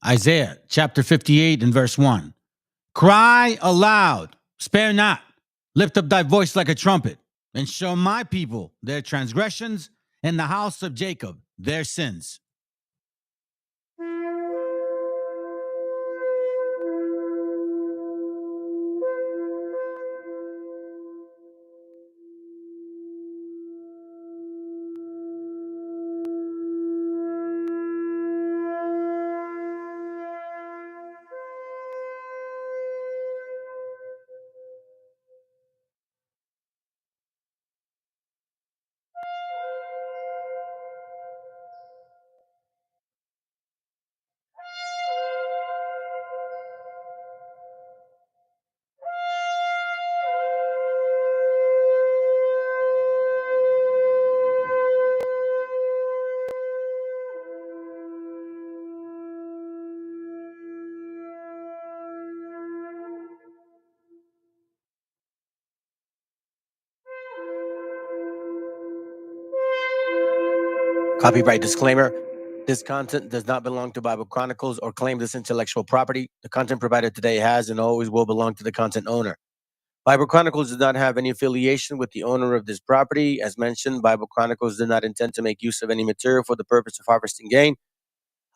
Isaiah chapter 58 and verse 1. Cry aloud, spare not, lift up thy voice like a trumpet, and show my people their transgressions, and the house of Jacob their sins. Copyright disclaimer. This content does not belong to Bible Chronicles or claim this intellectual property. The content provided today has and always will belong to the content owner. Bible Chronicles does not have any affiliation with the owner of this property. As mentioned, Bible Chronicles did not intend to make use of any material for the purpose of harvesting gain.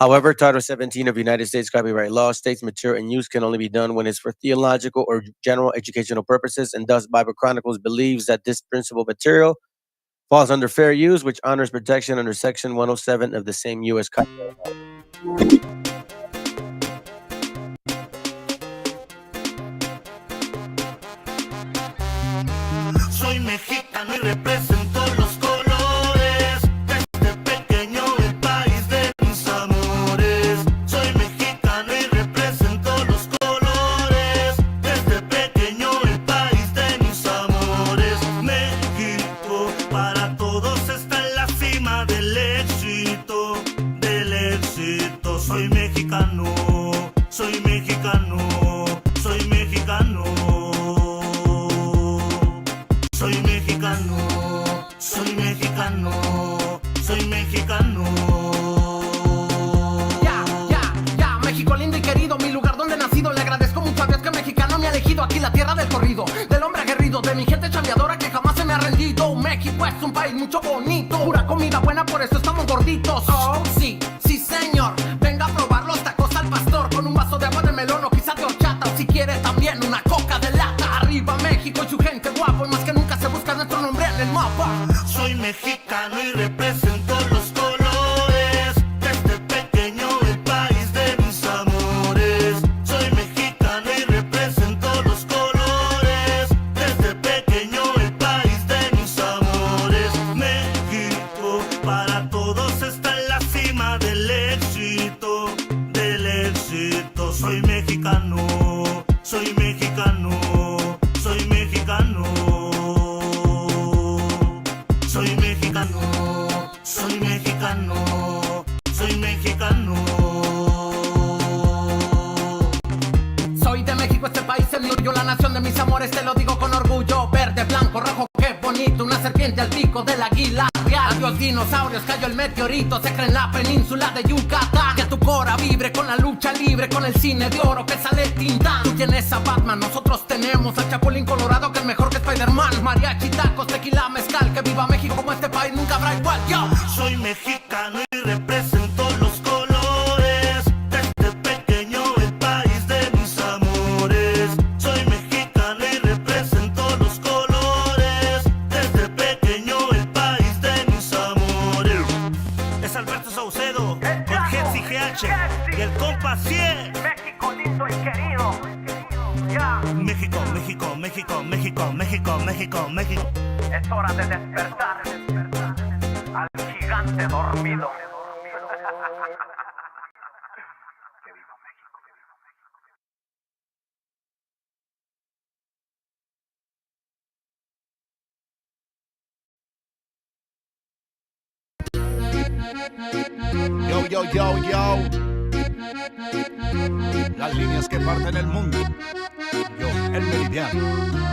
However, Title 17 of United States copyright law states material in use can only be done when it's for theological or general educational purposes, and thus Bible Chronicles believes that this principal material falls under fair use, which honors protection under Section 107 of the same U.S. copyright law. Soy mexicano y represento los colores desde pequeño el país de mis amores. Soy mexicano y represento los colores desde pequeño el país de mis amores. México para todos está en la cima del éxito, del éxito. Soy mexicano, soy mexicano, soy mexicano. Soy mexicano, soy mexicano, soy mexicano. Ya, México lindo y querido, mi lugar donde he nacido. Le agradezco mucho a Dios que mexicano me ha elegido. Aquí la tierra del corrido, del hombre aguerrido, de mi gente chambeadora que jamás se me ha rendido. México es un país mucho bonito, pura comida buena, por eso estamos gorditos. Oh, sí, sí señor, venga a probar los tacos al pastor con un vaso de agua de melón o quizás de horchata, o si quiere también una coca de lata. Arriba México y su gente guapo, y más que nunca se busca nuestro nombre en el mapa. Soy mexicano y represento los colores desde pequeño el país de mis amores. Soy mexicano y represento los colores desde pequeño el país de mis amores. México para todos está en la cima del éxito, del éxito. Soy mexicano, soy mexicano, soy mexicano. Soy mexicano, soy mexicano, soy mexicano. Soy de México, este país es mío, la nación de mis amores, te lo digo con orgullo. Verde, blanco, rojo, qué bonito, una serpiente al pico del águila real. Adiós dinosaurios, cayó el meteorito, se cree en la península de Yucatán. Que tu cora vibre con la lucha libre, con el cine de oro que sale Tintán. Tú tienes a Batman, nosotros tenemos al Chapulín Colorado, que es mejor que Spider-Man. Mariachi, tacos, tequila, mezcal, que viva México, como este país nunca habrá igual. Yo soy mexicano y represento los colores desde pequeño el país de mis amores. Soy mexicano y represento los colores desde pequeño el país de mis amores. Es Alberto Saucedo, el Jetsi GH y el compa 100. México lindo y querido. México, México, México, México, México, México, México. Es hora de despertar al gigante dormido. Yo, yo, yo, yo. Las líneas que parten el mundo. Yo, el meridiano.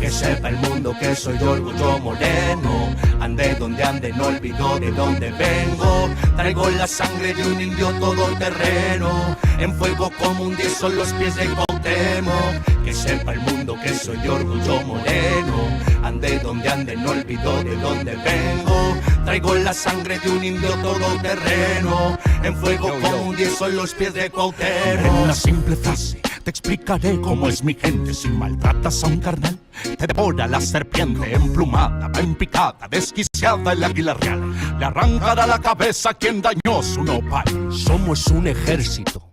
Que sepa el mundo que soy de orgullo moreno. Ande donde ande, no olvido de dónde vengo. Traigo la sangre de un indio todoterreno. En fuego como un 10 son los pies de Cuauhtémoc. Que sepa el mundo que soy de orgullo moreno. Ande donde ande, no olvido de dónde vengo. Traigo la sangre de un indio todoterreno. En fuego como un 10 son los pies de Cuauhtémoc. En una simple frase te explicaré cómo es mi gente. Si maltratas a un carnal, te devora la serpiente. Emplumada, va en picada, desquiciada el águila real. Le arrancará la cabeza a quien dañó su nopal. Somos un ejército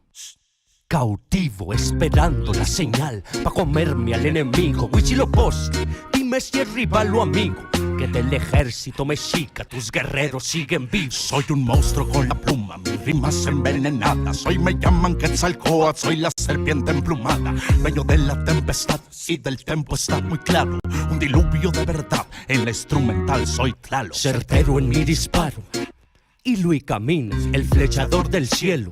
cautivo, esperando la señal pa' comerme al enemigo. Huitzilopochtli, dime si es rival o amigo. Que del ejército mexica tus guerreros siguen vivos. Soy un monstruo con la pluma, mis rimas envenenadas. Hoy me llaman Quetzalcóatl, soy la serpiente emplumada. Dueño de la tempestad y del tempo está muy claro. Un diluvio de verdad, en la instrumental soy Tlaloc. Certero en mi disparo, hilo y camino, el flechador del cielo.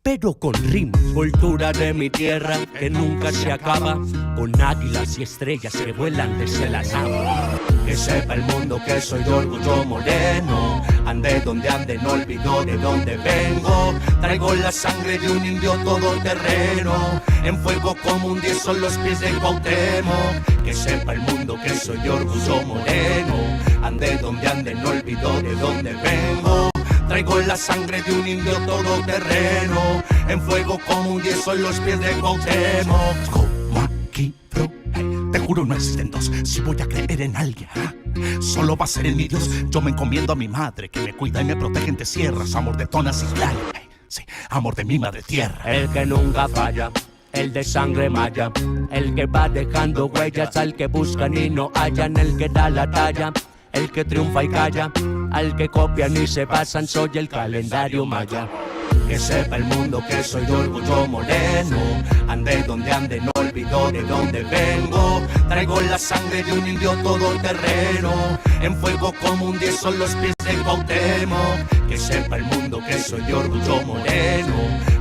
Pero con rimas, cultura de mi tierra que nunca se acaba, con águilas y estrellas que vuelan desde la nada. Que sepa el mundo que soy de orgullo moreno. Ande donde ande, no olvido de dónde vengo. Traigo la sangre de un indio todoterreno. En fuego como un 10 son los pies de Cuauhtémoc. Que sepa el mundo que soy de orgullo moreno. Ande donde ande, no olvido de dónde vengo. Traigo la sangre de un indio todoterreno. En fuego como un 10 son los pies de Cuauhtémoc. Como aquí, bro, te juro no existen dos. Si voy a creer en alguien, solo va a ser en mi Dios. Yo me encomiendo a mi madre, que me cuida y me protege entre sierras. Amor de tonas y playa, sí, amor de mi madre tierra. El que nunca falla, el de sangre maya. El que va dejando huellas al que buscan y no hallan. El que da la talla, el que triunfa y calla. Al que copian y se pasan, soy el calendario maya. Que sepa el mundo que soy de orgullo moreno. Ande donde ande, no olvido de dónde vengo. Traigo la sangre de un indio todoterreno. En fuego como un 10 son los pies de Cuauhtémoc. Que sepa el mundo que soy de orgullo moreno.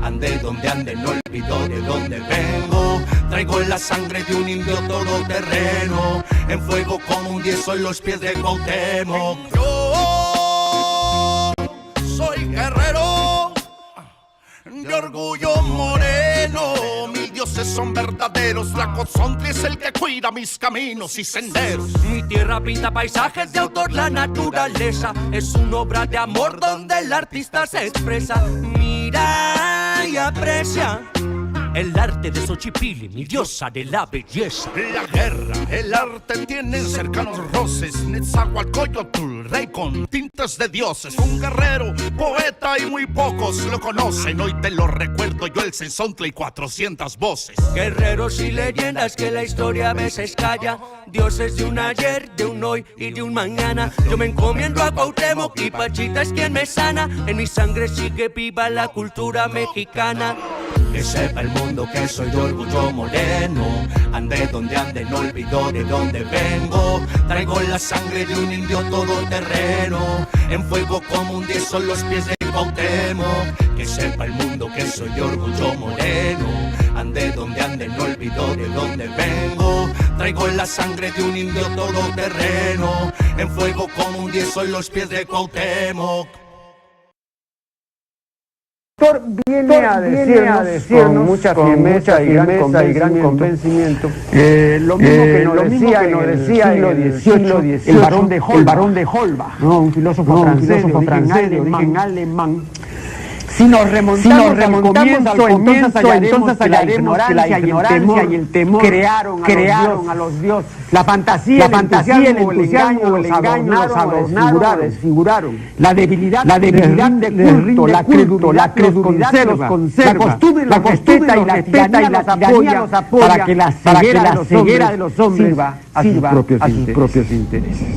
Ande donde ande, no olvido de dónde vengo. Traigo la sangre de un indio todoterreno. En fuego como un 10 son los pies de Cuauhtémoc. Soy guerrero de orgullo moreno. Mis dioses son verdaderos. Tlacozontli es el que cuida mis caminos y senderos. Mi tierra pinta paisajes de autor, la naturaleza es una obra de amor donde el artista se expresa. Mira y aprecia el arte de Xochipilli, mi diosa de la belleza. La guerra, el arte tienen cercanos roces. Netzahualcóyotl, rey con tintes de dioses. Un guerrero, poeta y muy pocos lo conocen. Hoy te lo recuerdo yo, el Sensontle y 400 voces. Guerreros y leyendas que la historia a veces calla. Dioses de un ayer, de un hoy y de un mañana. Yo me encomiendo a Cuauhtémoc y Pachita es quien me sana. En mi sangre sigue viva la cultura mexicana. Que sepa el mundo que soy de orgullo moreno. Ande donde ande, no olvido de dónde vengo. Traigo la sangre de un indio todoterreno. En fuego como un 10 son los pies de Cuauhtémoc. Que sepa el mundo que soy de orgullo moreno. Ande donde ande, no olvido de dónde vengo. Traigo la sangre de un indio todoterreno. En fuego como un 10 son los pies de Cuauhtémoc. Viene a decirnos con mucha firmeza y gran convencimiento lo mismo que nos decía en el siglo XVIII el barón de Holbach, ¿no? un filósofo francés de origen alemán. Si nos remontamos al comienzo, entonces hallaremos que la ignorancia y el temor crearon a los dioses. La fantasía, el entusiasmo, el engaño los adornaron, desfiguraron. La debilidad de culto, la credulidad los conserva. La costumbre y la tiranía los apoya para que la ceguera de los hombres sirva a sus propios intereses.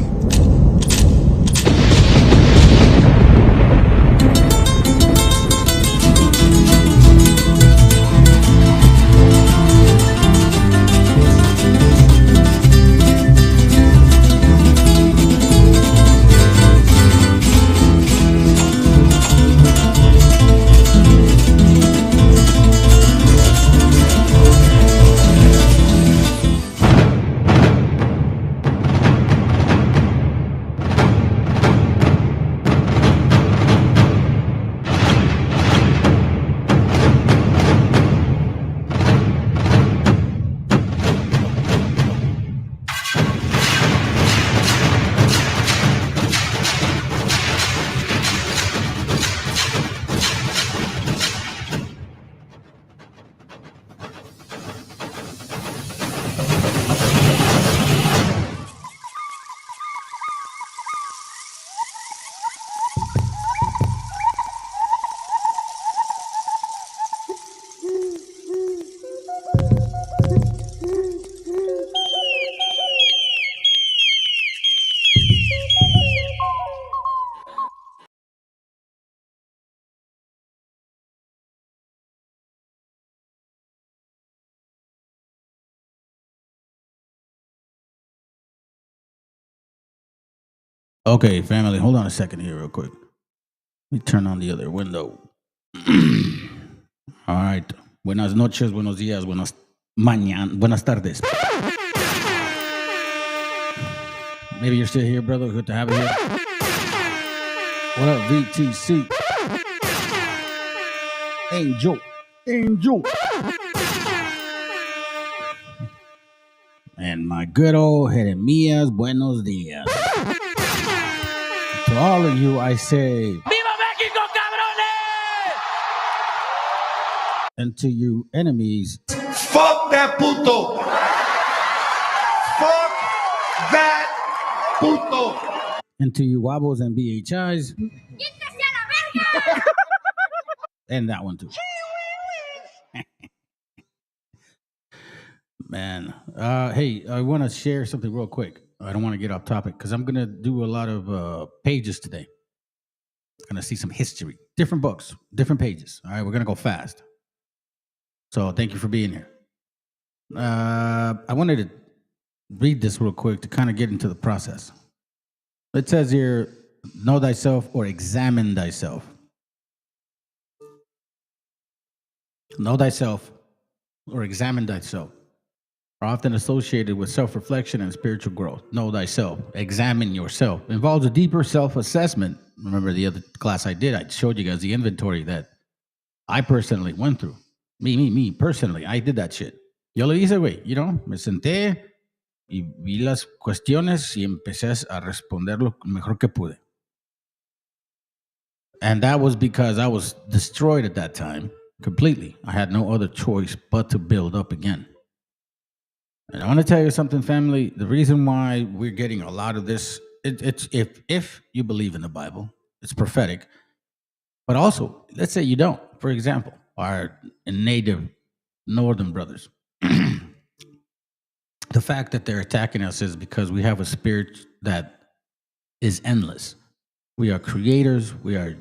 Okay, family, hold on a second here real quick. Let me turn on the other window. All right. Buenas noches, buenos días, buenas tardes. Maybe you're still here, brother. Good to have you here. What up, VTC? Angel. And my good old Jeremias, buenos días. To all of you, I say, ¡Viva México, cabrones! And to you enemies, Fuck that puto. Fuck that puto. and to you wobbles and BHIs, and that one too. Man, hey, I want to share something real quick. I don't want to get off topic because I'm going to do a lot of pages today. Going to see some history, different books, different pages. All right, we're going to go fast. So thank you for being here. I wanted to read this real quick to kind of get into the process. It says here, know thyself or examine thyself. Know thyself or examine thyself are often associated with self-reflection and spiritual growth. Know thyself, examine yourself. It involves a deeper self-assessment. Remember the other class I did, I showed you guys the inventory that I personally went through. Me, personally, I did that shit. Yo lo hice, güey, me senté y vi las cuestiones y empecé a responder lo mejor que pude. And that was because I was destroyed at that time completely. I had no other choice but to build up again. And I want to tell you something, family. The reason why we're getting a lot of this, it's if you believe in the Bible, it's prophetic. But also, let's say you don't. For example, our native northern brothers. The fact that they're attacking us is because we have a spirit that is endless. We are creators. We are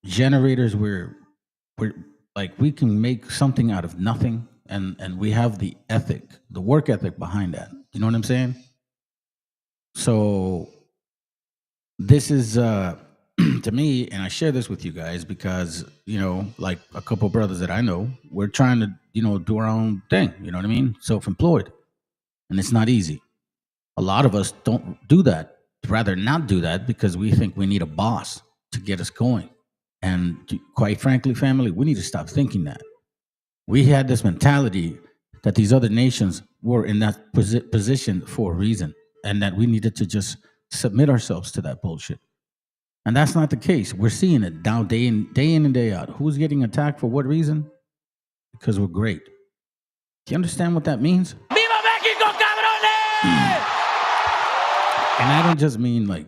generators. We're like, we can make something out of nothing. And we have the ethic, the work ethic behind that. You know what I'm saying? So this is, to me, and I share this with you guys because, like a couple of brothers that I know, we're trying to, do our own thing. You know what I mean? Self-employed. And it's not easy. A lot of us don't do that. Rather not do that because we think we need a boss to get us going. And quite frankly, family, we need to stop thinking that. We had this mentality that these other nations were in that position for a reason and that we needed to just submit ourselves to that bullshit. And that's not the case. We're seeing it now day in and day out. Who's getting attacked for what reason? Because we're great. Do you understand what that means? ¡Viva México, cabrones! And I don't just mean like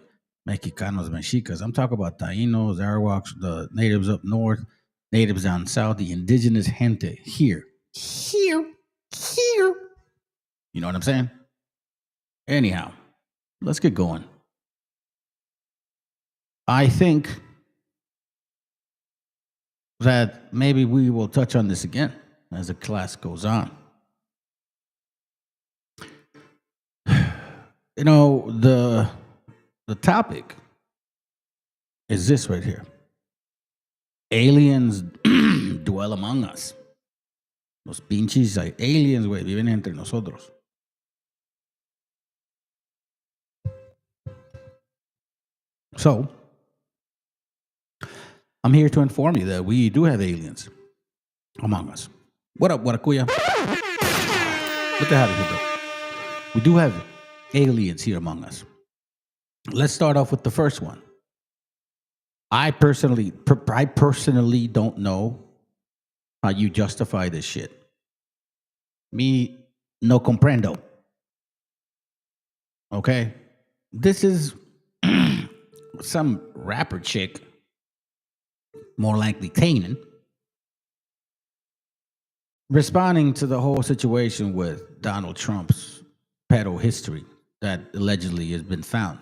Mexicanos, Mexicas. I'm talking about Taínos, Arawaks, the natives up north, natives down south, the indigenous gente here. You know what I'm saying? Anyhow, let's get going. I think that maybe we will touch on this again as the class goes on. The topic is this right here. Aliens dwell among us. Los pinches aliens, güey, viven entre nosotros. So, I'm here to inform you that we do have aliens among us. What up, Warakuya? What the hell is it, bro? We do have aliens here among us. Let's start off with the first one. I personally don't know how you justify this shit. Me no comprendo. Okay? This is some rapper chick, more likely Kanan, responding to the whole situation with Donald Trump's pedo history that allegedly has been found.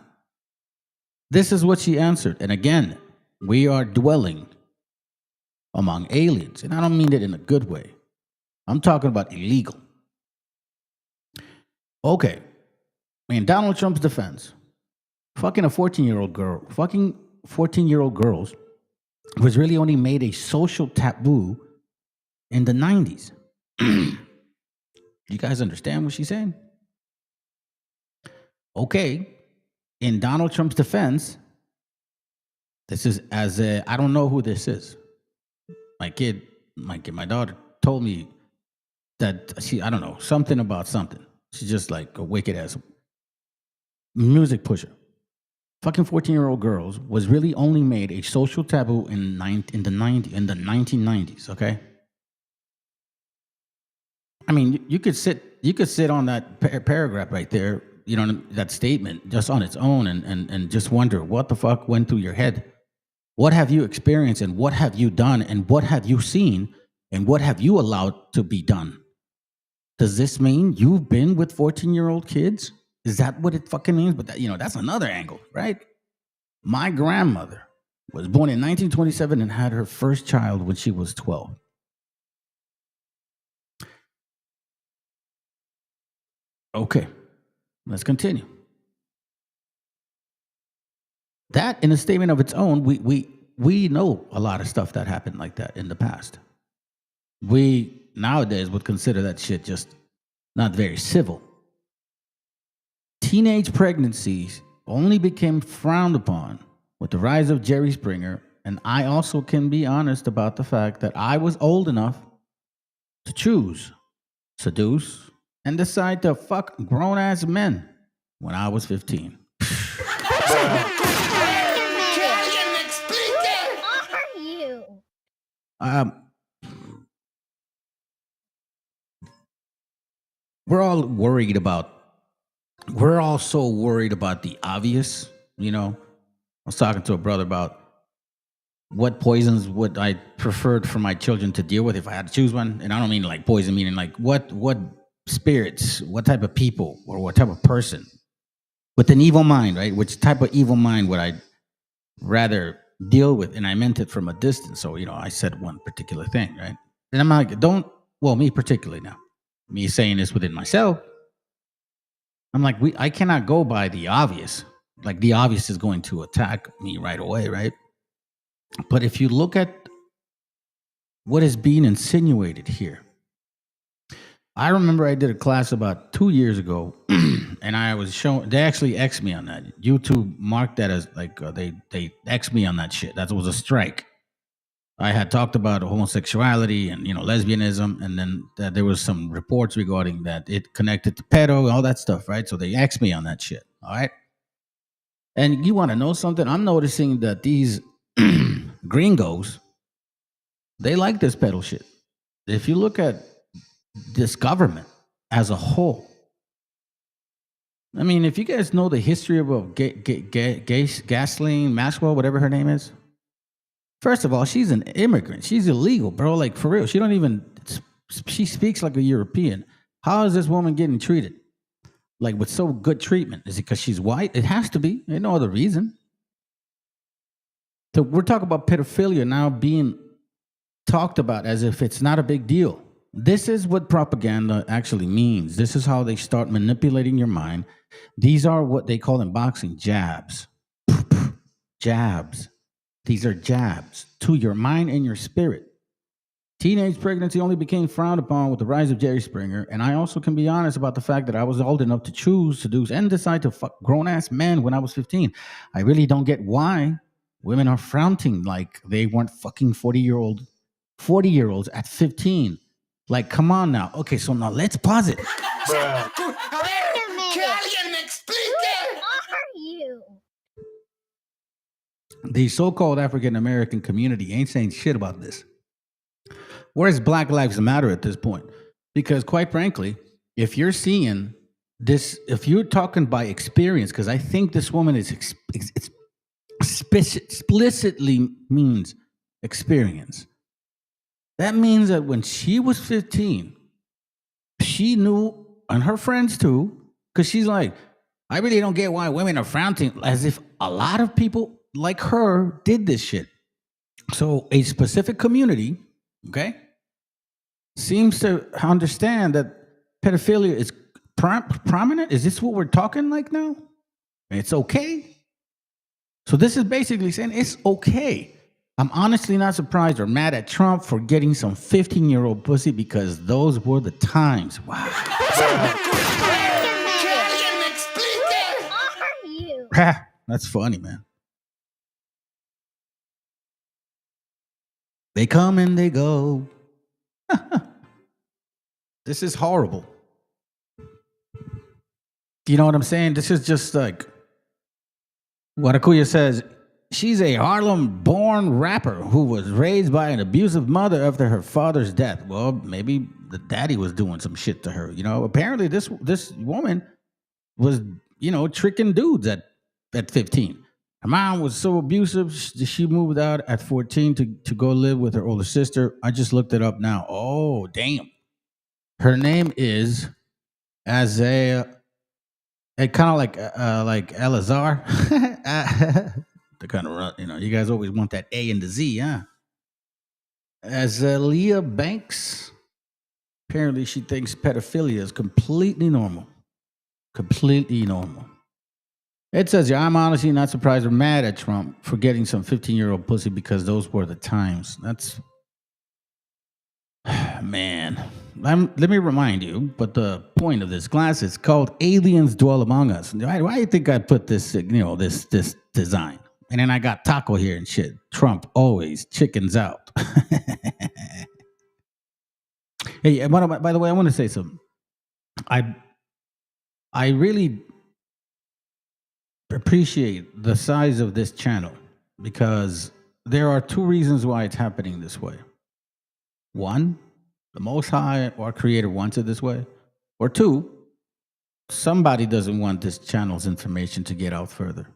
This is what she answered. And again, we are dwelling among aliens. And I don't mean it in a good way. I'm talking about illegal. Okay. In Donald Trump's defense, fucking a 14-year-old girl, fucking 14-year-old girls was really only made a social taboo in the 90s. You guys understand what she's saying? Okay, in Donald Trump's defense, this is I don't know who this is. My daughter told me that I don't know, something about something. She's just like a wicked ass music pusher. Fucking 14-year-old girls was really only made a social taboo in the 1990s, okay? I mean, you could sit on that paragraph right there, you know, that statement just on its own and just wonder what the fuck went through your head. What have you experienced and what have you done and what have you seen and what have you allowed to be done? Does this mean you've been with 14-year-old kids? Is that what it fucking means? But that, you know, that's another angle, right? My grandmother was born in 1927 and had her first child when she was 12. Okay, let's continue. That, in a statement of its own, we know a lot of stuff that happened like that in the past. We nowadays would consider that shit just not very civil. Teenage pregnancies only became frowned upon with the rise of Jerry Springer, and I also can be honest about the fact that I was old enough to choose, seduce, and decide to fuck grown-ass men when I was 15. We're all so worried about the obvious, you know. I was talking to a brother about what poisons would I preferred for my children to deal with if I had to choose one. And I don't mean like poison, meaning like what spirits, what type of people or what type of person with an evil mind, right? Which type of evil mind would I rather deal with? And I meant it from a distance. So, you know, I said one particular thing, right? And I'm like, me particularly now. Me saying this within myself, I'm like, I cannot go by the obvious. Like the obvious is going to attack me right away, right? But if you look at what is being insinuated here, I remember I did a class about 2 years ago, and I was showing. They actually X'd me on that. YouTube marked that as like they X'd me on that shit. That was a strike. I had talked about homosexuality and, you know, lesbianism, and then there was some reports regarding that it connected to pedo, all that stuff, right? So they X'd me on that shit, all right? And you want to know something? I'm noticing that these gringos, they like this pedo shit. If you look at this government as a whole, I mean, if you guys know the history of Ghislaine Maxwell, whatever her name is, first of all, she's an immigrant. She's illegal, bro. Like, for real. She speaks like a European. How is this woman getting treated? Like, with so good treatment? Is it because she's white? It has to be. There's no other reason. So we're talking about pedophilia now being talked about as if it's not a big deal. This is what propaganda actually means. This is how they start manipulating your mind. These are what they call in boxing jabs. Jabs. These are jabs to your mind and your spirit. Teenage pregnancy only became frowned upon with the rise of Jerry Springer, and I also can be honest about the fact that I was old enough to choose, seduce, and decide to fuck grown-ass men when I was 15. I really don't get why women are frowning like they weren't fucking 40-year-olds at 15. Like, come on now. Okay, so now let's pause it. The so-called African-American community ain't saying shit about this. Where's Black Lives Matter at this point? Because quite frankly, if you're seeing this, if you're talking by experience, because I think this woman is explicitly means experience. That means that when she was 15, she knew, and her friends too, because she's like, I really don't get why women are frowning, as if a lot of people like her did this shit. So a specific community, okay, seems to understand that pedophilia is prominent. Is this what we're talking like now? It's okay. So this is basically saying it's okay. I'm honestly not surprised or mad at Trump for getting some 15-year-old pussy because those were the times. Wow. That's funny, man. They come and they go. This is horrible. You know what I'm saying? This is just like what Akuya says. She's a Harlem-born rapper who was raised by an abusive mother after her father's death. Well, maybe the daddy was doing some shit to her. You know, apparently this woman was, you know, tricking dudes at 15. Her mom was so abusive, she moved out at 14 to go live with her older sister. I just looked it up now. Oh, damn. Her name is Isaiah. It kind of like Elazar. The kind of, you know, you guys always want that A and the Z, huh? Azalea Banks. Apparently, she thinks pedophilia is completely normal. Completely normal. It says, yeah, I'm honestly not surprised or mad at Trump for getting some 15-year-old pussy because those were the times. That's, man. Let me remind you, but the point of this class is called Aliens Dwell Among Us. Why do you think I put this, you know, this design? And then I got Taco here and shit. Trump always chickens out. Hey, by the way, I want to say something. I really appreciate the size of this channel because there are two reasons why it's happening this way. One, the Most High, our Creator, wants it this way. Or two, somebody doesn't want this channel's information to get out further.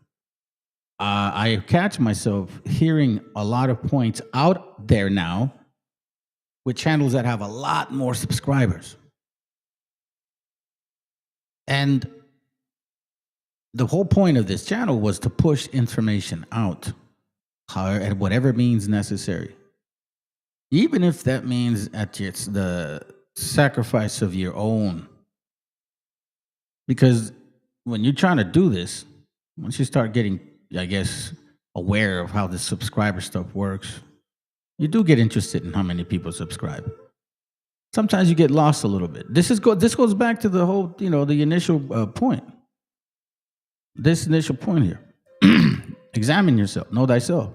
I catch myself hearing a lot of points out there now with channels that have a lot more subscribers. And the whole point of this channel was to push information out at whatever means necessary. Even if that means it's the sacrifice of your own. Because when you're trying to do this, once you start getting, I guess, aware of how the subscriber stuff works, you do get interested in how many people subscribe. Sometimes you get lost a little bit. This goes back to the whole, you know, the initial point. This initial point here. Examine yourself. Know thyself.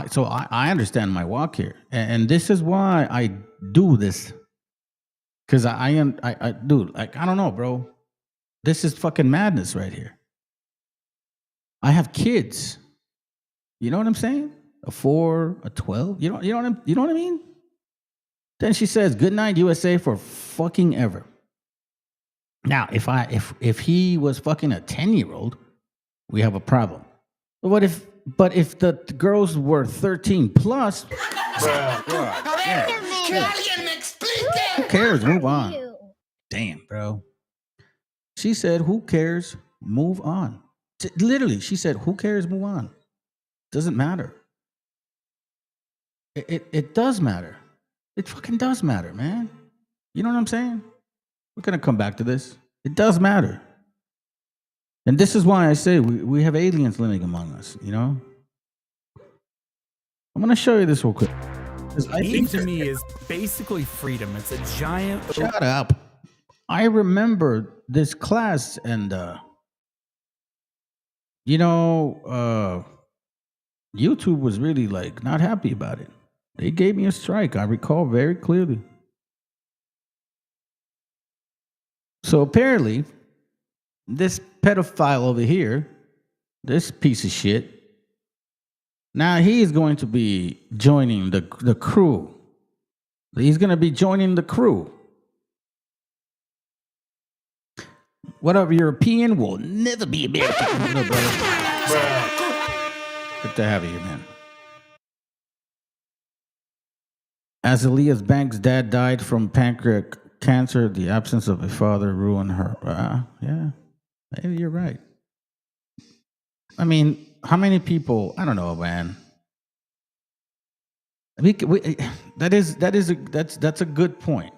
So I understand my walk here. And this is why I do this. Because I dude, like, I don't know, bro. This is fucking madness right here. I have kids. You know what I'm saying? A 4, a 12. You know what I mean? Then she says, "Good night, USA," for fucking ever. Now, if he was fucking a 10-year-old, we have a problem. But if the girls were 13 plus, who cares? Move on. Damn, bro. She said, "Who cares? Move on." Literally, she said, "Who cares? Move on." Doesn't matter. It does matter. It fucking does matter, man. You know what I'm saying? We're gonna come back to this. It does matter. And this is why I say we have aliens living among us, you know? I'm gonna show you this real quick. Game to me is basically freedom. It's a giant... Shut up. I remember this class and, you know, YouTube was really like not happy about it. They gave me a strike. I recall very clearly. So apparently, this pedophile over here, this piece of shit, now he is going to be joining the crew. He's going to be joining the crew. What up, European will never be American. What up, brother? Good to have you here, man. Azalea Banks' dad died from pancreatic cancer. The absence of a father ruined her. Yeah, maybe you're right. I mean, how many people? I don't know, man. That's a good point.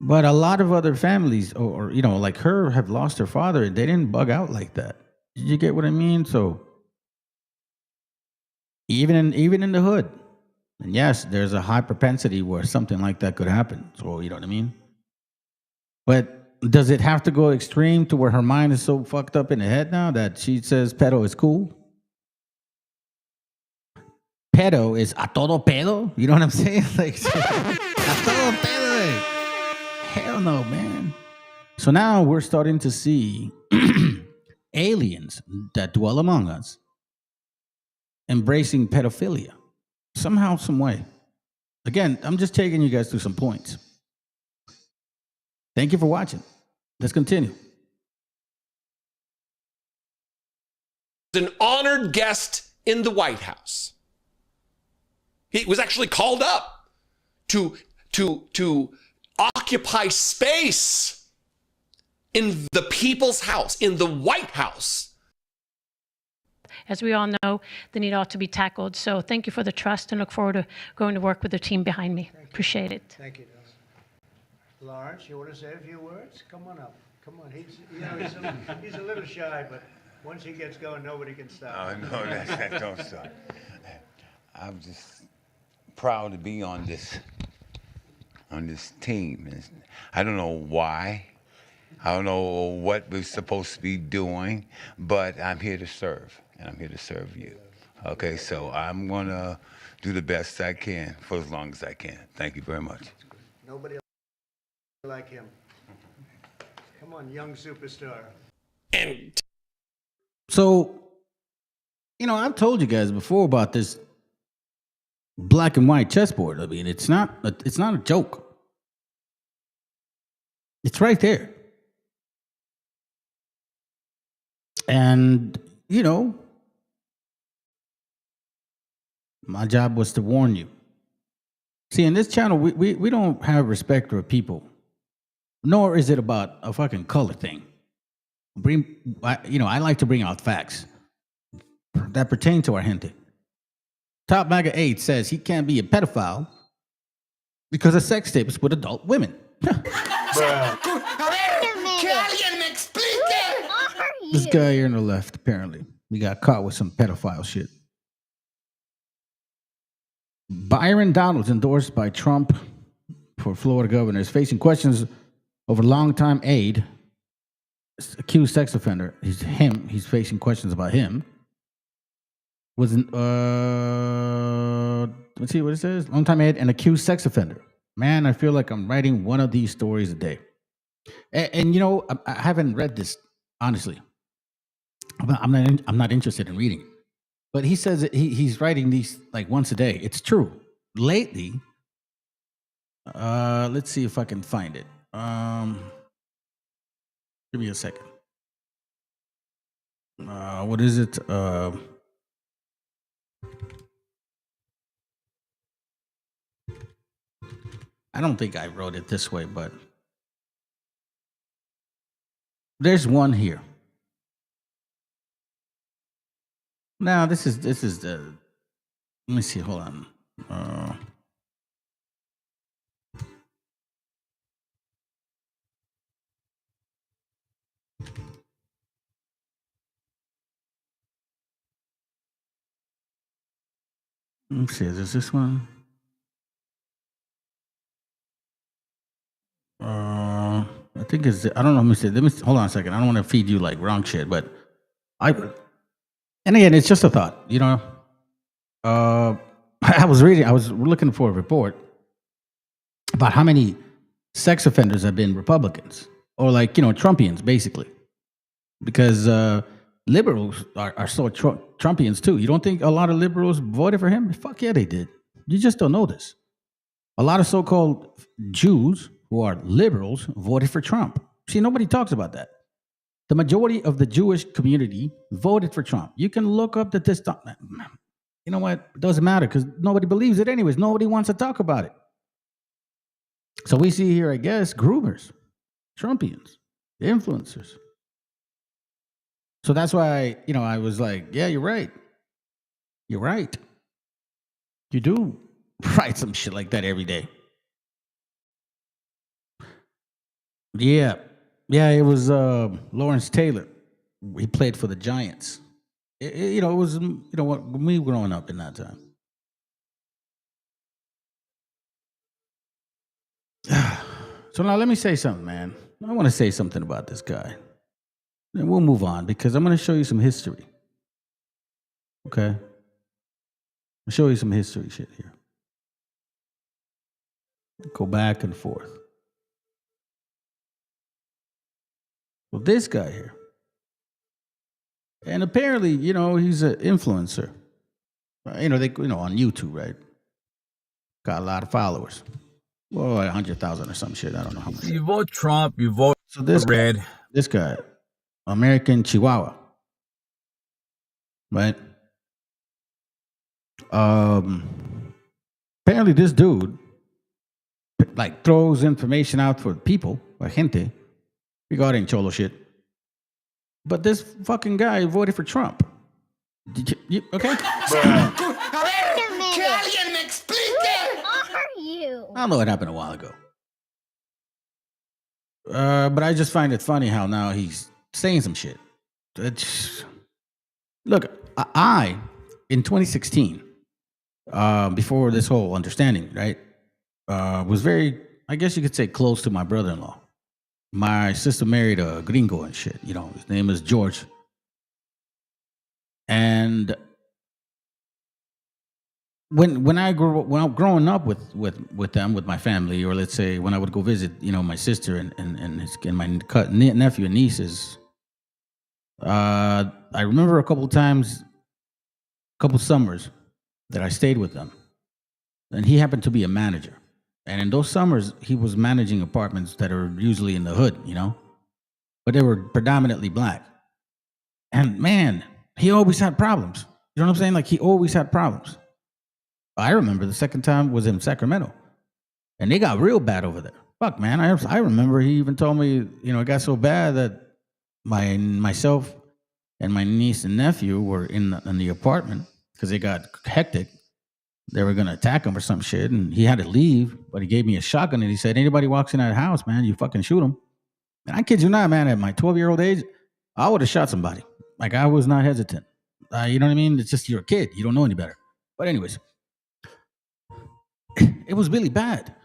But a lot of other families, or you know, like her, have lost their father, and they didn't bug out like that. You get what I mean? So even in the hood, and yes, there's a high propensity where something like that could happen. So you know what I mean? But does it have to go extreme to where her mind is so fucked up in the head now that she says pedo is cool? Pedo is a todo pedo. You know what I'm saying? Like a todo pedo. Hell no, man. So now we're starting to see aliens that dwell among us embracing pedophilia somehow, some way. Again, I'm just taking you guys through some points. Thank you for watching. Let's continue. An honored guest in the White House. He was actually called up to occupy space in the people's house, in the White House. As we all know, the need ought to be tackled. So thank you for the trust and look forward to going to work with the team behind me. Appreciate it. Thank you, Nelson. Lawrence, you want to say a few words? Come on up. Come on. He's a little shy, but once he gets going, nobody can stop. Oh, no, that don't stop. I'm just proud to be on this team. I don't know why. I don't know what we're supposed to be doing, but I'm here to serve, and I'm here to serve you. Okay, so I'm going to do the best I can for as long as I can. Thank you very much. Nobody like him. Come on, young superstar. And So, I've told you guys before about this black and white chessboard. I mean, it's not a joke. It's right there. And, my job was to warn you. See, in this channel, we don't have respect for people, nor is it about a fucking color thing. I like to bring out facts that pertain to our gente. Top Maga 8 says he can't be a pedophile because of sex tapes with adult women. This guy here on the left, apparently, we got caught with some pedophile shit. Byron Donalds, endorsed by Trump for Florida governor, is facing questions over longtime aide, accused sex offender. He's facing questions about him. Let's see what it says. Longtime aide and accused sex offender. Man, I feel like I'm writing one of these stories a day. And I haven't read this, honestly. I'm not interested in reading it. But he says that he's writing these like once a day. It's true. Lately, let's see if I can find it. Give me a second. What is it? I don't think I wrote it this way, but there's one here. Now this is the. Let me see. Hold on. Let me see. Is this one? I think it's. I don't know. Let me hold on a second. I don't want to feed you like wrong shit, but and again, it's just a thought. I was looking for a report about how many sex offenders have been Republicans or Trumpians, basically, because liberals are so Trumpians too. You don't think a lot of liberals voted for him? Fuck yeah, they did. You just don't know this. A lot of so-called Jews who are liberals voted for Trump. See, nobody talks about that. The majority of the Jewish community voted for Trump. You can look up this. You know what? It doesn't matter because nobody believes it anyways. Nobody wants to talk about it. So we see here, I guess, groomers, Trumpians, influencers. So that's why, I was like, yeah, you're right. You're right. You do write some shit like that every day. Yeah. Yeah, it was Lawrence Taylor. he played for the Giants. It was, what, me growing up in that time. So now let me say something, man. I want to say something about this guy. And we'll move on because I'm going to show you some history. Okay? I'll show you some history shit here. Go back and forth. Well, this guy here. And apparently, he's an influencer. On YouTube, right? Got a lot of followers. Well, 100,000 or some shit. I don't know how much. You vote Trump, you vote red. This guy, American Chihuahua. Right? Apparently this dude throws information out for people, la gente, regarding Cholo shit. But this fucking guy voted for Trump. Did you okay? I don't know what happened a while ago. But I just find it funny how now he's saying some shit. Look, I in 2016, before this whole understanding, right, was very, I guess you could say, close to my brother-in-law. My sister married a gringo and shit. His name is George. And when I was growing up with them, with my family, or let's say when I would go visit, my sister and my nephew and nieces, I remember a couple summers that I stayed with them, and he happened to be a manager. And in those summers, he was managing apartments that are usually in the hood, but they were predominantly black. And man, he always had problems. You know what I'm saying? He always had problems. I remember the second time was in Sacramento, and they got real bad over there. Fuck, man. I remember he even told me, it got so bad that myself and my niece and nephew were in the apartment because it got hectic. They were going to attack him or some shit, and he had to leave, but he gave me a shotgun, and he said, anybody walks in that house, man, you fucking shoot him. And I kid you not, man, at my 12-year-old age, I would have shot somebody. I was not hesitant. You know what I mean? It's just you're a kid. You don't know any better. But anyways, it was really bad.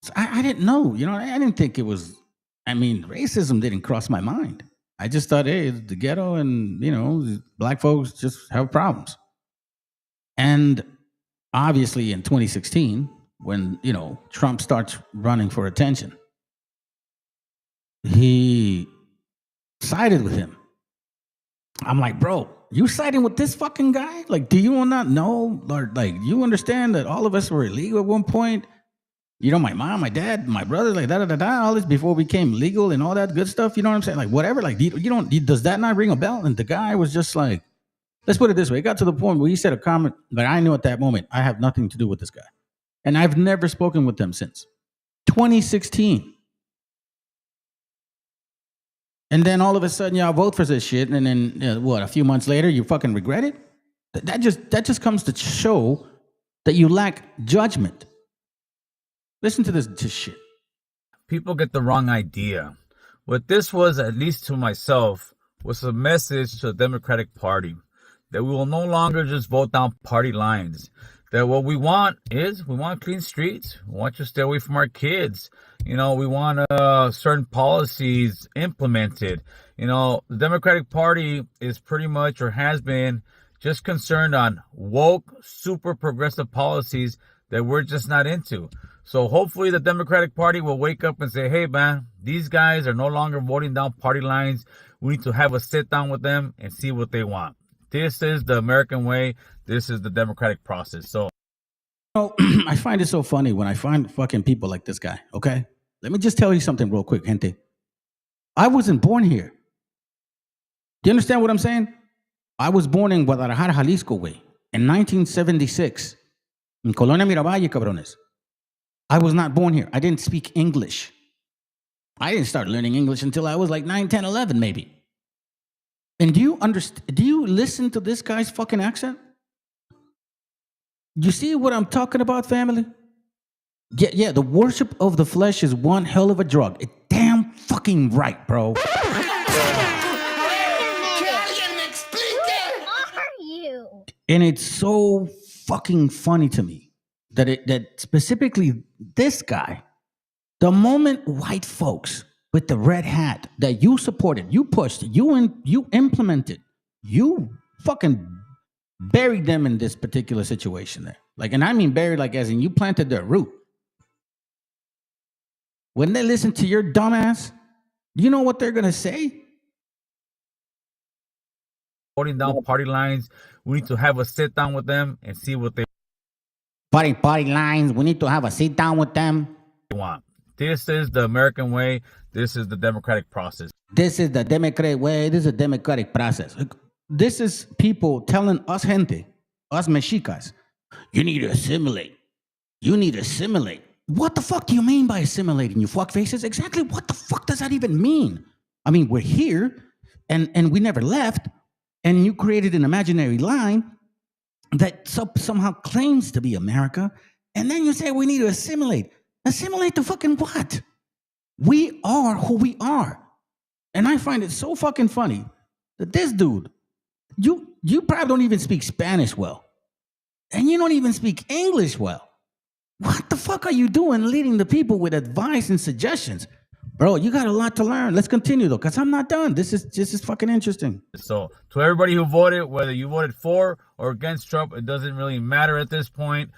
So I didn't know, I didn't think it was, racism didn't cross my mind. I just thought, hey, it's the ghetto and, black folks just have problems. And obviously in 2016, when, Trump starts running for attention, he sided with him. I'm like, bro, you siding with this fucking guy? Do you not know? Or, you understand that all of us were illegal at one point? My mom, my dad, my brother, all this before we became legal and all that good stuff. You know what I'm saying? Whatever. Does that not ring a bell? And the guy was just like, let's put it this way. It got to the point where he said a comment that I knew at that moment, I have nothing to do with this guy. And I've never spoken with them since 2016. And then all of a sudden, y'all vote for this shit. And then, a few months later, you fucking regret it? That just comes to show that you lack judgment. Listen to this shit. People get the wrong idea. What this was, at least to myself, was a message to the Democratic Party that we will no longer just vote down party lines. That what we want clean streets. We want you to stay away from our kids. We want certain policies implemented. The Democratic Party is pretty much, or has been, just concerned on woke, super progressive policies that we're just not into. So hopefully the Democratic Party will wake up and say, hey, man, these guys are no longer voting down party lines. We need to have a sit down with them and see what they want. This is the American way. This is the democratic process. So, I find it so funny when I find fucking people like this guy, okay? Let me just tell you something real quick, gente. I wasn't born here. Do you understand what I'm saying? I was born in Guadalajara, Jalisco, way, in 1976. In Colonia Miravalle, cabrones. I was not born here. I didn't speak English. I didn't start learning English until I was 9, 10, 11, maybe. And do you listen to this guy's fucking accent? You see what I'm talking about, family? Yeah, the worship of the flesh is one hell of a drug. It's damn fucking right, bro. And it's so fucking funny to me that specifically this guy, the moment white folks with the red hat that you supported, you pushed, you implemented, you fucking buried them in this particular situation there. Like, and I mean buried like as in you planted their root. When they listen to your dumbass, you know what they're gonna say? Holding down party lines. We need to have a sit down with them and see what they Party lines. We need to have a sit down with them. want. This is the American way. This is the democratic process. This is the democratic way. This is a democratic process. This is people telling us gente, us mexicas, you need to assimilate. You need to assimilate. What the fuck do you mean by assimilating, you fuck faces? Exactly what the fuck does that even mean? I mean, we're here and we never left, and you created an imaginary line that somehow claims to be America, and then you say we need to assimilate. Assimilate to fucking what? We are who we are. And I find it so fucking funny that this dude, you probably don't even speak Spanish well. And you don't even speak English well. What the fuck are you doing leading the people with advice and suggestions? Bro, you got a lot to learn. Let's continue though, because I'm not done. This is fucking interesting. So to everybody who voted, whether you voted for or against Trump, it doesn't really matter at this point.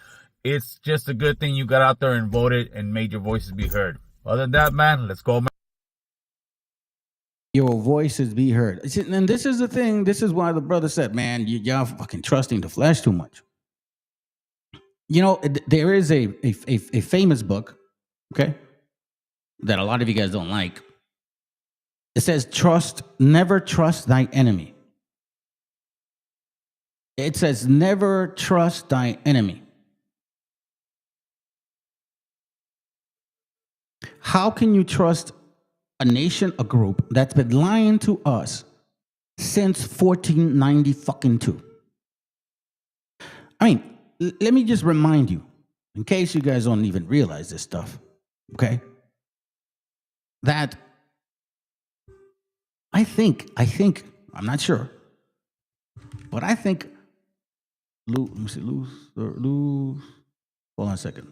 It's just a good thing you got out there and voted and made your voices be heard. Other than that, man, let's go. Your voices be heard. And this is the thing. This is why the brother said, man, y'all fucking trusting the flesh too much. You know, there is a famous book, okay, that a lot of you guys don't like. It says, never trust thy enemy. It says, never trust thy enemy. How can you trust a nation, a group that's been lying to us since 1492? I mean, let me just remind you, in case you guys don't even realize this stuff, okay? That I think, I'm not sure, but I think, let me see, hold on a second.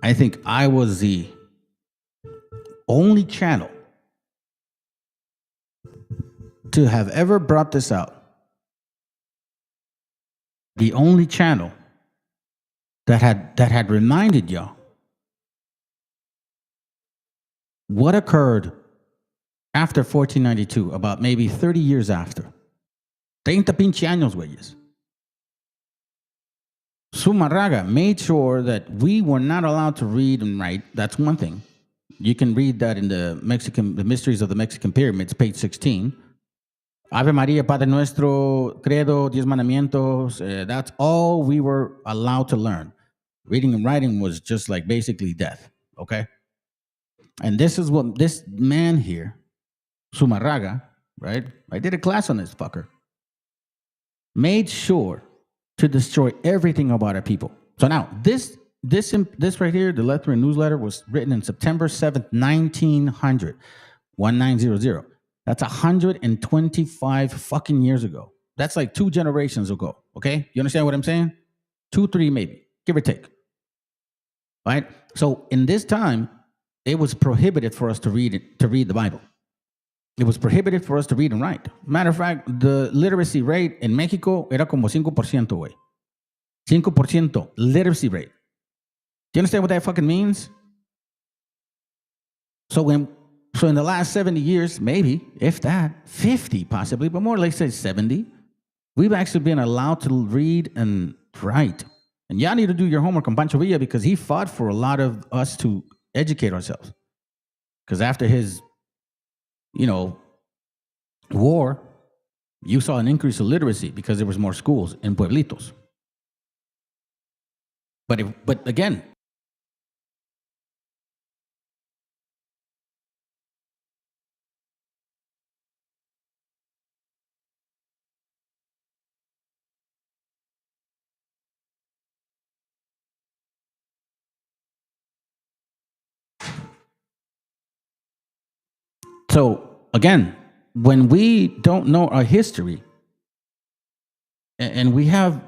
I think I was the only channel to have ever brought this out. The only channel that had reminded y'all what occurred after 1492, about maybe 30 years after. 30 pinche años, güeyes. Zumarraga made sure that we were not allowed to read and write. That's one thing. You can read that in the Mysteries of the Mexican Pyramids, page 16. Ave Maria, Padre Nuestro, Credo, Diez Mandamientos. That's all we were allowed to learn. Reading and writing was just like basically death, okay? And this is what this man here, Zumarraga, right? I did a class on this fucker. Made sure to destroy everything about our people. So now, this right here, the Lutheran newsletter, was written in September 7th, 1900. That's 125 fucking years ago. That's like 2 generations ago, okay? You understand what I'm saying? 2, 3 maybe, give or take. Right? So in this time, it was prohibited for us to read the Bible. It was prohibited for us to read and write. Matter of fact, the literacy rate in Mexico era como 5%, güey. 5% literacy rate. Do you understand what that fucking means? So in the last 70 years, maybe, if that, 50 possibly, but more like say 70, we've actually been allowed to read and write. And y'all need to do your homework on Pancho Villa because he fought for a lot of us to educate ourselves. Because after his war, you saw an increase of literacy because there was more schools in pueblitos. But again, so again, when we don't know our history and we have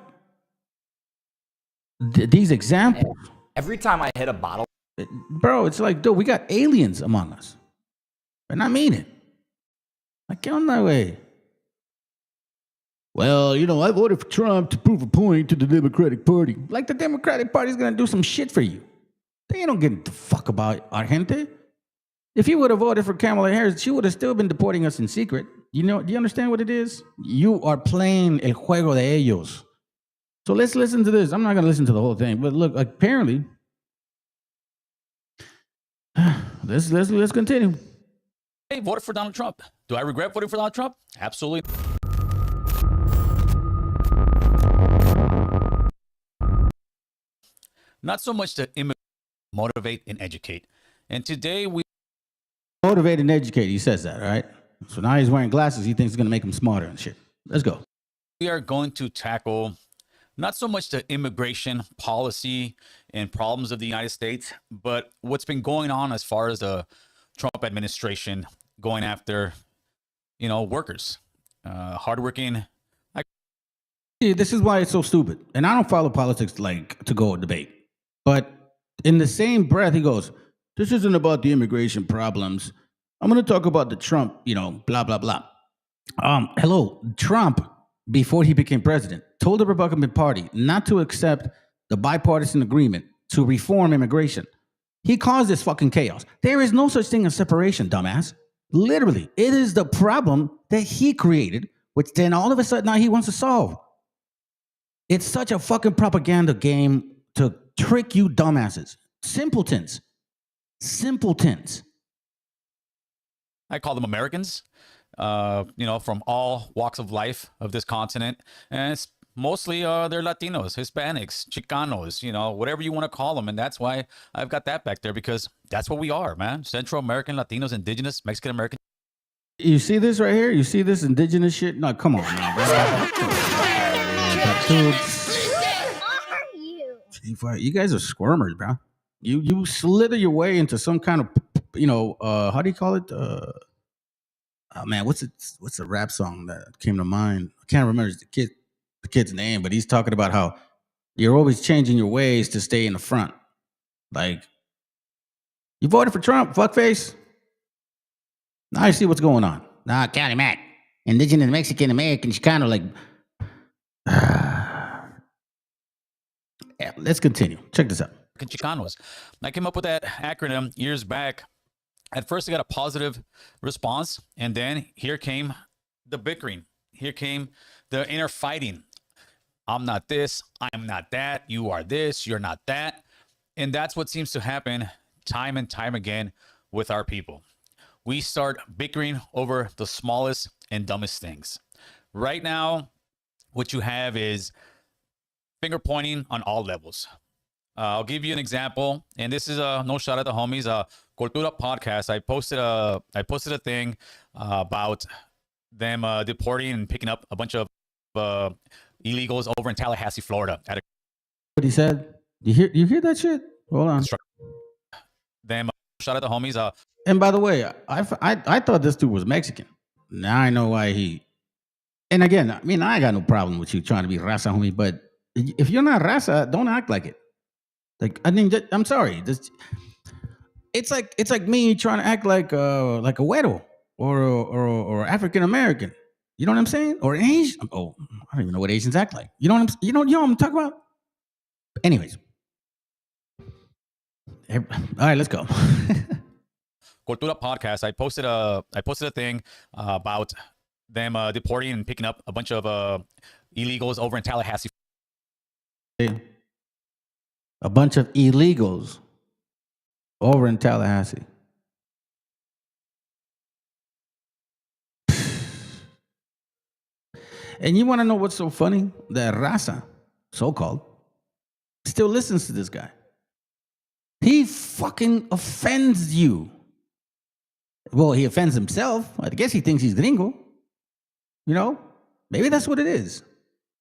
these examples. Every time I hit a bottle. Bro, it's like, dude, we got aliens among us. And I mean it. Like, get on that way. Well, you know, I voted for Trump to prove a point to the Democratic Party. Like, the Democratic Party's going to do some shit for you. They don't give a fuck about our gente. If you would have voted for Kamala Harris, she would have still been deporting us in secret. You know, do you understand what it is? You are playing el juego de ellos. So let's listen to this. I'm not going to listen to the whole thing, but look, apparently, let's continue. Hey, voted for Donald Trump. Do I regret voting for Donald Trump? Absolutely. Not so much to motivate and educate. And today we motivate and educate. He says that, all right? So now he's wearing glasses. He thinks it's going to make him smarter and shit. Let's go. We are going to tackle not so much the immigration policy and problems of the United States, but what's been going on as far as the Trump administration going after, you know, workers, hardworking. See, this is why it's so stupid. And I don't follow politics like to go debate. But in the same breath, he goes, this isn't about the immigration problems. I'm going to talk about the Trump, you know, blah, blah, blah. Hello, Trump, before he became president, told the Republican Party not to accept the bipartisan agreement to reform immigration. He caused this fucking chaos. There is no such thing as separation, dumbass. Literally, it is the problem that he created, which then all of a sudden now he wants to solve. It's such a fucking propaganda game to trick you dumbasses. Simpletons. Simpletons. I call them Americans, you know, from all walks of life of this continent. And it's mostly they're Latinos, Hispanics, Chicanos, you know, whatever you want to call them. And that's why I've got that back there, because that's what we are, man. Central American, Latinos, Indigenous, Mexican American. You see this right here? You see this indigenous shit? No, come on, man. Dude. You guys are squirmers, bro. You slither your way into some kind of, you know, how do you call it? Oh man, what's the rap song that came to mind? I can't remember the kid's name, but he's talking about how you're always changing your ways to stay in the front. Like, you voted for Trump, fuckface. Now I see what's going on. Nah, County Mac, Indigenous, Mexican, American, Chicano, like. Yeah, let's continue. Check this out. Chicanos. I came up with that acronym years back. At first, I got a positive response, and then here came the bickering. Here came the inner fighting. I'm not this. I'm not that. You are this. You're not that. And that's what seems to happen time and time again with our people. We start bickering over the smallest and dumbest things. Right now, what you have is finger pointing on all levels. I'll give you an example, and this is no shot at the homies. Cultura podcast. I posted a thing about them deporting and picking up a bunch of illegals over in Tallahassee, Florida. What he said? You hear that shit? Hold on. Them shot at the homies. And by the way, I thought this dude was Mexican. Now I know why he. And again, I mean, I got no problem with you trying to be raza, homie, but if you're not raza, don't act like it. Like, I mean, I'm sorry. It's like me trying to act like a güero or African American. You know what I'm saying? Or Asian. Oh, I don't even know what Asians act like. You know what I'm talking about? Anyways. All right, let's go. Cultura podcast. I posted a thing about them deporting and picking up a bunch of illegals over in Tallahassee. A bunch of illegals over in Tallahassee. And you want to know what's so funny? That raza, so-called, still listens to this guy. He fucking offends you. Well, he offends himself. I guess he thinks he's gringo. You know? Maybe that's what it is.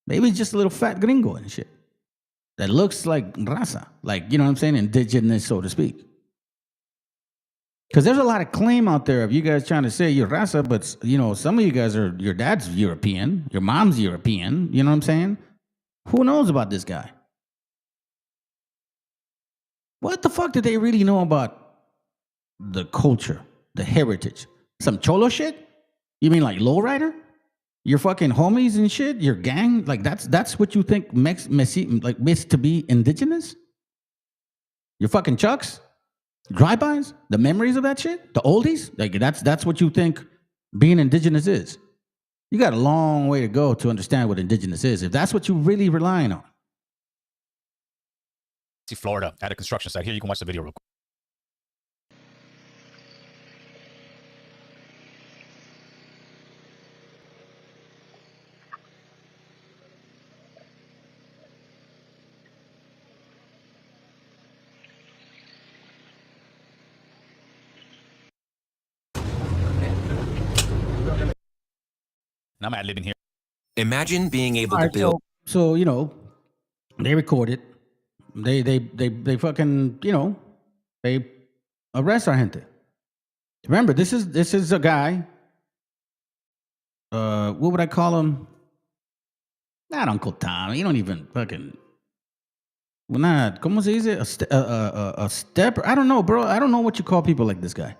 Maybe he's just a little fat gringo and shit. That looks like raza. Like, you know what I'm saying? Indigenous, so to speak. Because there's a lot of claim out there of you guys trying to say you're raza, but you know, some of you guys are, your dad's European, your mom's European. You know what I'm saying? Who knows about this guy? What the fuck did they really know about the culture, the heritage? Some cholo shit? You mean like lowrider? Your fucking homies and shit? Your gang? Like that's what you think makes to be indigenous? Your fucking chucks? Drive-bys? The memories of that shit? The oldies? Like that's what you think being indigenous is. You got a long way to go to understand what indigenous is, if that's what you're really relying on. See Florida at a construction site. Here, you can watch the video real quick. And I'm ad-libbing here. Imagine being able to build. So you know, they record it. They fucking, you know, they arrest our gente. Remember, this is a guy. What would I call him? Not Uncle Tom. He don't even fucking. Well, not. ¿Cómo se dice? A stepper. I don't know, bro. I don't know what you call people like this guy.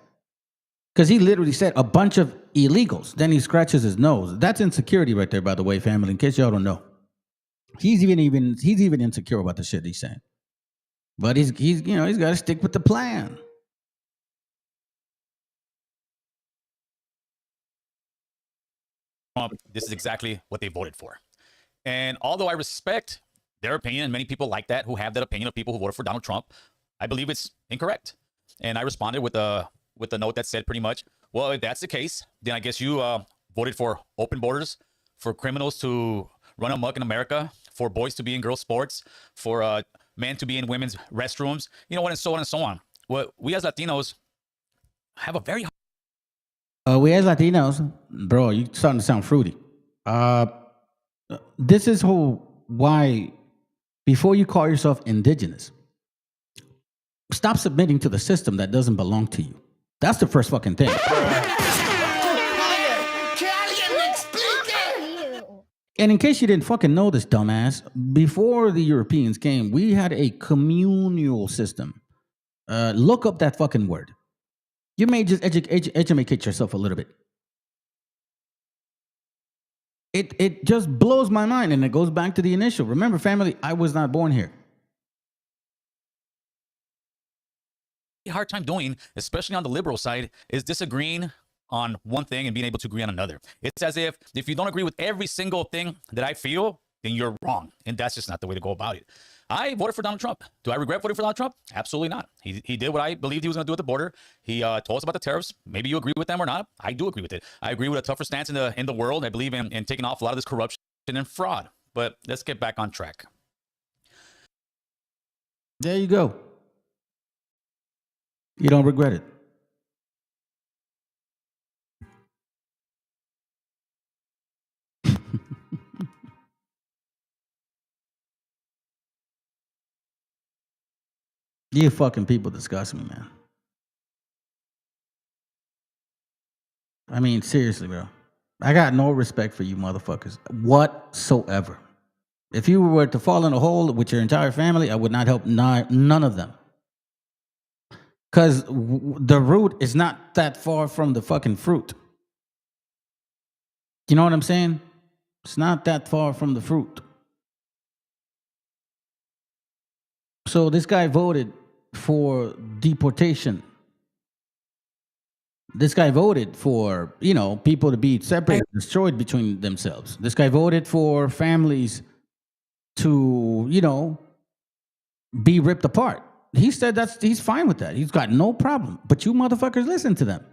Because he literally said a bunch of illegals. Then he scratches his nose. That's insecurity right there, by the way, family. In case y'all don't know, he's even insecure about the shit he's saying. But he's you know, he's got to stick with the plan. This is exactly what they voted for. And although I respect their opinion, and many people like that who have that opinion of people who voted for Donald Trump, I believe it's incorrect. And I responded with a note that said pretty much, well, if that's the case, then I guess you voted for open borders, for criminals to run amok in America, for boys to be in girls' sports, for men to be in women's restrooms, you know what, and so on and so on. Well, we as Latinos have a very we as Latinos, bro, you starting to sound fruity. This is why, before you call yourself indigenous, stop submitting to the system that doesn't belong to you. That's the first fucking thing. And in case you didn't fucking know this, dumbass, before the Europeans came, we had a communal system. Look up that fucking word. You may just educate yourself a little bit. It just blows my mind, and it goes back to the initial. Remember, family, I was not born here. hard time doing, especially on the liberal side, is disagreeing on one thing and being able to agree on another. It's as if you don't agree with every single thing that I feel, then you're wrong. And that's just not the way to go about it. I voted for Donald Trump. Do I regret voting for Donald Trump? Absolutely not. He did what I believed he was going to do at the border. He told us about the tariffs. Maybe you agree with them or not. I do agree with it. I agree with a tougher stance in the world. I believe in taking off a lot of this corruption and fraud. But let's get back on track. There you go. You don't regret it. You fucking people disgust me, man. I mean, seriously, bro. I got no respect for you motherfuckers whatsoever. If you were to fall in a hole with your entire family, I would not help none of them. Because the root is not that far from the fucking fruit. You know what I'm saying? It's not that far from the fruit. So this guy voted for deportation. This guy voted for, people to be separated, destroyed between themselves. This guy voted for families to, be ripped apart. He said he's fine with that. He's got no problem. But you motherfuckers listen to them.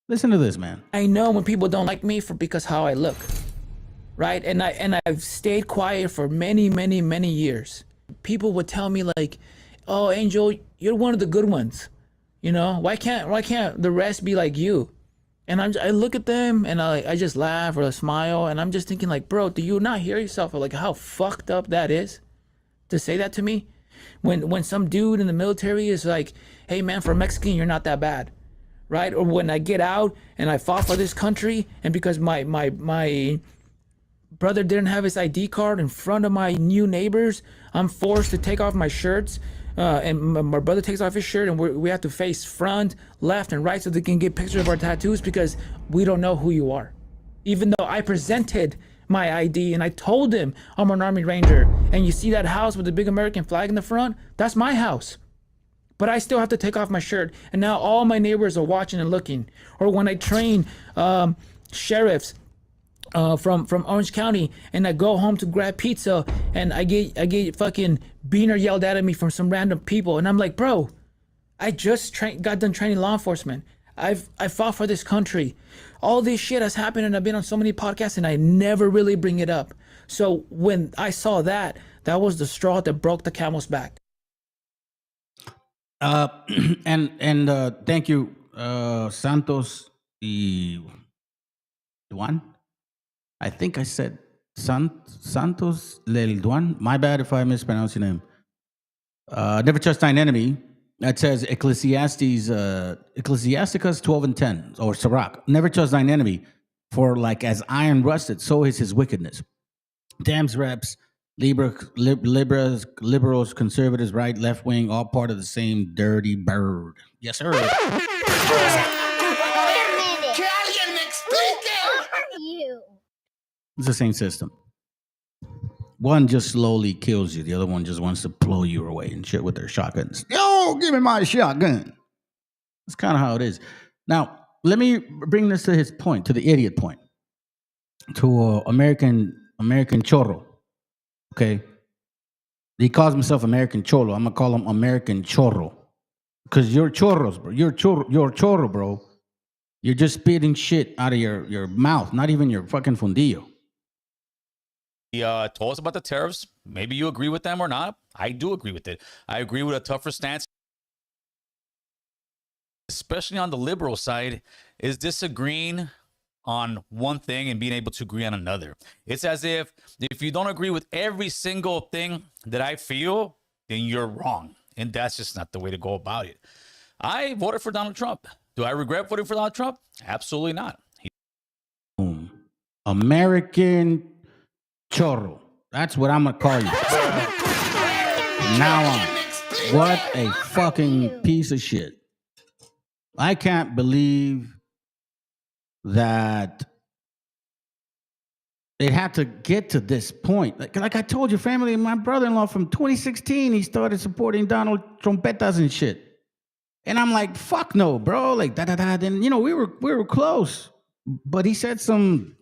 Listen to this, man. I know when people don't like me because how I look, right? And I've stayed quiet for many, many, many years. People would tell me like, "Oh, Angel, you're one of the good ones. Why can't the rest be like you?" And I look at them and I just laugh or I smile, and I'm just thinking like, bro, do you not hear yourself like how fucked up that is to say that to me? When some dude in the military is like, hey man, for a Mexican, you're not that bad, right? Or when I get out and I fought for this country, and because my brother didn't have his ID card in front of my new neighbors, I'm forced to take off my shirts. And my brother takes off his shirt, and we have to face front, left, and right so they can get pictures of our tattoos because we don't know who you are. Even though I presented my ID and I told him I'm an Army Ranger, and you see that house with the big American flag in the front, that's my house. But I still have to take off my shirt, and now all my neighbors are watching and looking. Or when I train sheriffs from Orange County, and I go home to grab pizza, and I get fucking beaner yelled at me from some random people, and I'm like, bro, I just got done training law enforcement. I fought for this country. All this shit has happened, and I've been on so many podcasts, and I never really bring it up. So when I saw that was the straw that broke the camel's back. And thank you, Santos y Duan. I think I said Santos Lel Duan. My bad if I mispronounce your name. Never trust thine enemy. That says Ecclesiasticus 12:10, or Sirach. Never trust thine enemy, for like as iron rusted, so is his wickedness. Dams, reps, liberals, conservatives, right, left wing, all part of the same dirty bird. Yes, sir. It's the same system. One just slowly kills you. The other one just wants to blow you away and shit with their shotguns. Yo, give me my shotgun. That's kind of how it is. Now, let me bring this to his point, to the idiot point, to American chorro. Okay, he calls himself American cholo. I'm gonna call him American chorro, because you're chorros, bro. You're chorro, bro. You're just spitting shit out of your mouth, not even your fucking fundillo. He told us about the tariffs. Maybe you agree with them or not. I do agree with it. I agree with a tougher stance, especially on the liberal side, is disagreeing on one thing and being able to agree on another. It's as if you don't agree with every single thing that I feel, then you're wrong. And that's just not the way to go about it. I voted for Donald Trump. Do I regret voting for Donald Trump? Absolutely not. American chorro. That's what I'm going to call you. From now on. What a fucking piece of shit. I can't believe that it had to get to this point. Like I told your family, my brother-in-law from 2016, he started supporting Donald Trumpetas and shit. And I'm like, fuck no, bro. Like, da-da-da. Then, you know, we were close. But he said some,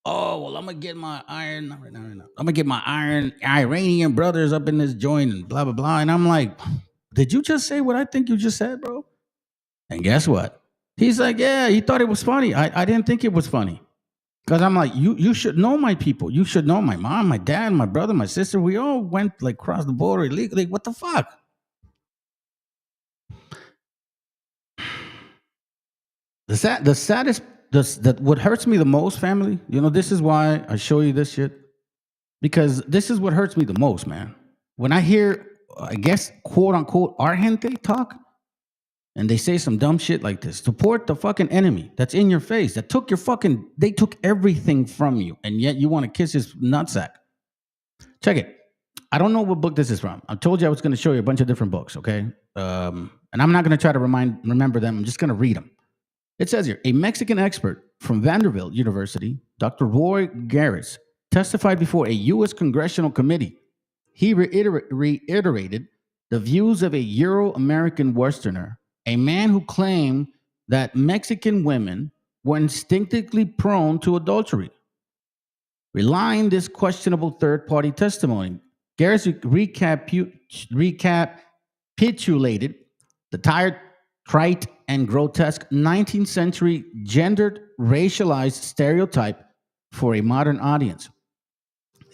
oh, well, I'm going to get my iron. I'm going to get my Iranian brothers up in this joint and blah, blah, blah. And I'm like, did you just say what I think you just said, bro? And guess what? He's like, yeah, he thought it was funny. I didn't think it was funny. Because I'm like, you should know my people. You should know my mom, my dad, my brother, my sister. We all went like across the border illegally. What the fuck? The saddest, what hurts me the most, family, you know, this is why I show you this shit. Because this is what hurts me the most, man. When I hear, I guess, quote unquote, our gente talk, and they say some dumb shit like this. Support the fucking enemy that's in your face, that took your fucking, they took everything from you, and yet you want to kiss his nutsack. Check it. I don't know what book this is from. I told you I was going to show you a bunch of different books, okay? And I'm not going to try to remember them. I'm just going to read them. It says here, a Mexican expert from Vanderbilt University, Dr. Roy Garris, testified before a U.S. congressional committee. He reiterated the views of a Euro-American Westerner, a man who claimed that Mexican women were instinctively prone to adultery. Relying this questionable third-party testimony, Garris recapitulated the tired, trite, and grotesque 19th century gendered, racialized stereotype for a modern audience.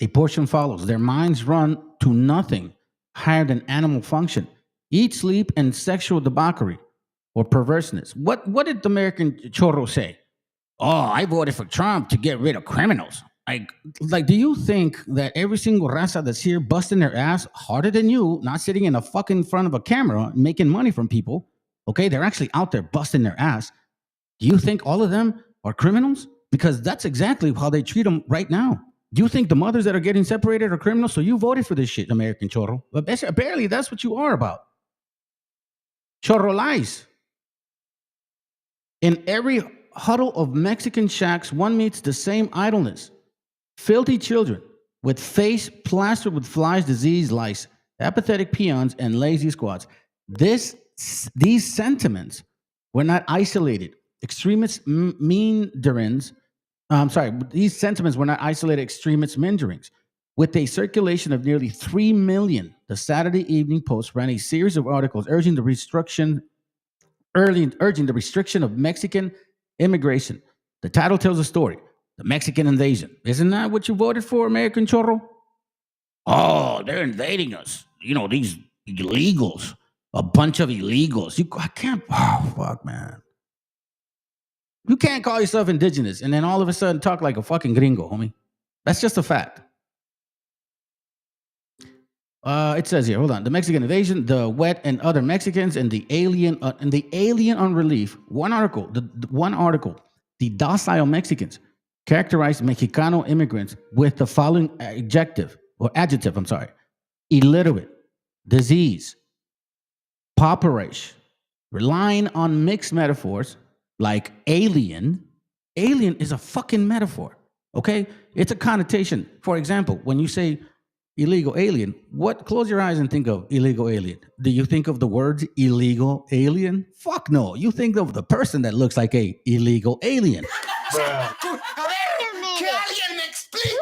A portion follows. Their minds run to nothing higher than animal function, eat, sleep, and sexual debauchery or perverseness. What did the American chorro say? Oh, I voted for Trump to get rid of criminals. Like, do you think that every single raza that's here busting their ass harder than you, not sitting in a fucking front of a camera making money from people, okay? They're actually out there busting their ass. Do you think all of them are criminals? Because that's exactly how they treat them right now. Do you think the mothers that are getting separated are criminals? So you voted for this shit, American chorro. But apparently that's what you are about. Chorro lies. In every huddle of Mexican shacks, one meets the same idleness. Filthy children with face plastered with flies, disease, lice, apathetic peons, and lazy squads. These sentiments were not isolated. Extremist these sentiments were not isolated extremist minderings. With a circulation of nearly 3 million, the Saturday Evening Post ran a series of articles urging the restriction of Mexican immigration. The title tells a story. The Mexican invasion. Isn't that what you voted for, American chorro? Oh, they're invading us. You know, these illegals. A bunch of illegals. I can't. Oh, fuck, man. You can't call yourself indigenous and then all of a sudden talk like a fucking gringo, homie. That's just a fact. It says here, hold on. The Mexican invasion, the wet and other Mexicans, and the alien on relief. One article, the docile Mexicans characterized Mexicano immigrants with the following adjective: illiterate, disease, pauperish, relying on mixed metaphors like alien. Alien is a fucking metaphor, okay? It's a connotation. For example, when you say illegal alien, close your eyes and think of illegal alien. Do you think of the words illegal alien? Fuck no. You think of the person that looks like a illegal alien.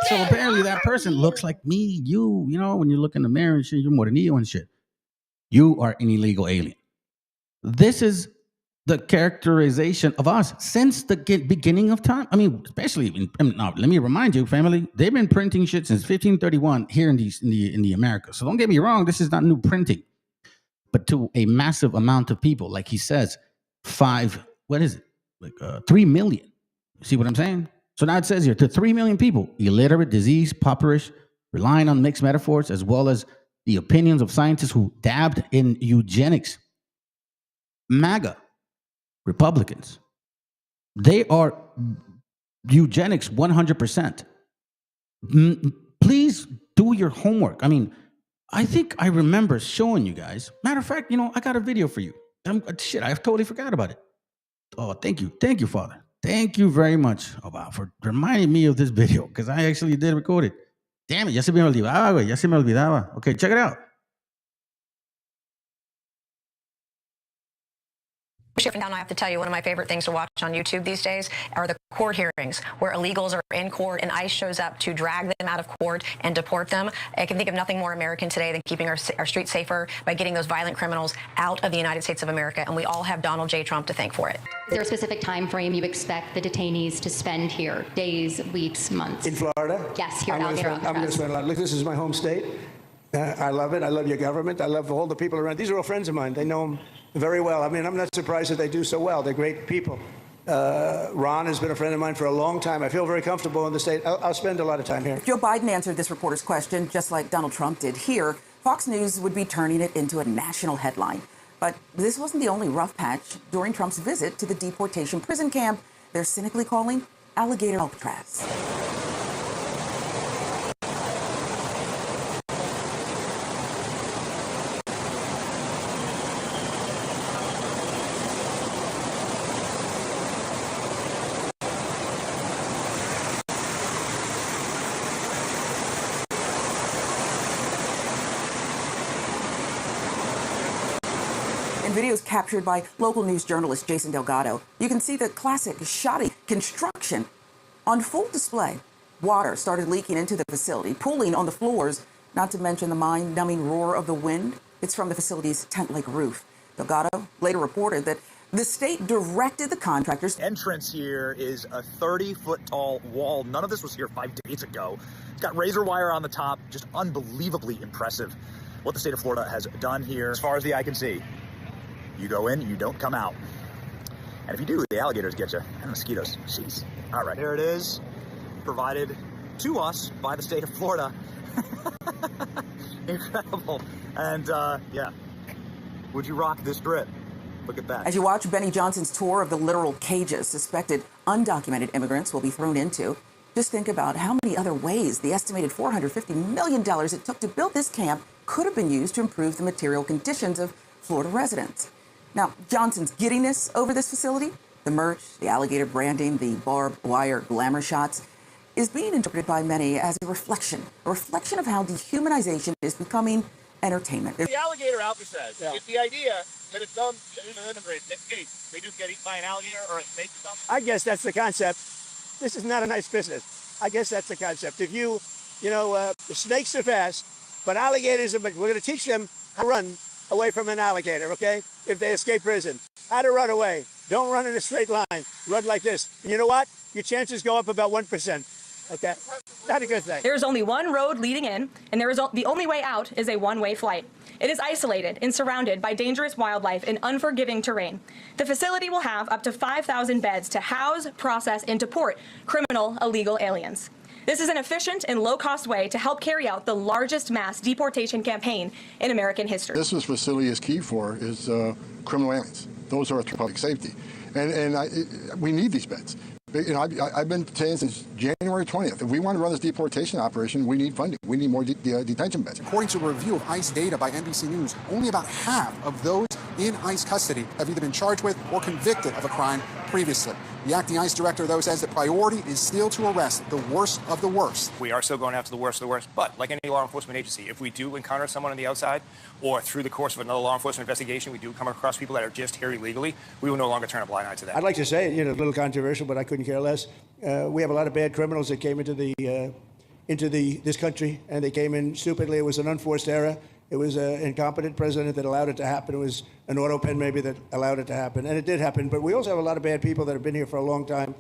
So apparently that person looks like me, you know, when you look in the mirror and shit, you're Morenillo and shit. You are an illegal alien. This is the characterization of us since the beginning of time. I mean, especially, now, let me remind you, family, they've been printing shit since 1531 here in the Americas. So don't get me wrong, this is not new printing. But to a massive amount of people, like he says, 3 million. See what I'm saying? So now it says here, to 3 million people, illiterate, diseased, pauperish, relying on mixed metaphors, as well as the opinions of scientists who dabbed in eugenics. MAGA Republicans, they are eugenics 100%. Please do your homework. I mean, I think I remember showing you guys. Matter of fact, you know, I got a video for you. I totally forgot about it. Oh, thank you, Father. Thank you very much, for reminding me of this video, because I actually did record it. Damn it, ya se me olvidaba. Okay, check it out. Shifting down, I have to tell you, one of my favorite things to watch on YouTube these days are the court hearings where illegals are in court and ICE shows up to drag them out of court and deport them. I can think of nothing more American today than keeping our streets safer by getting those violent criminals out of the United States of America, and we all have Donald J. Trump to thank for it. Is there a specific time frame you expect the detainees to spend here? Days, weeks, months? In Florida? Yes, here at Alligator. I'm going to spend a lot. Look, this is my home state. I love it. I love your government. I love all the people around. These are all friends of mine. They know them very well. I mean, I'm not surprised that they do so well. They're great people. Ron has been a friend of mine for a long time. I feel very comfortable in the state. I'll spend a lot of time here. If Joe Biden answered this reporter's question just like Donald Trump did here, Fox News would be turning it into a national headline. But this wasn't the only rough patch during Trump's visit to the deportation prison camp they're cynically calling Alligator Alcatraz. Videos captured by local news journalist Jason Delgado, you can see the classic shoddy construction on full display. Water started leaking into the facility, pooling on the floors, not to mention the mind-numbing roar of the wind. It's from the facility's tent-like roof. Delgado later reported that the state directed the contractors. Entrance here is a 30-foot tall wall. None of this was here 5 days ago. It's got razor wire on the top, just unbelievably impressive what the state of Florida has done here. As far as the eye can see, you go in, you don't come out. And if you do, the alligators get you. And mosquitoes. Jeez. All right, there it is. Provided to us by the state of Florida. Incredible. And yeah, would you rock this drip? Look at that. As you watch Benny Johnson's tour of the literal cages suspected undocumented immigrants will be thrown into, just think about how many other ways the estimated $450 million it took to build this camp could have been used to improve the material conditions of Florida residents. Now, Johnson's giddiness over this facility, the merch, the alligator branding, the barbed wire glamour shots, is being interpreted by many as a reflection of how dehumanization is becoming entertainment. The alligator Alpha says it's the idea that it's some immigrants that they just get eaten by an alligator or a snake or something. I guess that's the concept. This is not a nice business. I guess that's the concept. If the snakes are fast, but alligators, we're going to teach them how to run away from an alligator, okay? If they escape prison, how to run away. Don't run in a straight line. Run like this. And you know what? Your chances go up about 1%. Okay, not a good thing. There is only one road leading in, and the only way out is a one-way flight. It is isolated and surrounded by dangerous wildlife and unforgiving terrain. The facility will have up to 5,000 beds to house, process, and deport criminal illegal aliens. This is an efficient and low-cost way to help carry out the largest mass deportation campaign in American history. This facility is key for is criminal aliens. Those are a threat to public safety, and we need these beds. I've been saying since January 20th, if we want to run this deportation operation, we need funding. We need more detention beds. According to a review of ICE data by NBC News, only about half of those in ICE custody have either been charged with or convicted of a crime previously. The acting ICE director, though, says the priority is still to arrest the worst of the worst. We are still going after the worst of the worst, but like any law enforcement agency, if we do encounter someone on the outside or through the course of another law enforcement investigation, we do come across people that are just here illegally, we will no longer turn a blind eye to that. I'd like to say it, a little controversial, but I couldn't care less. We have a lot of bad criminals that came into this country, and they came in stupidly. It was an unforced error. It was an incompetent president that allowed it to happen. It was an auto pen maybe that allowed it to happen, and it did happen. But we also have a lot of bad people that have been here for a long time,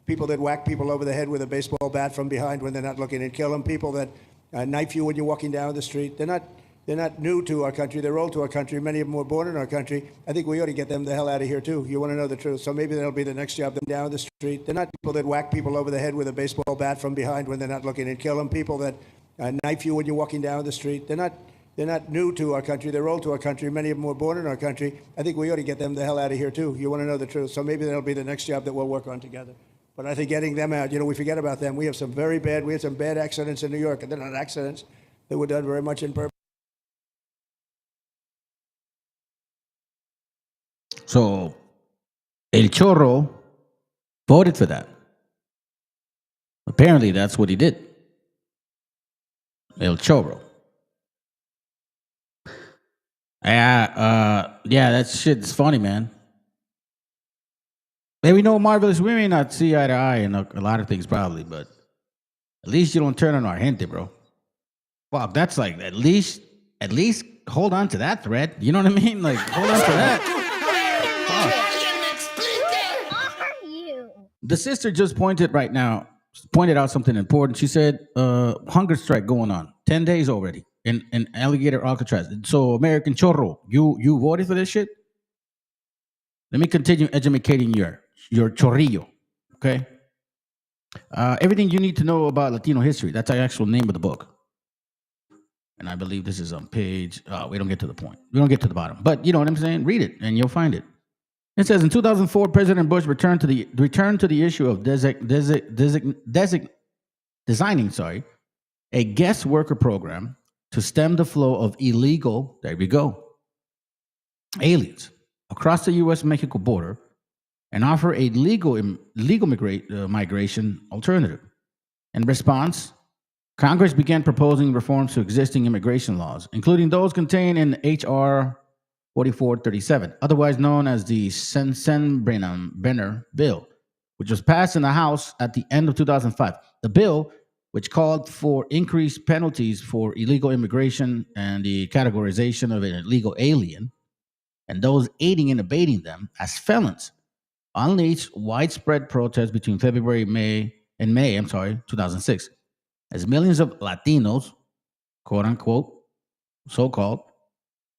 people that whack people over the head with a baseball bat from behind when they're not looking and kill them, people that knife you when you're walking down the street. They're not new to our country. They're old to our country. Many of them were born in our country. I think we ought to get them the hell out of here, too. You want to know the truth. So maybe that'll be the next job. Them down the street. They're not people that whack people over the head with a baseball bat from behind when they're not looking and kill them. People that knife you when you're walking down the street. They're not new to our country. They're old to our country. Many of them were born in our country. I think we ought to get them the hell out of here, too. You want to know the truth. So maybe that'll be the next job that we'll work on together. But I think getting them out, we forget about them. We had some bad accidents in New York. And they're not accidents. They were done very much in purpose. So, El Chorro voted for that. Apparently, that's what he did. El Chorro. Yeah, that shit's funny, man. Maybe we may not see eye to eye in a lot of things, probably, but at least you don't turn on our gente, bro. Wow, that's like at least hold on to that thread. You know what I mean? Like, hold on to that. The sister just pointed out something important. She said, hunger strike going on 10 days already in Alligator Alcatraz. So American Chorro, you voted for this shit? Let me continue educating your chorrillo, okay? Everything you need to know about Latino history. That's the actual name of the book. And I believe this is on page, we don't get to the point. We don't get to the bottom. But you know what I'm saying? Read it and you'll find it. It says in 2004, President Bush returned to the issue of designing a guest worker program to stem the flow of illegal, there we go, aliens across the U.S.-Mexico border and offer a legal migration alternative. In response, Congress began proposing reforms to existing immigration laws, including those contained in H.R. 4437, otherwise known as the Sensenbrenner Bill, which was passed in the House at the end of 2005. The bill, which called for increased penalties for illegal immigration and the categorization of an illegal alien and those aiding and abetting them as felons, unleashed widespread protests between February and May 2006, as millions of Latinos, quote unquote, so-called,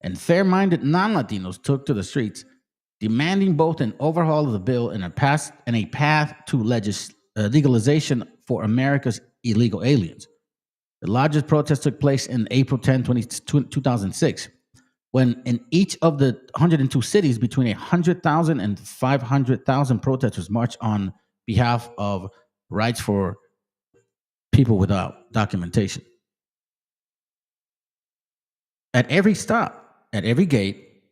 and fair-minded non-Latinos took to the streets, demanding both an overhaul of the bill and a path to legalization for America's illegal aliens. The largest protest took place in April 10, 2006, when in each of the 102 cities, between 100,000 and 500,000 protesters marched on behalf of rights for people without documentation. At every stop, at every gate,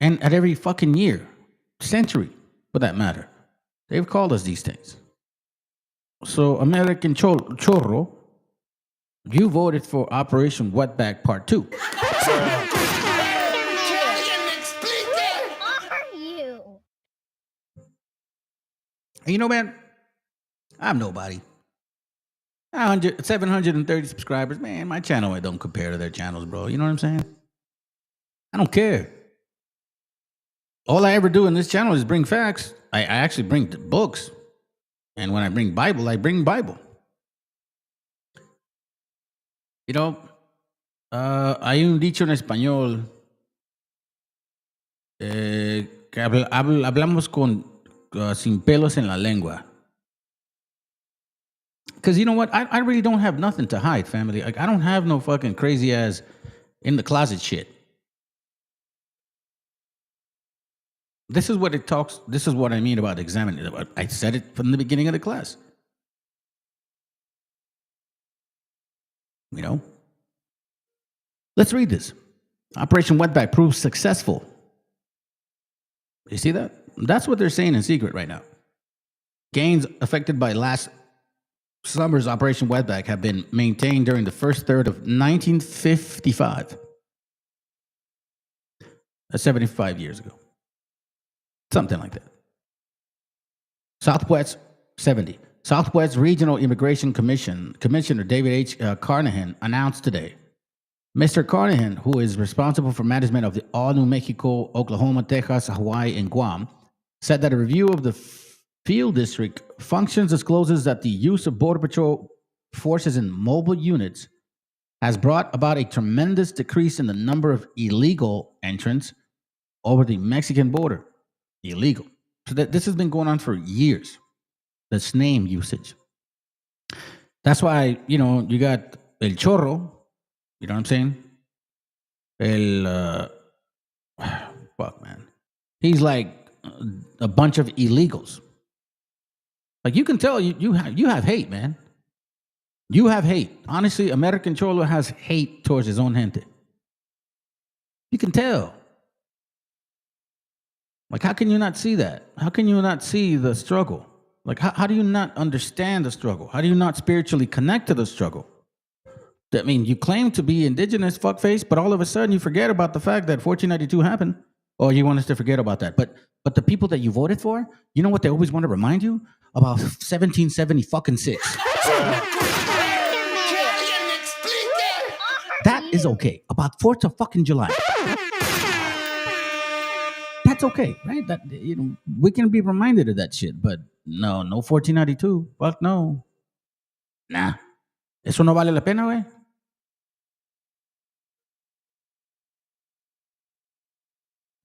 and at every fucking year, century, for that matter, they've called us these things. So, American Chorro, you voted for Operation Wetback Part 2. And you know, man, I'm nobody. 730 subscribers. Man, my channel don't compare to their channels, bro. You know what I'm saying? I don't care. All I ever do in this channel is bring facts. I actually bring books. And when I bring Bible, I bring Bible. You know, hay un dicho en español que hablamos con sin pelos en la lengua. Because you know what? I really don't have nothing to hide, family. Like, I don't have no fucking crazy ass in the closet shit. This is what it talks. This is what I mean about examining. I said it from the beginning of the class. You know? Let's read this. Operation Wetback proves successful. You see that? That's what they're saying in secret right now. Gains affected by last summer's Operation Wetback have been maintained during the first third of 1955. That's 75 years ago. Something like that. Southwest 70. Southwest Regional Immigration Commissioner David H. Carnahan announced today. Mr. Carnahan, who is responsible for management of all New Mexico, Oklahoma, Texas, Hawaii, and Guam, said that a review of the field district functions discloses that the use of Border Patrol forces in mobile units has brought about a tremendous decrease in the number of illegal entrants over the Mexican border. Illegal. So this has been going on for years. This name usage. That's why, you know, you got El Chorro, you know what I'm saying? Fuck, man. He's like a bunch of illegals. Like, you can tell you have hate, man. You have hate. Honestly, American Cholo has hate towards his own gente. You can tell. Like, how can you not see that? How can you not see the struggle? Like, how do you not understand the struggle? How do you not spiritually connect to the struggle? I mean, you claim to be indigenous, fuckface, but all of a sudden you forget about the fact that 1492 happened. Or you want us to forget about that. But the people that you voted for, you know what they always want to remind you? About 1770 fucking 6. That is okay. About 4th of fucking July. That's okay, right? That, you know, we can be reminded of that shit, but no 1492. Fuck no. Nah. Eso no vale la pena, güey.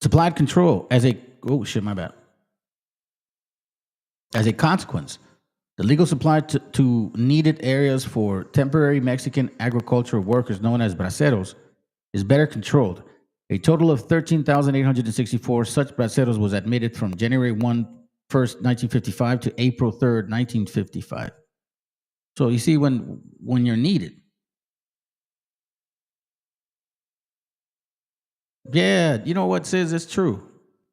Supplied control as a As a consequence, the legal supply to needed areas for temporary Mexican agricultural workers known as braceros is better controlled. A total of 13,864 such braceros was admitted from January 1st, 1955 to April 3rd, 1955. So you see, when you're needed. Yeah, you know what says it's true.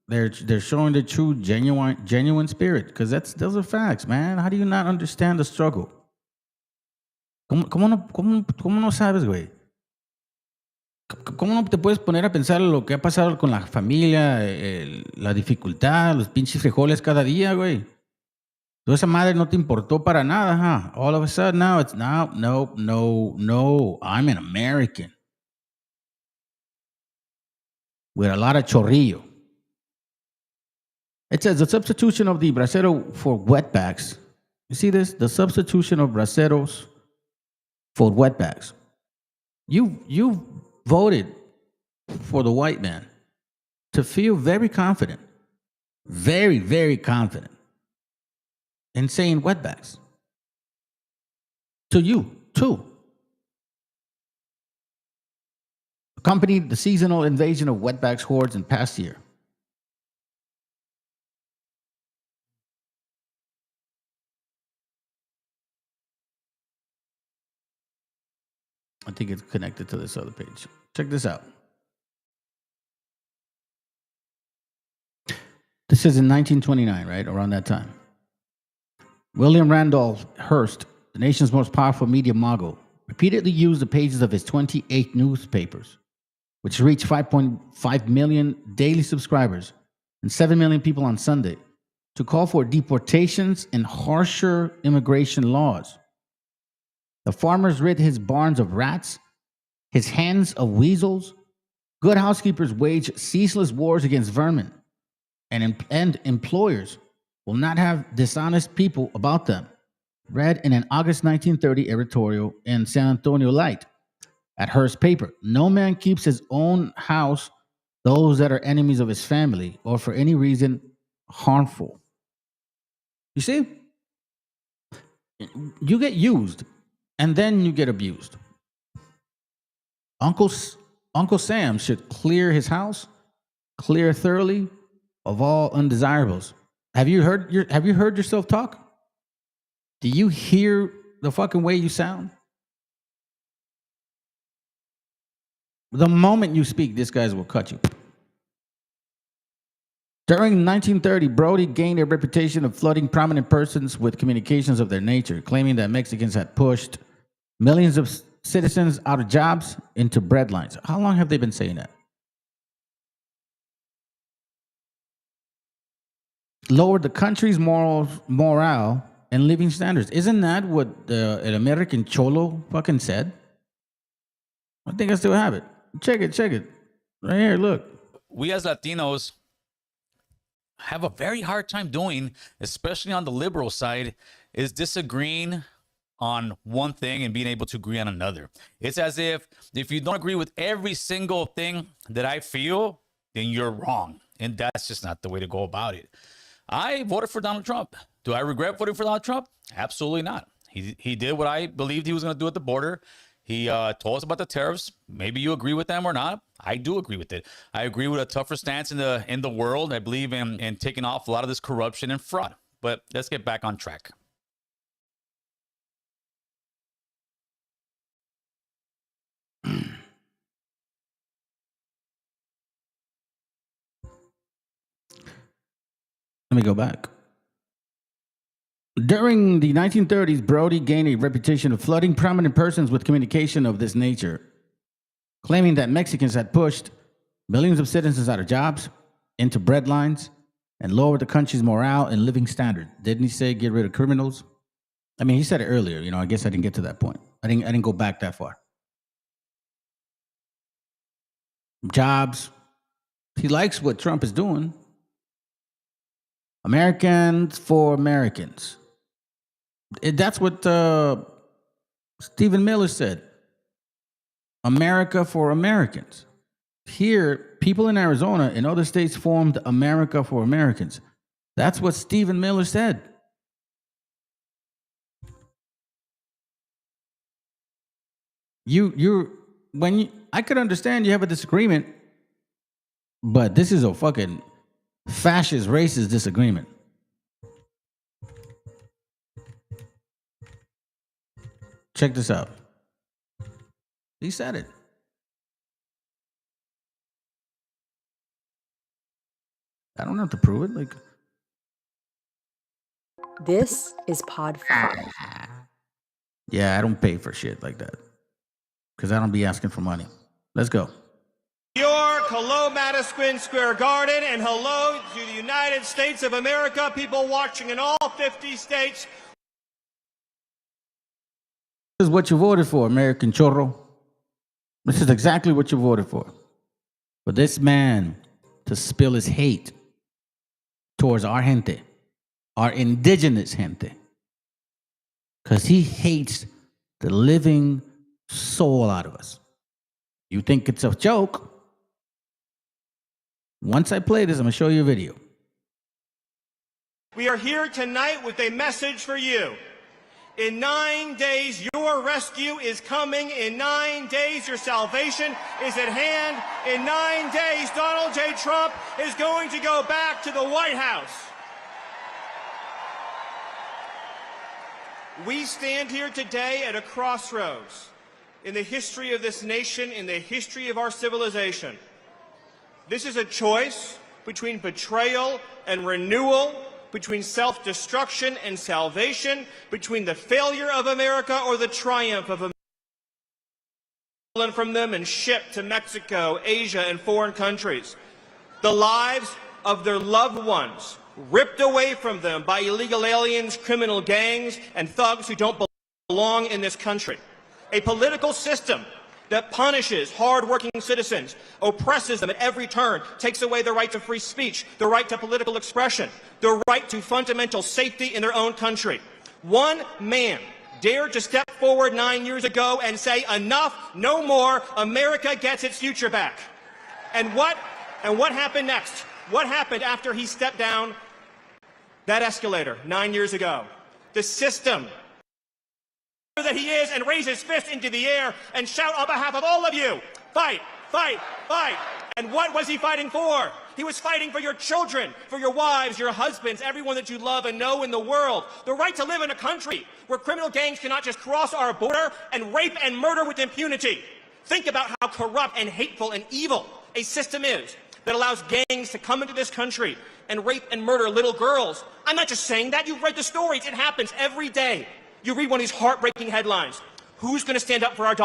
They're showing the true, genuine spirit, because those are facts, man. How do you not understand the struggle? ¿Cómo no sabes, güey? ¿Cómo no te puedes poner a pensar lo que ha pasado con la familia, la dificultad, los pinches frijoles cada día, güey? Toda esa madre no te importó para nada, huh? All of a sudden now it's no. I'm an American with a lot of chorrillo. It says the substitution of the bracero for wetbacks. You see this? The substitution of braceros for wetbacks. You voted for the white man to feel very confident, very, very confident in saying wetbacks. to you, too. Accompanied the seasonal invasion of wetbacks hordes in past year. I think it's connected to this other page. Check this out. This is in 1929, right? Around that time. William Randolph Hearst, the nation's most powerful media mogul, repeatedly used the pages of his 28 newspapers, which reached 5.5 million daily subscribers and 7 million people on Sunday, to call for deportations and harsher immigration laws. The farmers rid his barns of rats, his hens of weasels. Good housekeepers wage ceaseless wars against vermin, and employers will not have dishonest people about them. Read in an August 1930 editorial in San Antonio Light at Hearst paper. No man keeps his own house, those that are enemies of his family, or for any reason harmful. You see? You get used, and then you get abused. Uncle Sam should clear his house, clear thoroughly of all undesirables. Have you heard yourself talk? Do you hear the fucking way you sound? The moment you speak, these guys will cut you. During 1930, Brody gained a reputation of flooding prominent persons with communications of their nature, claiming that Mexicans had pushed millions of citizens out of jobs into breadlines. How long have they been saying that? Lowered the country's morale and living standards. Isn't that what an American Cholo fucking said? I think I still have it. Check it. Right here, look. We as Latinos have a very hard time doing, especially on the liberal side, is disagreeing on one thing and being able to agree on another. It's as if you don't agree with every single thing that I feel, then you're wrong. And that's just not the way to go about it. I voted for Donald Trump. Do I regret voting for Donald Trump? Absolutely not. He did what I believed he was going to do at the border. He told us about the tariffs. Maybe you agree with them or not. I do agree with it. I agree with a tougher stance in the world. I believe in taking off a lot of this corruption and fraud. But let's get back on track. Let me go back. During the 1930s, Brody gained a reputation of flooding prominent persons with communication of this nature, claiming that Mexicans had pushed millions of citizens out of jobs, into breadlines, and lowered the country's morale and living standard. Didn't he say get rid of criminals? I mean, he said it earlier. I guess I didn't get to that point. I didn't go back that far. Jobs. He likes what Trump is doing. Americans for Americans. That's what Stephen Miller said. America for Americans. Here, people in Arizona and other states formed America for Americans. That's what Stephen Miller said. I could understand you have a disagreement, but this is a fucking fascist, racist disagreement. Check this out. He said it. I don't have to prove it. This is Pod 5. Yeah, I don't pay for shit like that because I don't be asking for money. Let's go. York, hello Madison Square Garden, and hello to the United States of America, people watching in all 50 states. This is what you voted for, American Chorro. This is exactly what you voted for. For this man to spill his hate towards our gente, our indigenous gente. Because he hates the living soul out of us. You think it's a joke? Once I play this, I'm going to show you a video. We are here tonight with a message for you. In 9 days, your rescue is coming. In 9 days, your salvation is at hand. In 9 days, Donald J. Trump is going to go back to the White House. We stand here today at a crossroads in the history of this nation, in the history of our civilization. This is a choice between betrayal and renewal, between self-destruction and salvation, between the failure of America or the triumph of America. Stolen from them and shipped to Mexico, Asia, and foreign countries. The lives of their loved ones ripped away from them by illegal aliens, criminal gangs, and thugs who don't belong in this country. A political system that punishes hard-working citizens, oppresses them at every turn, takes away the right to free speech, the right to political expression, the right to fundamental safety in their own country. One man dared to step forward 9 years ago and say, enough, no more, America gets its future back. And what happened next? What happened after he stepped down that escalator 9 years ago? The system that he is, and raise his fist into the air and shout on behalf of all of you, fight, fight, fight. And what was he fighting for? He was fighting for your children, for your wives, your husbands, everyone that you love and know in the world. The right to live in a country where criminal gangs cannot just cross our border and rape and murder with impunity. Think about how corrupt and hateful and evil a system is that allows gangs to come into this country and rape and murder little girls. I'm not just saying that. You've read the stories. It happens every day. You read one of these heartbreaking headlines. Who's going to stand up for our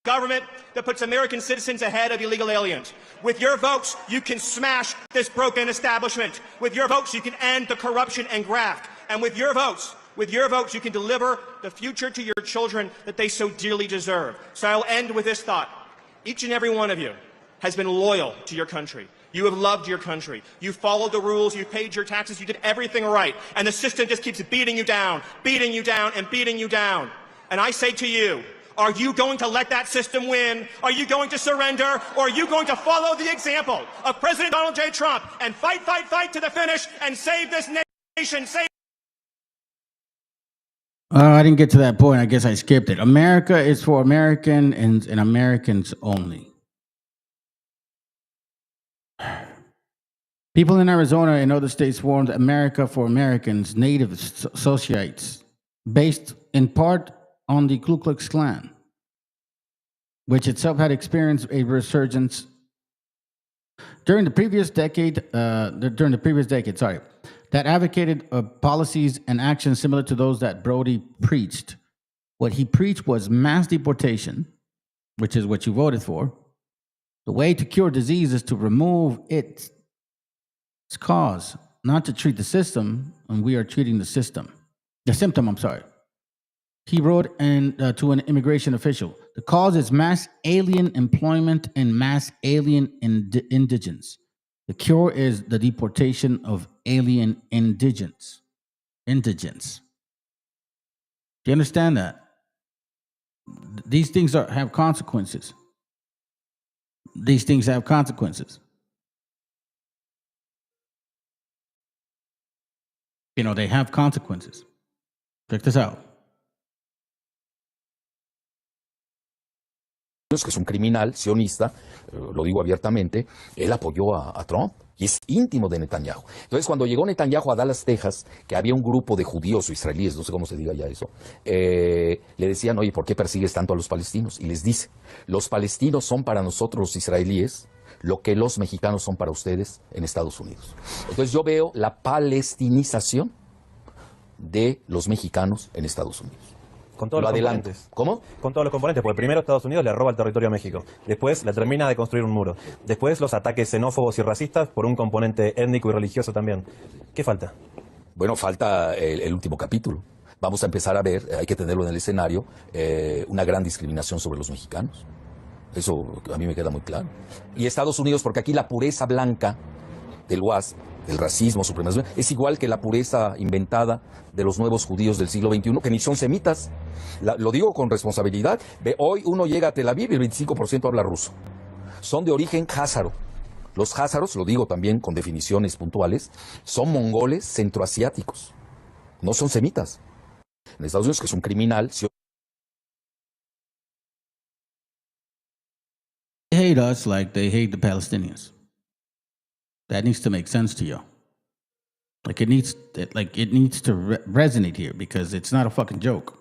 government that puts American citizens ahead of illegal aliens? With your votes, you can smash this broken establishment. With your votes, you can end the corruption and graft. And with your votes, you can deliver the future to your children that they so dearly deserve. So I'll end with this thought. Each and every one of you has been loyal to your country. You have loved your country. You followed the rules. You paid your taxes. You did everything right. And the system just keeps beating you down, beating you down, and beating you down. And I say to you, are you going to let that system win? Are you going to surrender? Or are you going to follow the example of President Donald J. Trump and fight, fight, fight to the finish and save this nation? I didn't get to that point. I guess I skipped it. America is for Americans and Americans only. People in Arizona and other states formed America for Americans, Native Associates, based in part on the Ku Klux Klan, which itself had experienced a resurgence during the previous decade. That advocated policies and actions similar to those that Brody preached. What he preached was mass deportation, which is what you voted for. The way to cure disease is to remove its cause, not to treat the system, and we are treating the symptom. He wrote to an immigration official, the cause is mass alien employment and mass alien indigence. The cure is the deportation of alien indigents. Do you understand that? These things have consequences. These things have consequences. They have consequences. Check this out. Que es un criminal sionista, lo digo abiertamente, él apoyó a Trump y es íntimo de Netanyahu. Entonces, cuando llegó Netanyahu a Dallas, Texas, que había un grupo de judíos o israelíes, no sé cómo se diga ya eso, le decían, oye, ¿por qué persigues tanto a los palestinos? Y les dice, los palestinos son para nosotros los israelíes lo que los mexicanos son para ustedes en Estados Unidos. Entonces, yo veo la palestinización de los mexicanos en Estados Unidos. Con todos los componentes. ¿Cómo? Con todos los componentes, porque primero Estados Unidos le roba el territorio a México, después le termina de construir un muro, después los ataques xenófobos y racistas por un componente étnico y religioso también. ¿Qué falta? Bueno, falta el último capítulo. Vamos a empezar a ver, hay que tenerlo en el escenario, una gran discriminación sobre los mexicanos. Eso a mí me queda muy claro. Y Estados Unidos, porque aquí la pureza blanca del WASP, del racismo, supremacismo, es igual que la pureza inventada de los nuevos judíos del siglo XXI, que ni son semitas. Lo digo con responsabilidad. Hoy uno llega a Tel Aviv y el 25% habla ruso. Son de origen házaro. Los házaros, lo digo también con definiciones puntuales, son mongoles centroasiáticos. No son semitas. En Estados Unidos, que es un criminal, si They hate us like they hate the Palestinians. That needs to make sense to you. Like it needs to resonate here because it's not a fucking joke.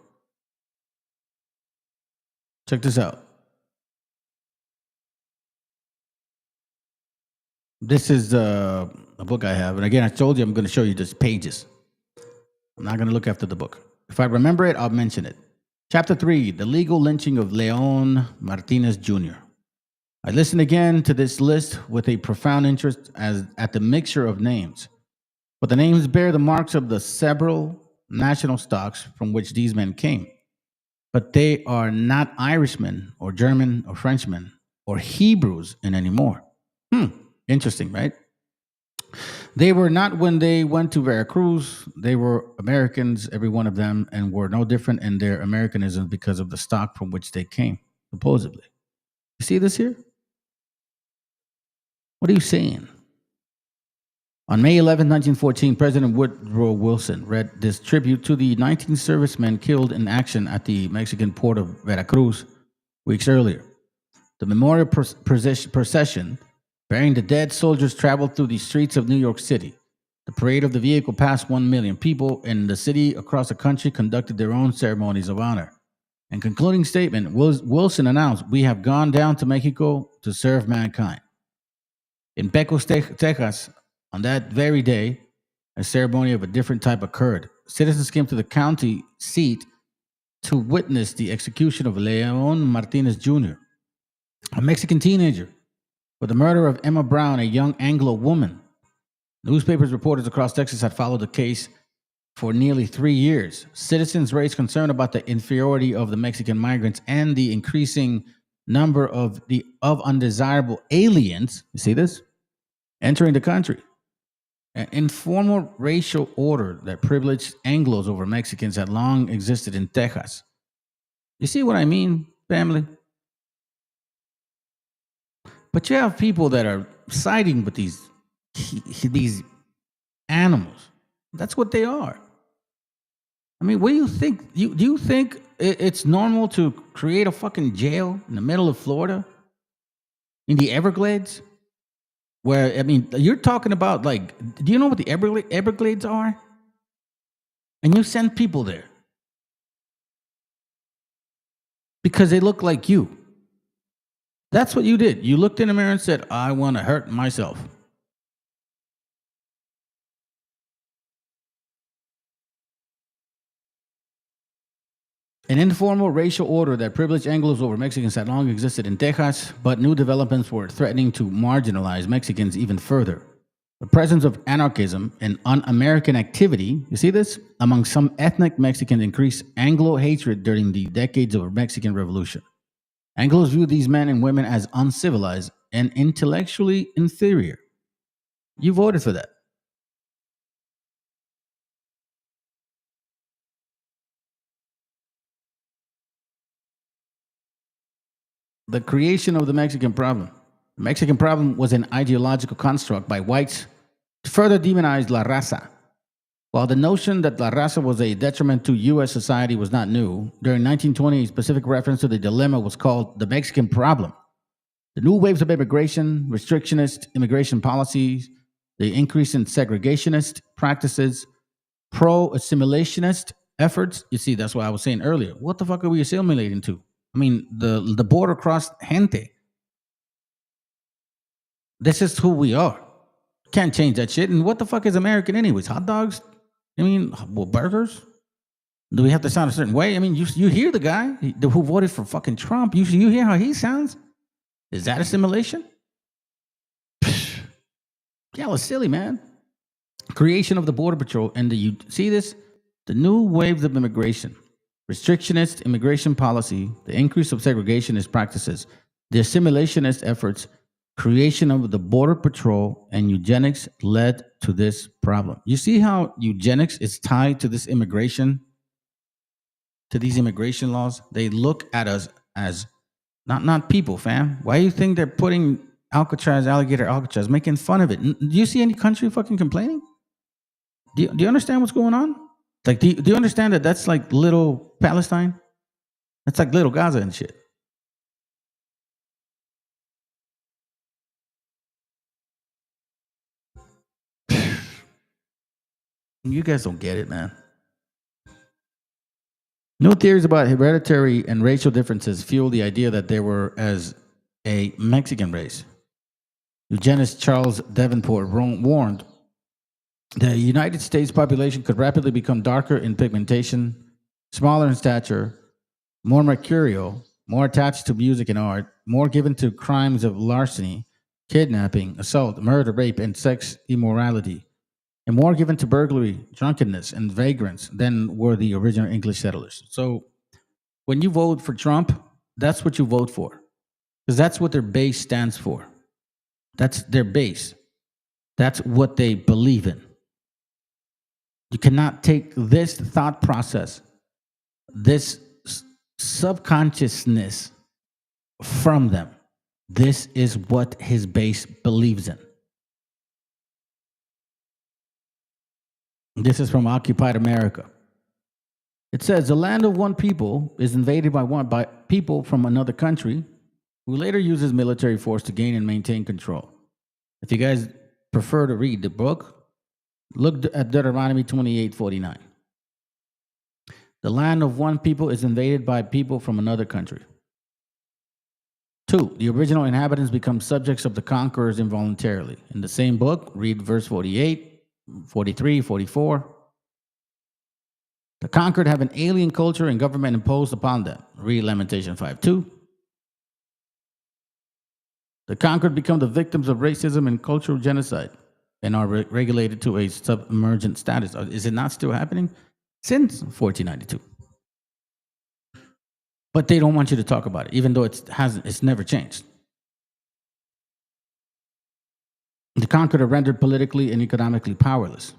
Check this out. This is a book I have, and again, I told you I'm going to show you just pages. I'm not going to look after the book. If I remember it, I'll mention it. Chapter 3, The Legal Lynching of Leon Martinez Jr. I listened again to this list with a profound interest at the mixture of names. But the names bear the marks of the several national stocks from which these men came. But they are not Irishmen or German or Frenchmen or Hebrews in anymore. Interesting, right? They were not when they went to Veracruz. They were Americans, every one of them, and were no different in their Americanism because of the stock from which they came, supposedly. You see this here? What are you saying? On May 11, 1914, President Woodrow Wilson read this tribute to the 19 servicemen killed in action at the Mexican port of Veracruz weeks earlier. The memorial procession bearing the dead soldiers traveled through the streets of New York City. The parade of the vehicle passed 1 million people, and the city across the country conducted their own ceremonies of honor. In concluding statement, Wilson announced, "We have gone down to Mexico to serve mankind." In Pecos, Texas, on that very day, a ceremony of a different type occurred. Citizens came to the county seat to witness the execution of Leon Martinez Jr., a Mexican teenager, for the murder of Emma Brown, a young Anglo woman. Newspapers, reporters across Texas had followed the case for nearly 3 years. Citizens raised concern about the inferiority of the Mexican migrants and the increasing number of undesirable aliens, you see this, entering the country. An informal racial order that privileged Anglos over Mexicans had long existed in Texas. You see what I mean, family? But you have people that are siding with these animals. That's what they are. I mean, what do you think? Do you think it's normal to create a fucking jail in the middle of Florida? In the Everglades? Where, I mean, you're talking about, like, do you know what the Everglades are? And you send people there. Because they look like you. That's what you did. You looked in the mirror and said, I want to hurt myself. An informal racial order that privileged Anglos over Mexicans had long existed in Texas, but new developments were threatening to marginalize Mexicans even further. The presence of anarchism and un-American activity, you see this, among some ethnic Mexicans increased Anglo hatred during the decades of the Mexican Revolution. Anglos viewed these men and women as uncivilized and intellectually inferior. You voted for that. The creation of the Mexican problem. The Mexican problem was an ideological construct by whites to further demonize La Raza. While the notion that La Raza was a detriment to U.S. society was not new, during 1920, a specific reference to the dilemma was called the Mexican problem. The new waves of immigration, restrictionist immigration policies, the increase in segregationist practices, pro-assimilationist efforts. You see, that's what I was saying earlier. What the fuck are we assimilating to? I mean, the border crossed gente. This is who we are. Can't change that shit. And what the fuck is American anyways? Hot dogs? I mean, well, burgers? Do we have to sound a certain way? I mean, you hear the guy who voted for fucking Trump. You hear how he sounds? Is that assimilation? Yeah, it's silly, man. Creation of the Border Patrol. And you see this? The new waves of immigration. Restrictionist immigration policy, the increase of segregationist practices, the assimilationist efforts, creation of the Border Patrol, and eugenics led to this problem. You see how eugenics is tied to this immigration, to these immigration laws? They look at us as not people, fam. Why do you think they're putting alligator Alcatraz, making fun of it? Do you see any country fucking complaining? Do you understand what's going on? Like, do you understand that that's like little Palestine? That's like little Gaza and shit. You guys don't get it, man. New theories about hereditary and racial differences fuel the idea that there were as a Mexican race. Eugenist Charles Davenport warned the United States population could rapidly become darker in pigmentation, smaller in stature, more mercurial, more attached to music and art, more given to crimes of larceny, kidnapping, assault, murder, rape, and sex immorality, and more given to burglary, drunkenness, and vagrants than were the original English settlers. So when you vote for Trump, that's what you vote for, because that's what their base stands for. That's their base. That's what they believe in. You cannot take this thought process, this subconsciousness from them. This is what his base believes in. This is from Occupied America. It says the land of one people is invaded by people from another country who later uses military force to gain and maintain control. If you guys prefer to read the book, look at Deuteronomy 28:49. The land of one people is invaded by people from another country. 2, the original inhabitants become subjects of the conquerors involuntarily. In the same book, read verse 48, 43, 44. The conquered have an alien culture and government imposed upon them. Read Lamentation 5:2. The conquered become the victims of racism and cultural genocide and are regulated to a submergent status. Is it not still happening? Since 1492. But they don't want you to talk about it, even though it's never changed. The conquered are rendered politically and economically powerless.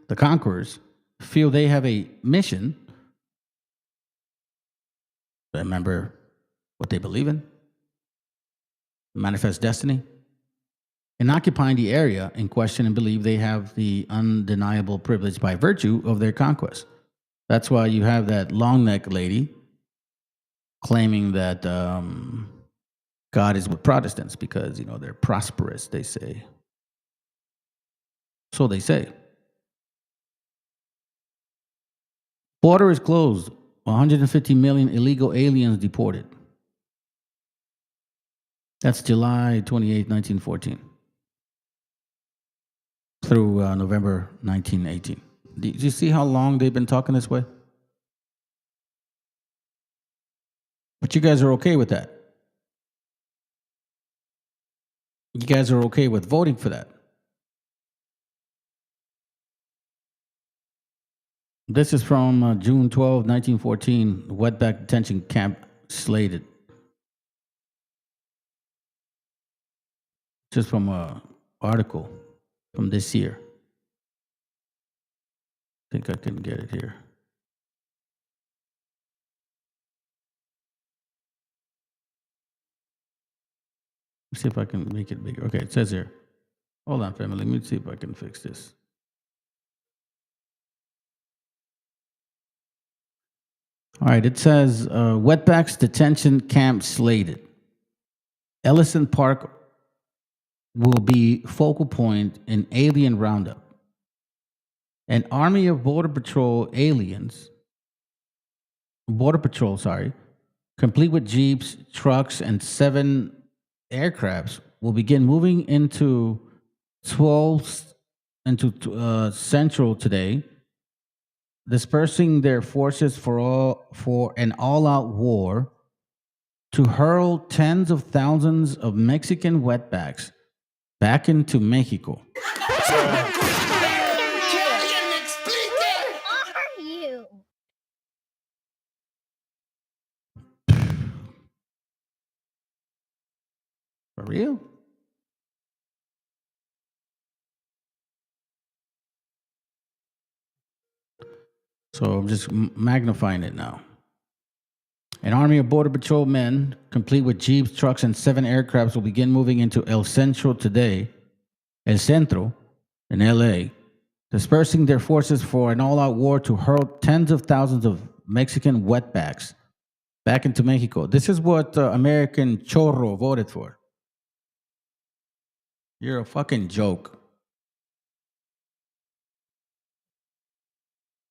The conquerors feel they have a mission. Remember what they believe in. Manifest destiny. In occupying the area in question and believe they have the undeniable privilege by virtue of their conquest. That's why you have that long neck lady claiming that God is with Protestants because, they're prosperous, they say. So they say. Border is closed. 150 million illegal aliens deported. That's July 28, 1914. Through November 1918. Do you see how long they've been talking this way? But you guys are okay with that. You guys are okay with voting for that. This is from June 12, 1914, wetback detention camp slated. Just from an article from this year. I think I can get it here. Let's see if I can make it bigger. Okay, it says here. Hold on, family. Let me see if I can fix this. All right, it says wetbacks detention camp slated. Ellison Park will be focal point in alien roundup. An army of Border Patrol, complete with jeeps, trucks, and 7 aircrafts, will begin moving into Central today, dispersing their forces for an all-out war to hurl tens of thousands of Mexican wetbacks back into Mexico. For real? So I'm just magnifying it now. An army of Border Patrol men, complete with jeeps, trucks, and 7 aircrafts, will begin moving into El Centro today, El Centro, in LA, dispersing their forces for an all-out war to hurl tens of thousands of Mexican wetbacks back into Mexico. This is what American Chorro voted for. You're a fucking joke.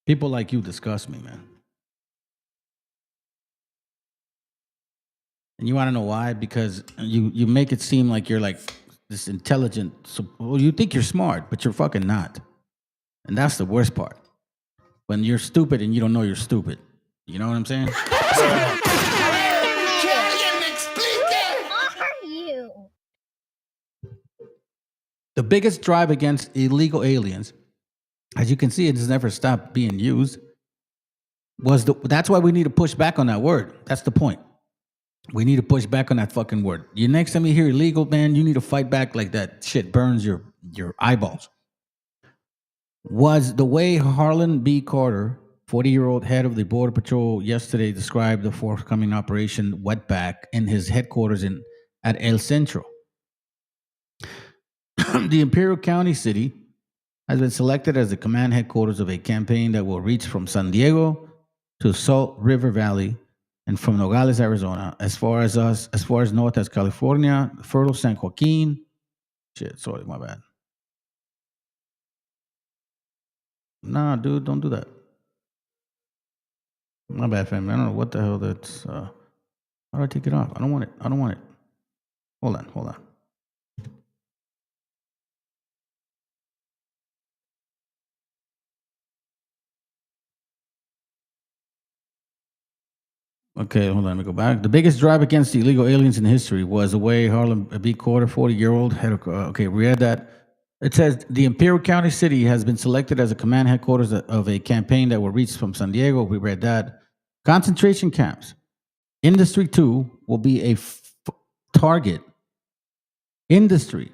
People like you disgust me, man. And you want to know why? Because you make it seem like you're like this intelligent. Well, you think you're smart, but you're fucking not. And that's the worst part. When you're stupid and you don't know you're stupid. You know what I'm saying? The biggest drive against illegal aliens, as you can see, it has never stopped being used. That's why we need to push back on that word. That's the point. We need to push back on that fucking word. Next time you hear illegal, man, you need to fight back like that shit burns your eyeballs. Was the way Harlan B. Carter, 40-year-old head of the Border Patrol, yesterday described the forthcoming Operation Wetback in his headquarters at El Centro. The Imperial County City has been selected as the command headquarters of a campaign that will reach from San Diego to Salt River Valley and from Nogales, Arizona, as far as north as California, fertile San Joaquin. Shit, sorry, my bad. Nah, dude, don't do that. My bad, fam. I don't know what the hell that's. How do I take it off? I don't want it. Hold on. Okay, hold on. Let me go back. The biggest drive against the illegal aliens in history was the way Harlan B. Carter, 40-year-old head of. Okay, we read that. It says the Imperial County City has been selected as a command headquarters of a campaign that will reach from San Diego. We read that. Concentration camps. Industry 2 will be a target. Industry,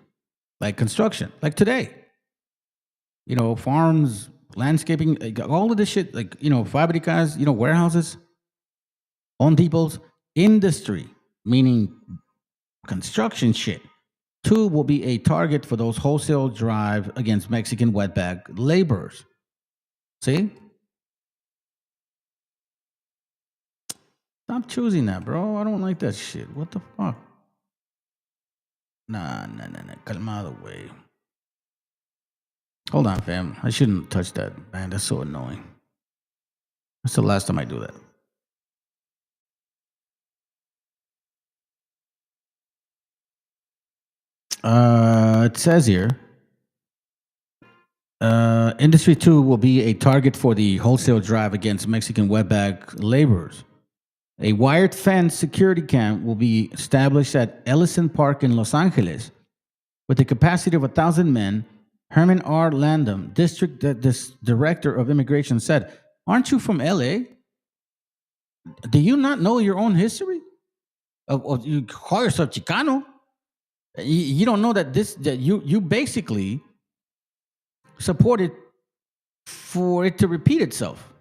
like construction, like today. Farms, landscaping, like all of this shit, like, fabricas, warehouses, Home Depots. Industry, meaning construction shit. 2 will be a target for those wholesale drive against Mexican wetback laborers. See? Stop choosing that, bro. I don't like that shit. What the fuck? Nah. Calmado, way. Hold on, fam. I shouldn't touch that. Man, that's so annoying. That's the last time I do that. It says here, Industry 2 will be a target for the wholesale drive against Mexican wetback laborers. A wired fence security camp will be established at Ellison Park in Los Angeles with a capacity of 1,000 men. Herman R. Landum, district director of immigration, said, "Aren't you from LA? Do you not know your own history? You call yourself Chicano. You don't know that you basically supported for it to repeat itself.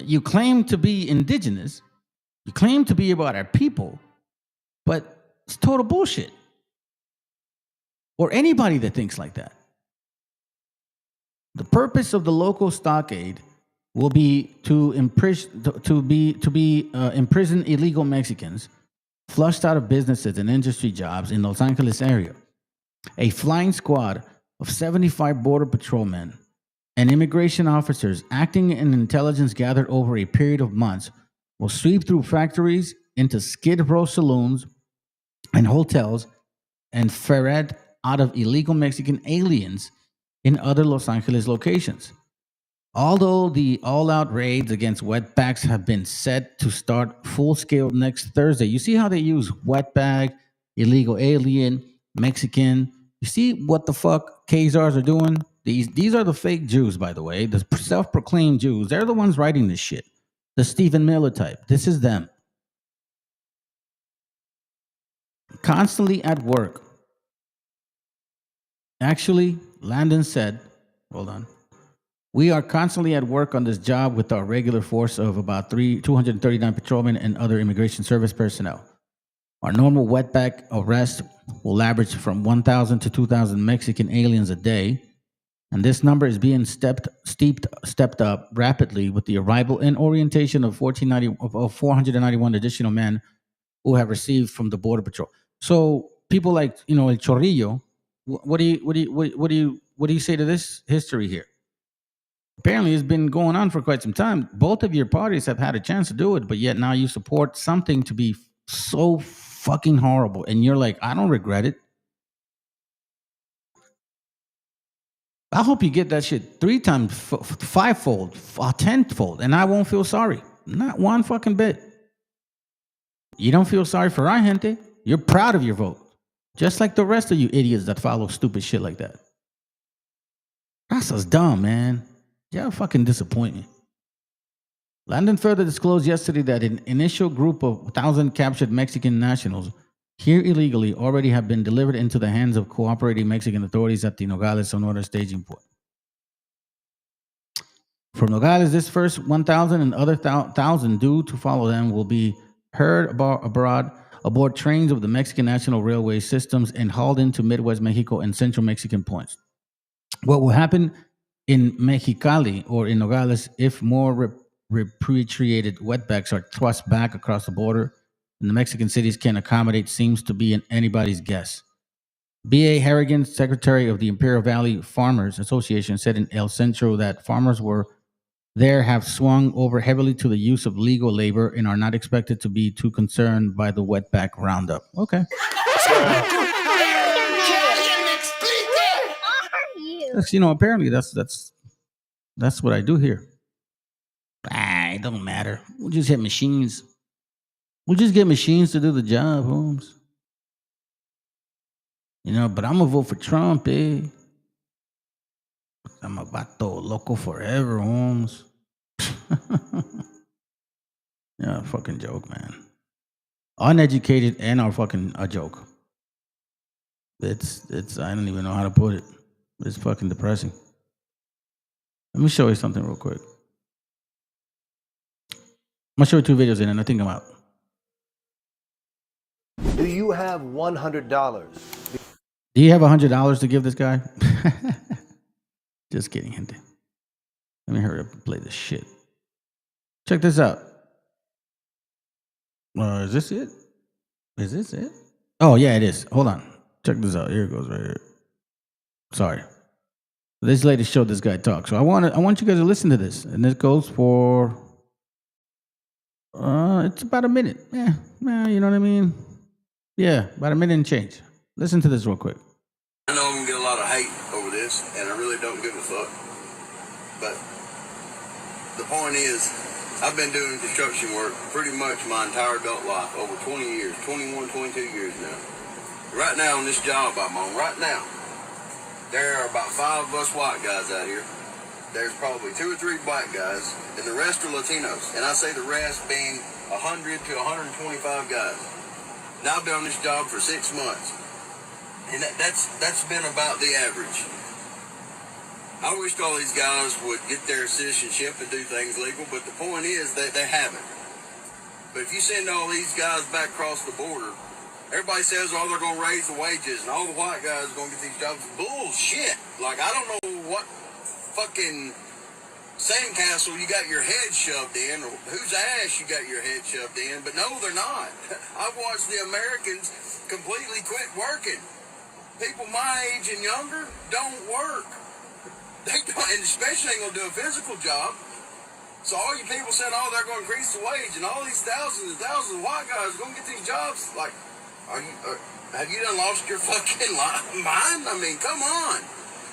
You claim to be indigenous. You claim to be about our people, but it's total bullshit. Or anybody that thinks like that. The purpose of the local stockade will be to imprison illegal Mexicans flushed out of businesses and industry jobs in Los Angeles area. A flying squad of 75 border patrolmen and immigration officers acting in intelligence gathered over a period of months will sweep through factories into Skid Row saloons and hotels and ferret out of illegal Mexican aliens in other Los Angeles locations. Although the all-out raids against wetbacks have been set to start full-scale next Thursday. You see how they use wetbag, illegal alien, Mexican. You see what the fuck Khazars are doing? These are the fake Jews, by the way, the self-proclaimed Jews. They're the ones writing this shit. The Stephen Miller type. This is them. Constantly at work. Actually, Landon said, hold on. We are constantly at work on this job with our regular force of about 239 patrolmen and other immigration service personnel. Our normal wetback arrest will average from 1,000 to 2,000 Mexican aliens a day. And this number is being stepped up rapidly with the arrival and orientation of 491 additional men who have received from the Border Patrol. So people like, El Chorrillo, what do you say to this history here? Apparently, it's been going on for quite some time. Both of your parties have had a chance to do it, but yet now you support something to be so fucking horrible, and you're like, I don't regret it. I hope you get that shit 3 times, 5-fold, 10-fold, and I won't feel sorry. Not one fucking bit. You don't feel sorry for our gente. You're proud of your vote. Just like the rest of you idiots that follow stupid shit like that. That's just dumb, man. Y'all fucking disappoint me. London further disclosed yesterday that an initial group of 1,000 captured Mexican nationals here illegally already have been delivered into the hands of cooperating Mexican authorities at the Nogales, Sonora staging port. From Nogales, this first 1,000 and other 1,000 due to follow them will be heard abroad aboard trains of the Mexican National Railway systems and hauled into Midwest Mexico and Central Mexican points. What will happen in Mexicali or in Nogales if more repatriated wetbacks are thrust back across the border and the Mexican cities can accommodate seems to be anybody's guess. B.A. Harrigan, secretary of the Imperial Valley Farmers Association, said in El Centro that farmers have swung over heavily to the use of legal labor and are not expected to be too concerned by the wetback roundup. Okay. Apparently that's what I do here. It don't matter. We'll just hit machines. We'll just get machines to do the job, Holmes. But I'm gonna vote for Trump, eh? I'm a vato loco forever, Holmes. Yeah, fucking joke, man. Uneducated and are fucking a joke. It's I don't even know how to put it. It's fucking depressing. Let me show you something real quick. I'm gonna show you 2 videos in and I think I'm out. Do you have $100? Do you have $100 to give this guy? Just kidding, gente. Let me hurry up and play this shit. Check this out. Is this it? Is this it? Oh, yeah, it is. Hold on. Check this out. Here it goes right here. Sorry. This lady showed this guy talk. So I want you guys to listen to this. And this goes for it's about a minute. Yeah, you know what I mean? Yeah, about a minute and change. Listen to this real quick. I know I'm going to get a lot of hate over this, and I really don't give a fuck. But the point is, I've been doing construction work pretty much my entire adult life, over 20 years, 21, 22 years now. Right now on this job I'm on, right now, there are about 5 of us white guys out here. There's probably 2 or 3 black guys, and the rest are Latinos. And I say the rest being 100 to 125 guys. Now I've been on this job for 6 months. And that's been about the average. I wished all these guys would get their citizenship and do things legal, but the point is that they haven't. But if you send all these guys back across the border, everybody says, oh, they're going to raise the wages and all the white guys are going to get these jobs. Bullshit. Like, I don't know what fucking sandcastle you got your head shoved in, or whose ass you got your head shoved in, but no, they're not. I've watched the Americans completely quit working. People my age and younger don't work. They don't, and especially ain't gonna do a physical job. So all you people said, oh, they're gonna increase the wage, and all these thousands and thousands of white guys are gonna get these jobs. Like, have you done lost your fucking mind? I mean, come on.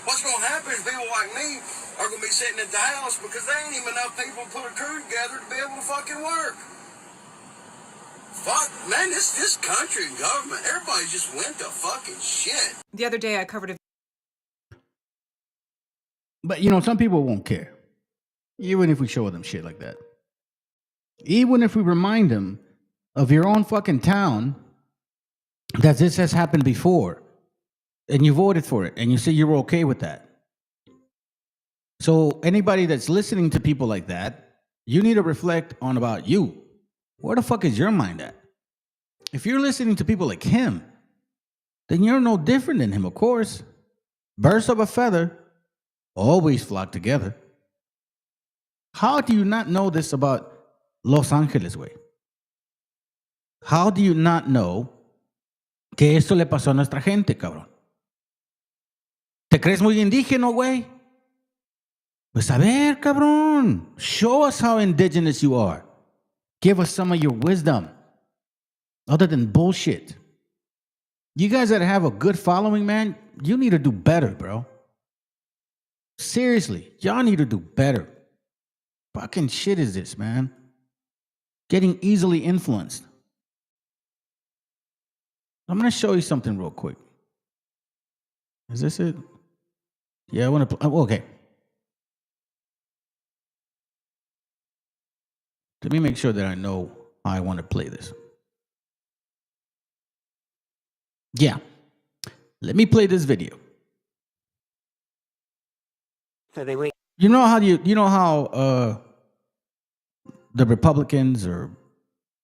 What's gonna happen is people like me are gonna be sitting at the house because there ain't even enough people to put a crew together to be able to fucking work. Fuck, man, this country and government, everybody just went to fucking shit. The other day I covered a... But, some people won't care. Even if we show them shit like that. Even if we remind them of your own fucking town that this has happened before. And you voted for it. And you say you're okay with that. So anybody that's listening to people like that, you need to reflect on about you. Where the fuck is your mind at? If you're listening to people like him, then you're no different than him, of course. Birds of a feather always flock together. How do you not know this about Los Angeles, güey? How do you not know que esto le pasó a nuestra gente, cabrón? ¿Te crees muy indígena, güey? Pues a ver, cabrón. Show us how indigenous you are. Give us some of your wisdom. Other than bullshit. You guys that have a good following, man, you need to do better, bro. Seriously, y'all need to do better. Fucking shit is this, man? Getting easily influenced. I'm going to show you something real quick. Is this it? Yeah, I want to... okay. Let me make sure that I know how I want to play this. Yeah. Let me play this video. So they wait. You know how the Republicans or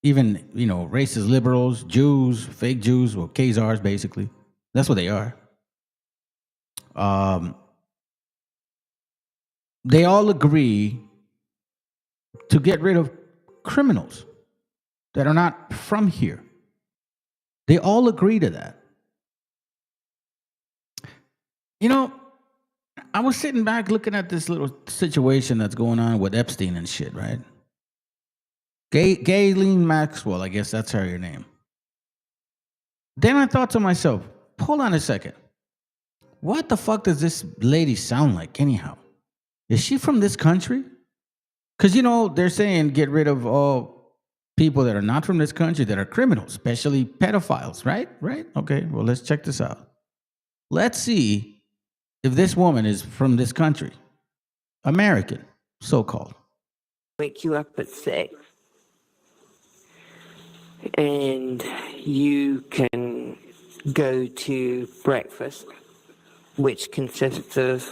even, racist liberals, Jews, fake Jews, or Khazars, basically. That's what they are. They all agree to get rid of criminals that are not from here. They all agree to that. I was sitting back looking at this little situation that's going on with Epstein and shit, right? Ghislaine Maxwell, I guess that's her name. Then I thought to myself, hold on a second. What the fuck does this lady sound like anyhow? Is she from this country? Because, they're saying get rid of all people that are not from this country that are criminals, especially pedophiles, right? Right? Okay, well, let's check this out. Let's see if this woman is from this country. American, so-called. Wake you up at 6. And you can go to breakfast, which consists of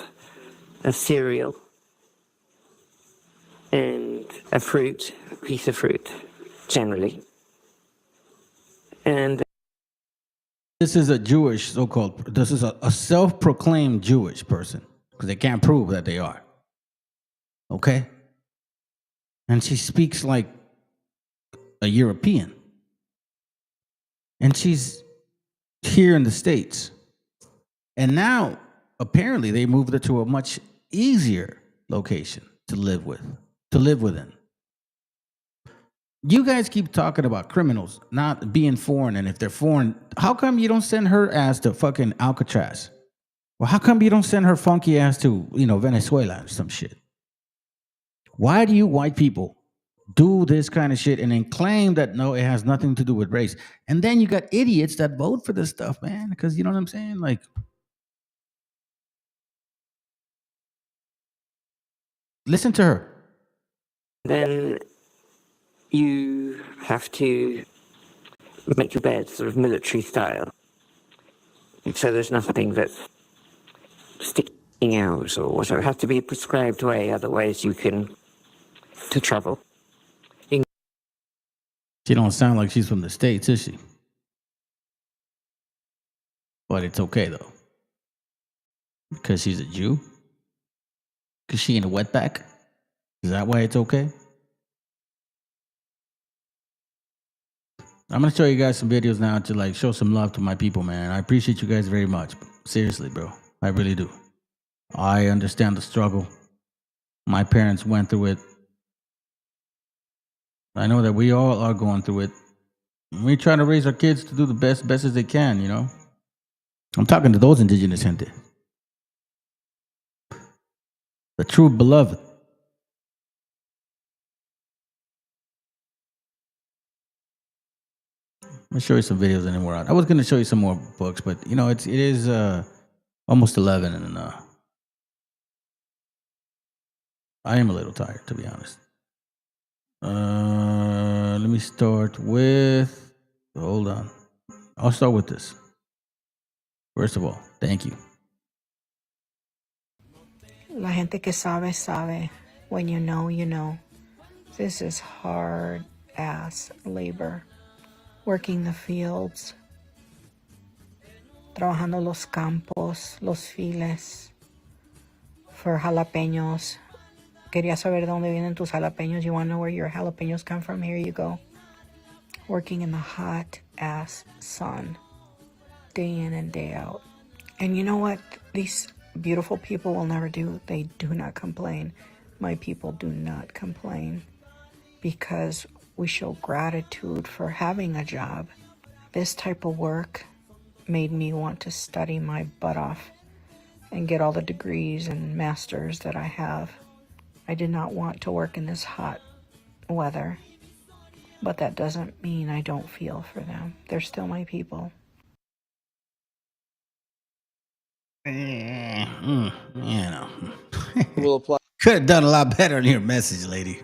a cereal and a piece of fruit, generally. And this is a Jewish so-called, this is a self-proclaimed Jewish person, because they can't prove that they are. Okay? And she speaks like a European. And she's here in the States. And now, apparently, they moved her to a much easier location to live within. You guys keep talking about criminals not being foreign, and if they're foreign, how come you don't send her ass to fucking Alcatraz? Well, how come you don't send her funky ass to, Venezuela or some shit? Why do you white people do this kind of shit and then claim that, no, it has nothing to do with race? And then you got idiots that vote for this stuff, man, because you know what I'm saying? Like, listen to her. then you have to make your bed sort of military style. So there's nothing that's sticking out or whatever. It has to be a prescribed way, otherwise you can to travel. She don't sound like she's from the States, is she? But it's okay, though. Because she's a Jew? Because she in a wetback? Is that why it's okay? I'm going to show you guys some videos now to show some love to my people, man. I appreciate you guys very much. Seriously, bro. I really do. I understand the struggle. My parents went through it. I know that we all are going through it. We try to raise our kids to do the best as they can, I'm talking to those indigenous gente. The true beloved. Let me show you some videos and then we're out. I was going to show you some more books, but it is almost 11 and I am a little tired, to be honest. Let me start with, hold on. I'll start with this. First of all, thank you. La gente que sabe, sabe. When you know, you know. This is hard ass labor. Working the fields. Trabajando los campos, los files. for jalapeños. Quería saber de dónde vienen tus jalapeños. You want to know where your jalapeños come from? Here you go. Working in the hot ass sun, day in and day out. And you know what these beautiful people will never do? They do not complain. My people do not complain because we show gratitude for having a job. This type of work made me want to study my butt off and get all the degrees and masters that I have. I did not want to work in this hot weather, but that doesn't mean I don't feel for them. They're still my people. You know. Will apply. Could have done a lot better in your message, lady.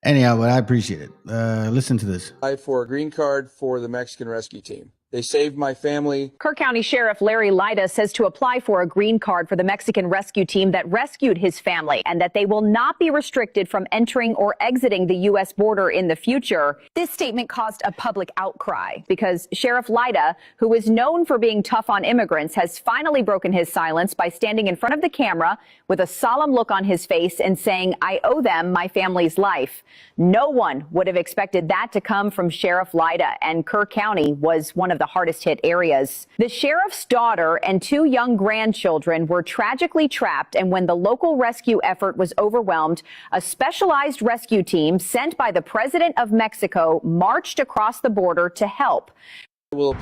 Anyhow, but I appreciate it. Listen to this. For a green card for the Mexican rescue team. They saved my family. Kerr County Sheriff Larry Lida says to apply for a green card for the Mexican rescue team that rescued his family and that they will not be restricted from entering or exiting the U.S. border in the future. This statement caused a public outcry because Sheriff Lida, who is known for being tough on immigrants, has finally broken his silence by standing in front of the camera with a solemn look on his face and saying, "I owe them my family's life." No one would have expected that to come from Sheriff Lida, and Kerr County was one of the hardest hit areas. The sheriff's daughter and 2 young grandchildren were tragically trapped, and when the local rescue effort was overwhelmed, a specialized rescue team sent by the President of Mexico marched across the border to help. El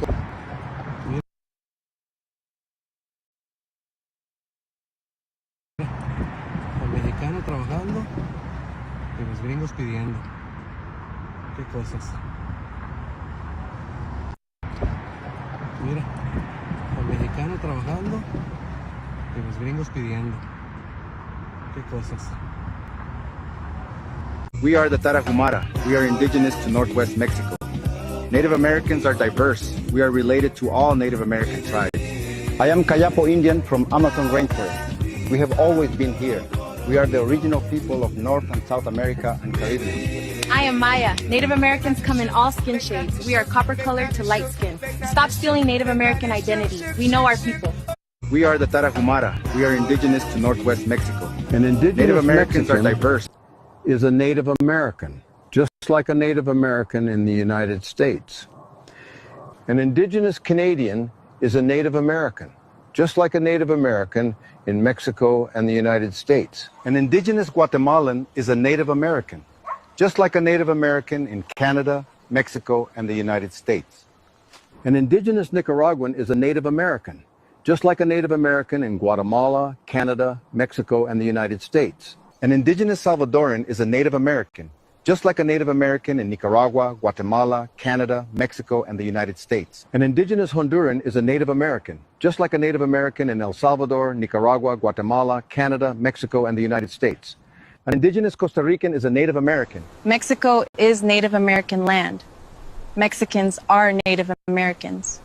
mexicano trabajando y los gringos pidiendo. Qué cosas. Mira, el mexicano trabajando y los gringos pidiendo. Qué cosas. We are the Tarahumara. We are indigenous to northwest Mexico. Native Americans are diverse. We are related to all Native American tribes. I am Kayapo Indian from Amazon Rainforest. We have always been here. We are the original people of North and South America and Caribbean. I am Maya. Native Americans come in all skin shades. We are copper colored to light skin. Stop stealing Native American identity. We know our people. We are the Tarahumara. We are indigenous to northwest Mexico. An indigenous Native Americans Mexican are diverse. Is a Native American, just like a Native American in the United States. An indigenous Canadian is a Native American, just like a Native American in Mexico and the United States. An indigenous Guatemalan is a Native American, just like a Native American in Canada, Mexico, and the United States. An indigenous Nicaraguan is a Native American, just like a Native American in Guatemala, Canada, Mexico, and the United States. An indigenous Salvadoran is a Native American, just like a Native American in Nicaragua, Guatemala, Canada, Mexico, and the United States. An indigenous Honduran is a Native American, just like a Native American in El Salvador, Nicaragua, Guatemala, Canada, Mexico, and the United States. An indigenous Costa Rican is a Native American. Mexico is Native American land. Mexicans are Native Americans.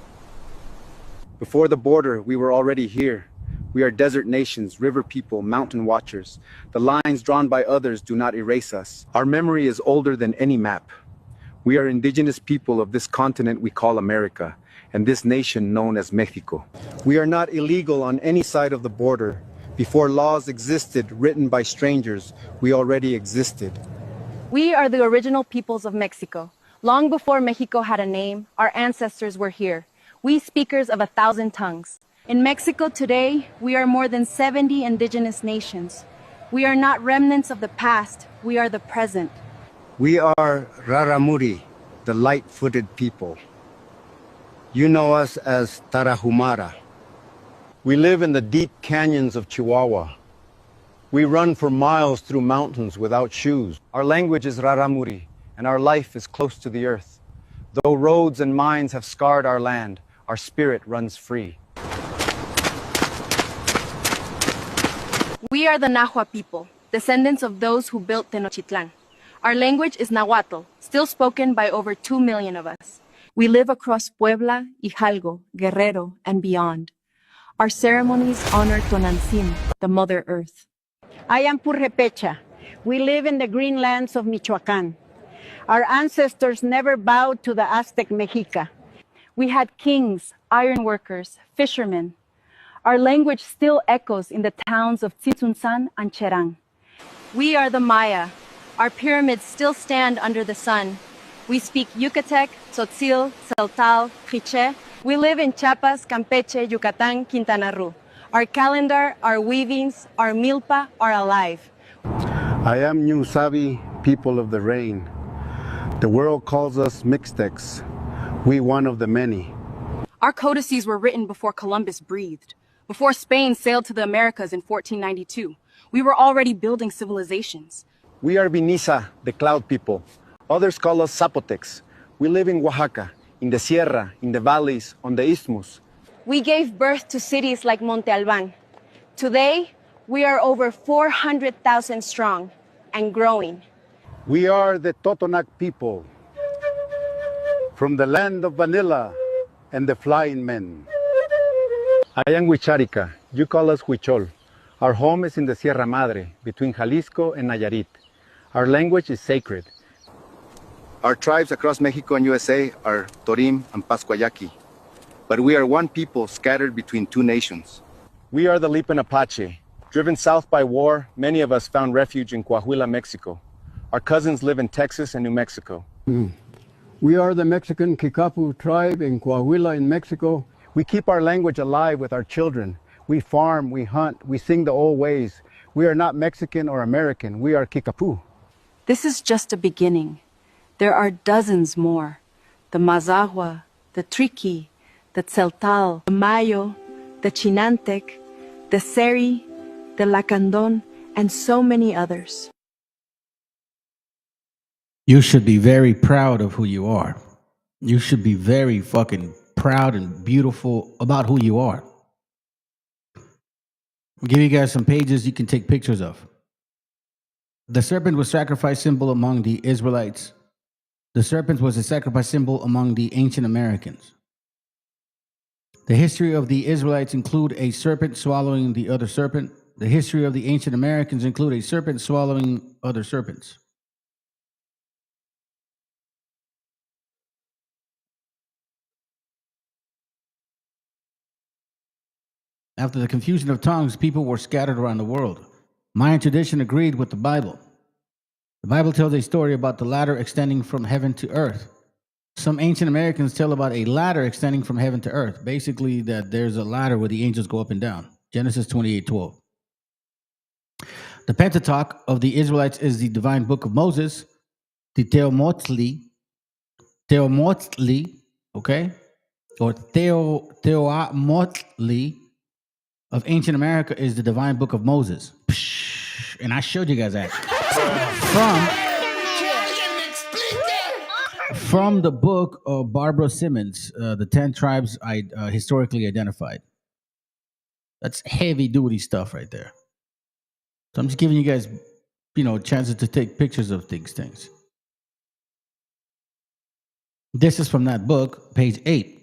Before the border, we were already here. We are desert nations, river people, mountain watchers. The lines drawn by others do not erase us. Our memory is older than any map. We are indigenous people of this continent we call America, and this nation known as Mexico. We are not illegal on any side of the border. Before laws existed written by strangers, we already existed. We are the original peoples of Mexico. Long before Mexico had a name, our ancestors were here. We speakers of 1,000 tongues. In Mexico today, we are more than 70 indigenous nations. We are not remnants of the past, we are the present. We are Raramuri, the light-footed people. You know us as Tarahumara. We live in the deep canyons of Chihuahua. We run for miles through mountains without shoes. Our language is Raramuri, and our life is close to the earth. Though roads and mines have scarred our land, our spirit runs free. We are the Nahua people, descendants of those who built Tenochtitlan. Our language is Nahuatl, still spoken by over 2 million of us. We live across Puebla, Hidalgo, Guerrero, and beyond. Our ceremonies honor Tonantzin, the Mother Earth. I am Purrepecha. We live in the green lands of Michoacán. Our ancestors never bowed to the Aztec Mexica. We had kings, iron workers, fishermen. Our language still echoes in the towns of Tzitzuntzan and Cherán. We are the Maya. Our pyramids still stand under the sun. We speak Yucatec, Tzotzil, Tzeltal, Quiché. We live in Chiapas, Campeche, Yucatán, Quintana Roo. Our calendar, our weavings, our milpa are alive. I am New Sabi, people of the rain. The world calls us Mixtecs, we one of the many. Our codices were written before Columbus breathed, before Spain sailed to the Americas in 1492. We were already building civilizations. We are Vinisa, the cloud people. Others call us Zapotecs. We live in Oaxaca, in the Sierra, in the valleys, on the isthmus. We gave birth to cities like Monte Albán. Today, we are over 400,000 strong and growing. We are the Totonac people, from the land of vanilla and the flying men. I am Huicharica. You call us Huichol. Our home is in the Sierra Madre, between Jalisco and Nayarit. Our language is sacred. Our tribes across Mexico and USA are Torim and Pascuayaqui. But we are one people scattered between two nations. We are the Lipan Apache. Driven south by war, many of us found refuge in Coahuila, Mexico. Our cousins live in Texas and New Mexico. We are the Mexican Kikapu tribe in Coahuila in Mexico. We keep our language alive with our children. We farm, we hunt, we sing the old ways. We are not Mexican or American, we are Kikapu. This is just a beginning. There are dozens more. The Mazahua, the Triqui, the Tzeltal, the Mayo, the Chinantec, the Seri, the Lacandon, and so many others. You should be very proud of who you are. You should be very fucking proud and beautiful about who you are. I'll give you guys some pages you can take pictures of. The serpent was sacrifice symbol among the Israelites. The serpent was a sacrifice symbol among the ancient Americans. The history of the Israelites include a serpent swallowing the other serpent. The history of the ancient Americans include a serpent swallowing other serpents. After the confusion of tongues, people were scattered around the world. Mayan tradition agreed with the Bible. The Bible tells a story about the ladder extending from heaven to earth. Some ancient Americans tell about a ladder extending from heaven to earth. Basically, that there's a ladder where the angels go up and down. Genesis 28:12. The Pentateuch of the Israelites is the divine book of Moses. The Teomotli, okay? Or Teomotli of ancient America is the divine book of Moses. And I showed you guys that. From the book of Barbara Simmons, the 10 tribes I historically identified. That's heavy duty stuff right there. So I'm just giving you guys, chances to take pictures of these things. This is from that book, page 8.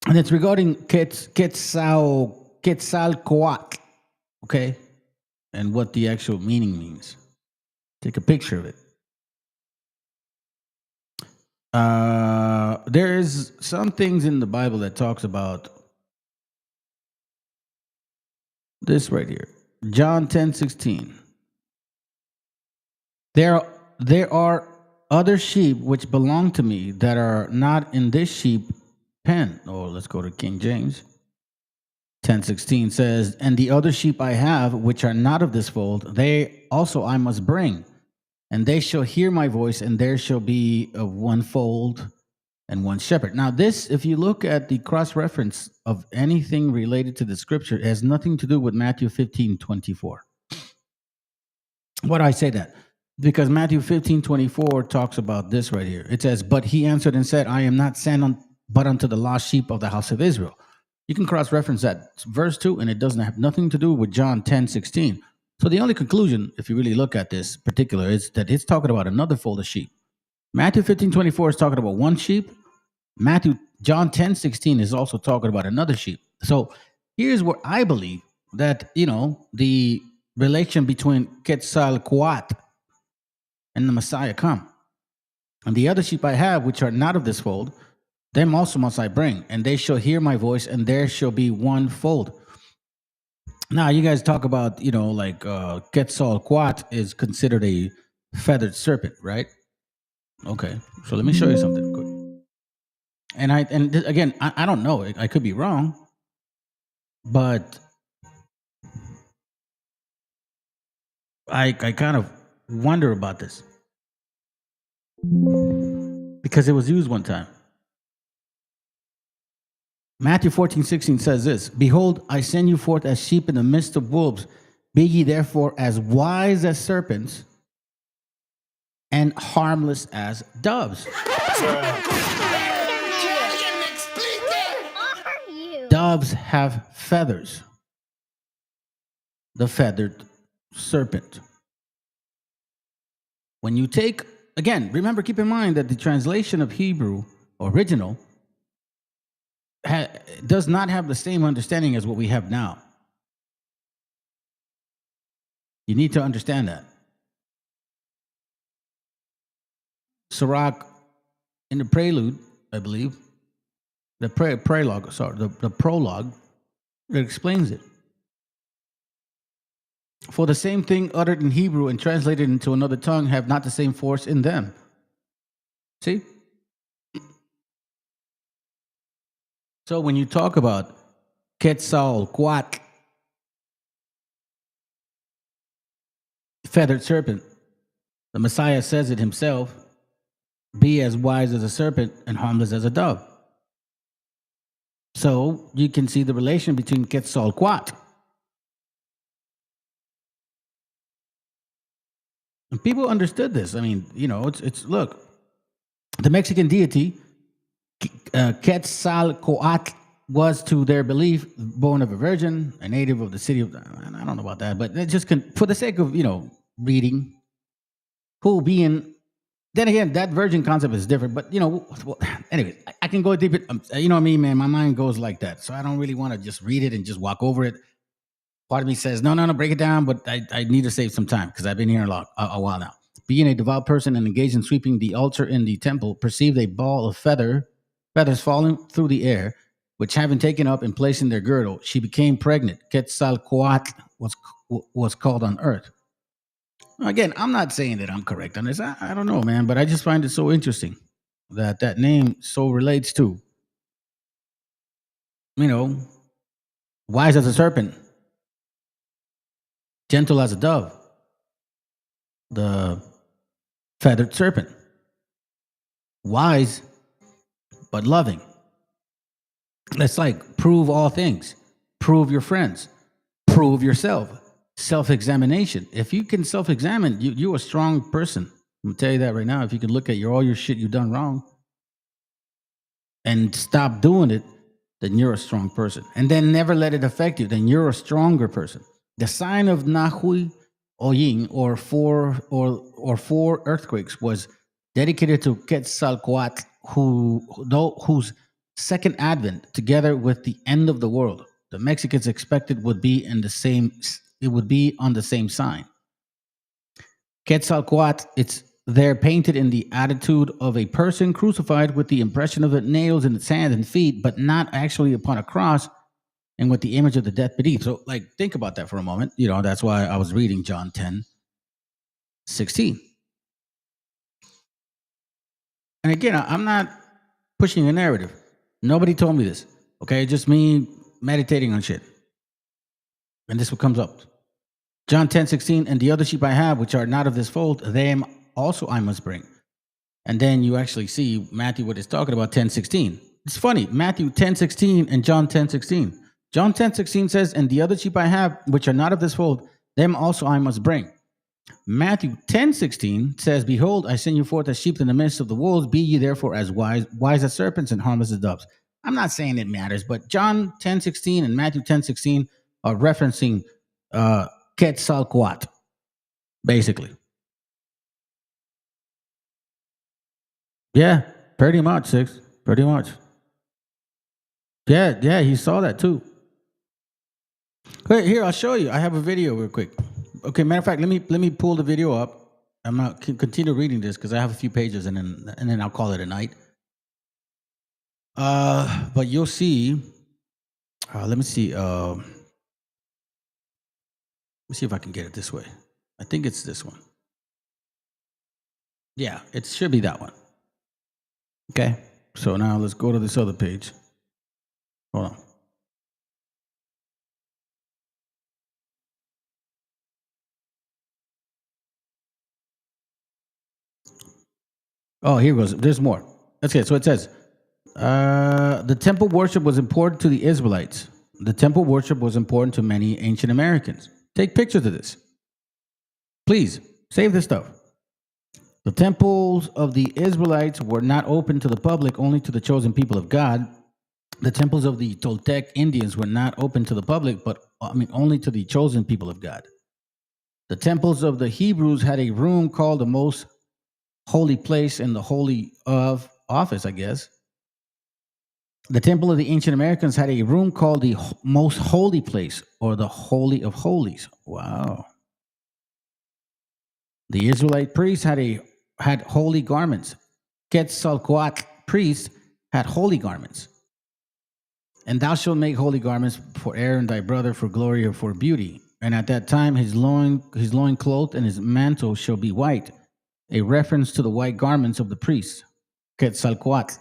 And it's regarding Quetzalcoatl, okay? And what the actual meaning means. Take a picture of it. There is some things in the Bible that talks about this right here. John 10:16. There are other sheep which belong to me that are not in this sheep pen. Or let's go to King James. 10:16 says, and the other sheep I have, which are not of this fold, they also I must bring, and they shall hear my voice, and there shall be of one fold and one shepherd. Now this, if you look at the cross-reference of anything related to the scripture, it has nothing to do with Matthew 15:24. Why do I say that? Because Matthew 15:24 talks about this right here. It says, but he answered and said, I am not sent but unto the lost sheep of the house of Israel. You can cross-reference that verse 2, and it doesn't have nothing to do with John 10:16. So the only conclusion, if you really look at this particular, is that it's talking about another fold of sheep. Matthew 15:24 is talking about one sheep. John 10:16 is also talking about another sheep. So here's where I believe that, the relation between Quetzalcoatl and the Messiah come. And the other sheep I have, which are not of this fold, them also must I bring, and they shall hear my voice, and there shall be one fold. Now, you guys talk about, like Quetzalcoatl is considered a feathered serpent, right? Okay, so let me show you something quick. And again, I don't know. I could be wrong, but I kind of wonder about this because it was used one time. Matthew 14:16 says this: Behold, I send you forth as sheep in the midst of wolves. Be ye therefore as wise as serpents and harmless as doves. Doves have feathers. The feathered serpent. When you take, again, remember, keep in mind that the translation of Hebrew original does not have the same understanding as what we have now. You need to understand that. Sirach, in the prelude, I believe, the prologue, it explains it. For the same thing uttered in Hebrew and translated into another tongue have not the same force in them. See? So when you talk about Quetzalcoatl, feathered serpent, the Messiah says it himself, be as wise as a serpent and harmless as a dove. So you can see the relation between Quetzalcoatl. And people understood this. I mean, it's look, the Mexican deity, Quetzalcoatl, was to their belief born of a virgin, a native of the city of, I don't know about that, but it just for the sake of, reading, who being, then again, that virgin concept is different, but, anyway, I can go deep. You know what I mean, man? My mind goes like that. So I don't really want to just read it and just walk over it. Part of me says, no, break it down, but I need to save some time because I've been here a while now. Being a devout person and engaged in sweeping the altar in the temple, perceived a ball of feathers falling through the air, which having taken up and placed in their girdle, she became pregnant. Quetzalcoatl was called on earth. Again, I'm not saying that I'm correct on this. I don't know, man, but I just find it so interesting that name so relates to, wise as a serpent, gentle as a dove, the feathered serpent, wise but loving. That's like prove all things, prove your friends, prove yourself, self-examination. If you can self-examine, you're a strong person. I'm gonna tell you that right now. If you can look at all your shit you've done wrong and stop doing it, then you're a strong person. And then never let it affect you, then you're a stronger person. The sign of Nahui Oyin, or four earthquakes, was dedicated to Quetzalcoatl, whose second advent, together with the end of the world, the Mexicans expected would be on the same sign. Quetzalcoatl, it's there painted in the attitude of a person crucified with the impression of the nails in its hands and feet, but not actually upon a cross, and with the image of the death beneath. So, think about that for a moment. That's why I was reading John 10:16. And again, I'm not pushing a narrative. Nobody told me this. Okay, just me meditating on shit. And this is what comes up. John 10:16, and the other sheep I have, which are not of this fold, them also I must bring. And then you actually see Matthew what is talking about 10:16. It's funny, Matthew 10:16 and John 10:16. John 10:16 says, and the other sheep I have, which are not of this fold, them also I must bring. Matthew 10:16 says, behold, I send you forth as sheep in the midst of the wolves. Be ye therefore as wise as serpents and harmless as doves. I'm not saying it matters, but John 10:16 and Matthew 10:16 are referencing Quetzalcoatl, basically. Yeah, pretty much, Six. Pretty much. Yeah, he saw that too. Wait, here, I'll show you. I have a video real quick. Okay, matter of fact, let me pull the video up. I'm gonna continue reading this because I have a few pages, and then I'll call it a night. But you'll see. Let me see. Let me see if I can get it this way. I think it's this one. Yeah, it should be that one. Okay. So now let's go to this other page. Hold on. Oh, here goes. There's more. Okay, so it says the temple worship was important to the Israelites. The temple worship was important to many ancient Americans. Take pictures of this. Please, save this stuff. The temples of the Israelites were not open to the public, only to the chosen people of God. The temples of the Toltec Indians were not open to the public, but only to the chosen people of God. The temples of the Hebrews had a room called the most holy place in the holy of office, I guess. The temple of the ancient Americans had a room called the most holy place, or the holy of holies. Wow. The Israelite priests had holy garments. Quetzalcoatl priests had holy garments. And thou shalt make holy garments for Aaron thy brother, for glory or for beauty. And at that time his loin cloth and his mantle shall be white, a reference to the white garments of the priests. Quetzalcoatl.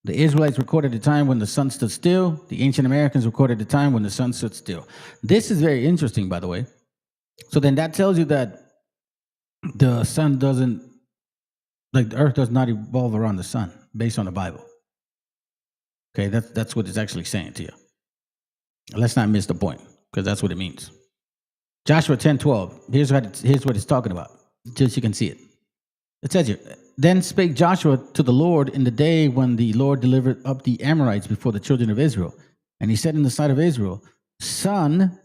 The Israelites recorded a time when the sun stood still. The ancient Americans recorded a time when the sun stood still. This is very interesting, by the way. So then that tells you that the sun doesn't, like the earth does not evolve around the sun based on the Bible. Okay, that's what it's actually saying to you. Let's not miss the point, because that's what it means. Joshua 10:12. Here's what it's talking about, just so you can see it. It says here, then spake Joshua to the Lord in the day when the Lord delivered up the Amorites before the children of Israel. And he said in the sight of Israel, son,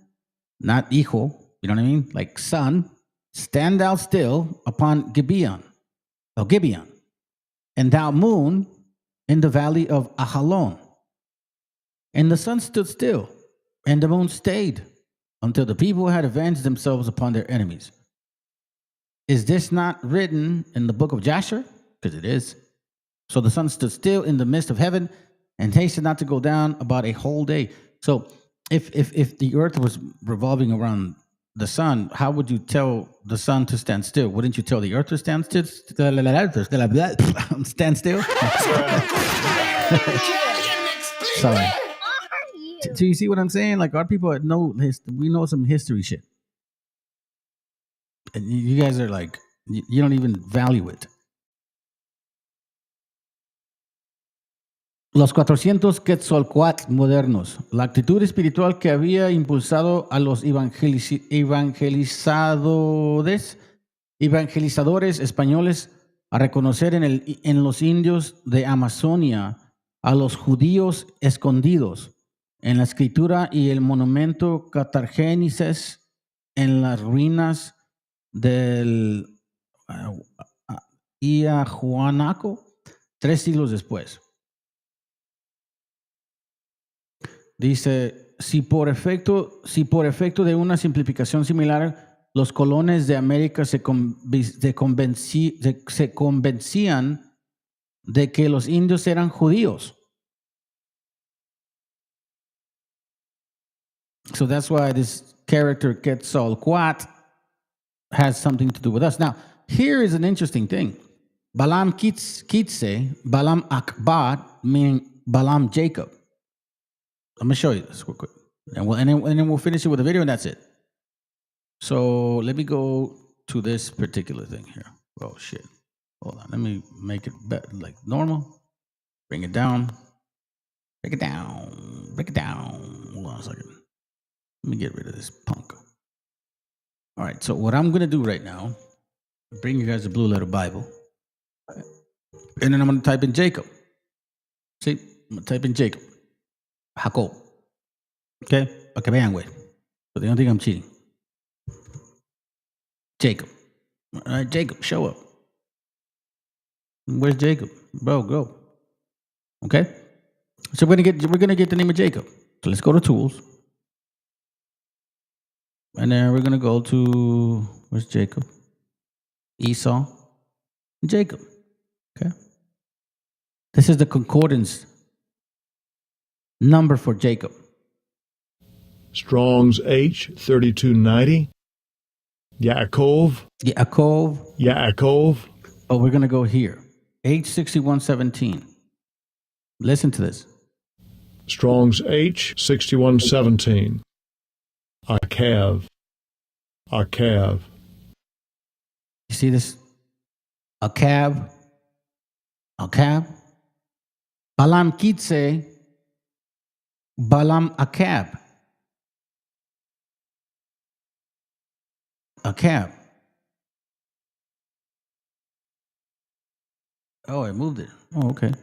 not hijo, you know what I mean? Like son, stand thou still upon Gibeon, and thou moon in the valley of Ahalon. And the sun stood still, and the moon stayed, until the people had avenged themselves upon their enemies. Is this not written in the book of Joshua? Because it is. So the sun stood still in the midst of heaven, and hasted not to go down about a whole day. So if the earth was revolving around the sun, how would you tell the sun to stand still? Wouldn't you tell the earth to stand still? Stand still? Sorry. Do you see what I'm saying? Like our people know we know some history shit, and you guys are like you don't even value it. Los 400 Quetzalcoatl modernos, la actitud espiritual que había impulsado a los evangelizadores españoles a reconocer en los indios de Amazonia a los judíos escondidos en la escritura y el monumento cartagineses en las ruinas del Iahuanaco 3 siglos después. Dice, si por efecto de una simplificación similar, los colones de América se convencían de que los indios eran judíos. So that's why this character Quetzalcoatl has something to do with us. Now, here is an interesting thing. Balaam Kitse, Balaam Akbar, meaning Balaam Jacob. I'm going to show you this real quick. And then we'll finish it with a video, and that's it. So let me go to this particular thing here. Oh, shit. Hold on. Let me make it like normal. Bring it down. Break it down. Break it down. Hold on a second. Let me get rid of this punk. All right. So what I'm going to do right now, bring you guys the Blue Letter Bible. And then I'm going to type in Jacob. See? I'm going to type in Jacob. Jacob. Okay? Para que vean, güey. So they don't think I'm cheating. Jacob. All right, Jacob, show up. Where's Jacob? Bro, go. Okay? So we're gonna get the name of Jacob. So let's go to tools. And then we're gonna go to where's Jacob? Esau. Jacob. Okay. This is the concordance number for Jacob. Strong's H 3290. Yaakov. Oh, we're going to go here. H 6117. Listen to this. Strong's H 6117. Akav. You see this? Akav. Balam Kitse. Balam Akab. Oh, I moved it. Oh, okay.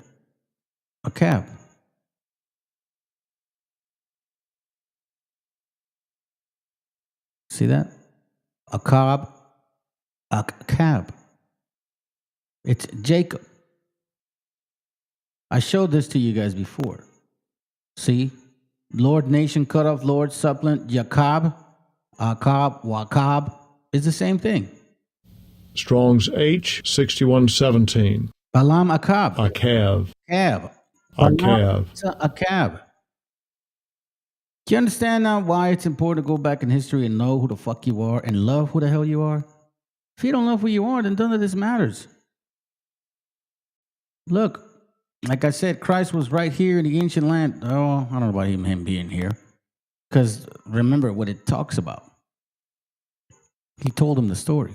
Akab. See that? Akab. It's Jacob. I showed this to you guys before. See? Lord, nation, cut off, Lord, supplant, Yakab, Akab, Wakab. It's the same thing. Strong's H 6117. Balam Akab. Akav. Akab. Do you understand now why it's important to go back in history and know who the fuck you are and love who the hell you are? If you don't love who you are, then none of this matters. Look, like I said, Christ was right here in the ancient land. Oh, I don't know about him being here. Because remember what it talks about. He told him the story.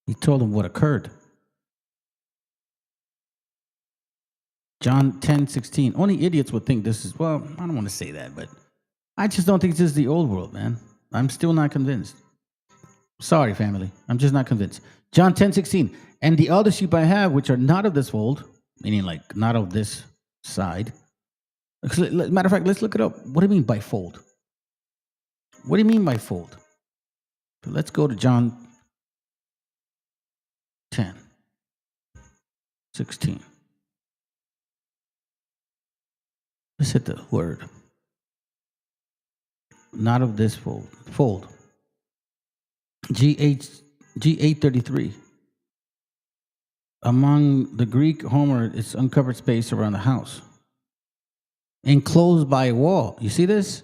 He told him what occurred. John 10:16. Only idiots would think this is, well, I don't want to say that, but I just don't think this is the old world, man. I'm still not convinced. Sorry, family. I'm just not convinced. John 10:16. And the other sheep I have, which are not of this fold, meaning like not of this side. Matter of fact, let's look it up. What do you mean by fold? What do you mean by fold? So let's go to John 10:16. Let's hit the word. Not of this fold. Fold. G833. Among the Greek Homer, it's uncovered space around the house. Enclosed by a wall. You see this?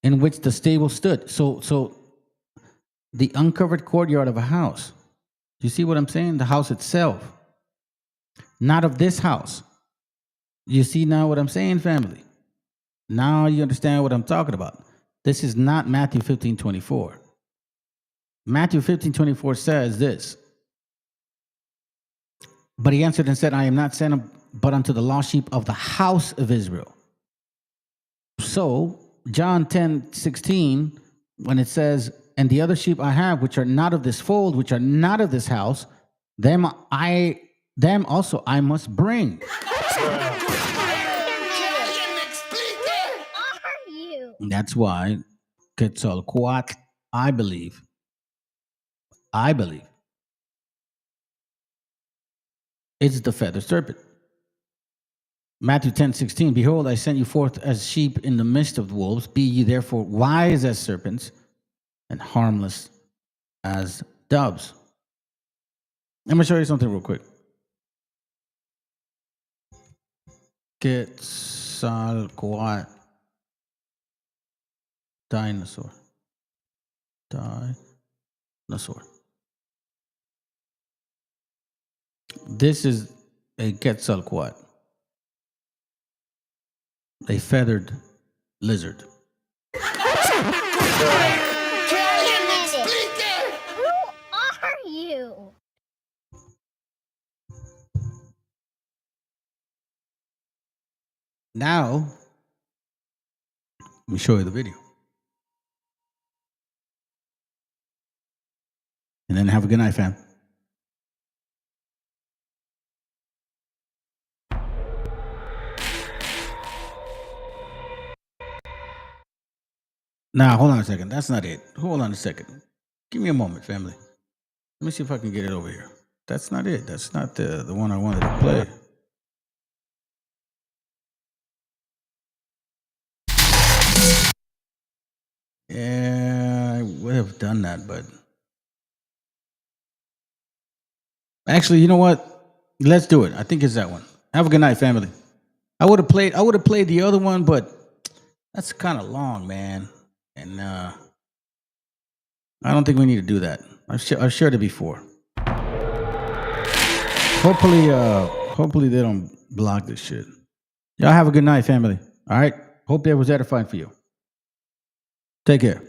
In which the stable stood. So the uncovered courtyard of a house. You see what I'm saying? The house itself. Not of this house. You see now what I'm saying, family? Now you understand what I'm talking about. This is not Matthew 15:24. Matthew 15:24 says this. But he answered and said, I am not sent but unto the lost sheep of the house of Israel. So, John 10:16, when it says, and the other sheep I have, which are not of this fold, which are not of this house, them also I must bring. That's why Quetzalcoatl, I believe, it's the feathered serpent. Matthew 10:16, behold, I sent you forth as sheep in the midst of wolves. Be ye therefore wise as serpents and harmless as doves. I'm going to show you something real quick. Quetzalcoatl. Dinosaur. This is a Quetzalcoatl. A feathered lizard. Who are you? Now, let me show you the video. And then have a good night, fam. Now, hold on a second. That's not it. Hold on a second. Give me a moment, family. Let me see if I can get it over here. That's not it. That's not the one I wanted to play. Yeah, I would have done that, but... Actually, you know what? Let's do it. I think it's that one. Have a good night, family. I would have played the other one, but that's kind of long, man. And I don't think we need to do that. I've shared it before. Hopefully they don't block this shit. Y'all have a good night, family. All right. Hope that was edifying for you. Take care.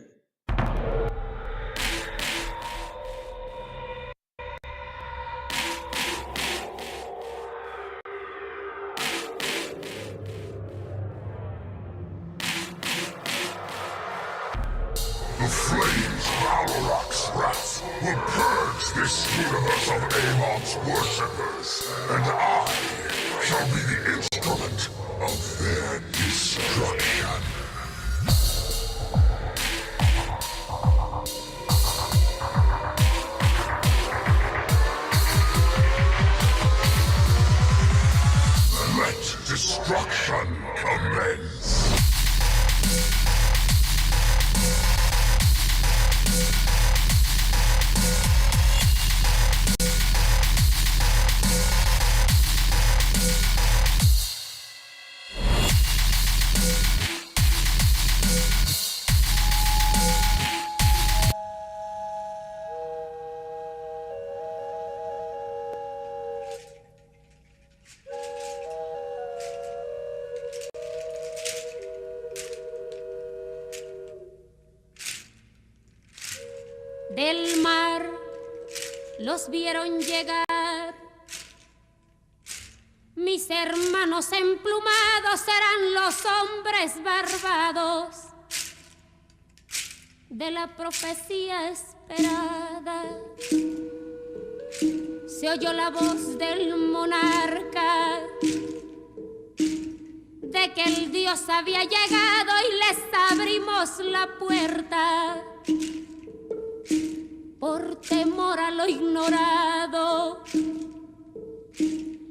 The flames of Alorok's wrath will purge this universe of Amon's worshippers, and I shall be the instrument of their destruction. Let destruction commence. Del mar los vieron llegar, mis hermanos emplumados serán los hombres barbados de la profecía esperada. Se oyó la voz del monarca de que el Dios había llegado y les abrimos la puerta. Por temor a lo ignorado,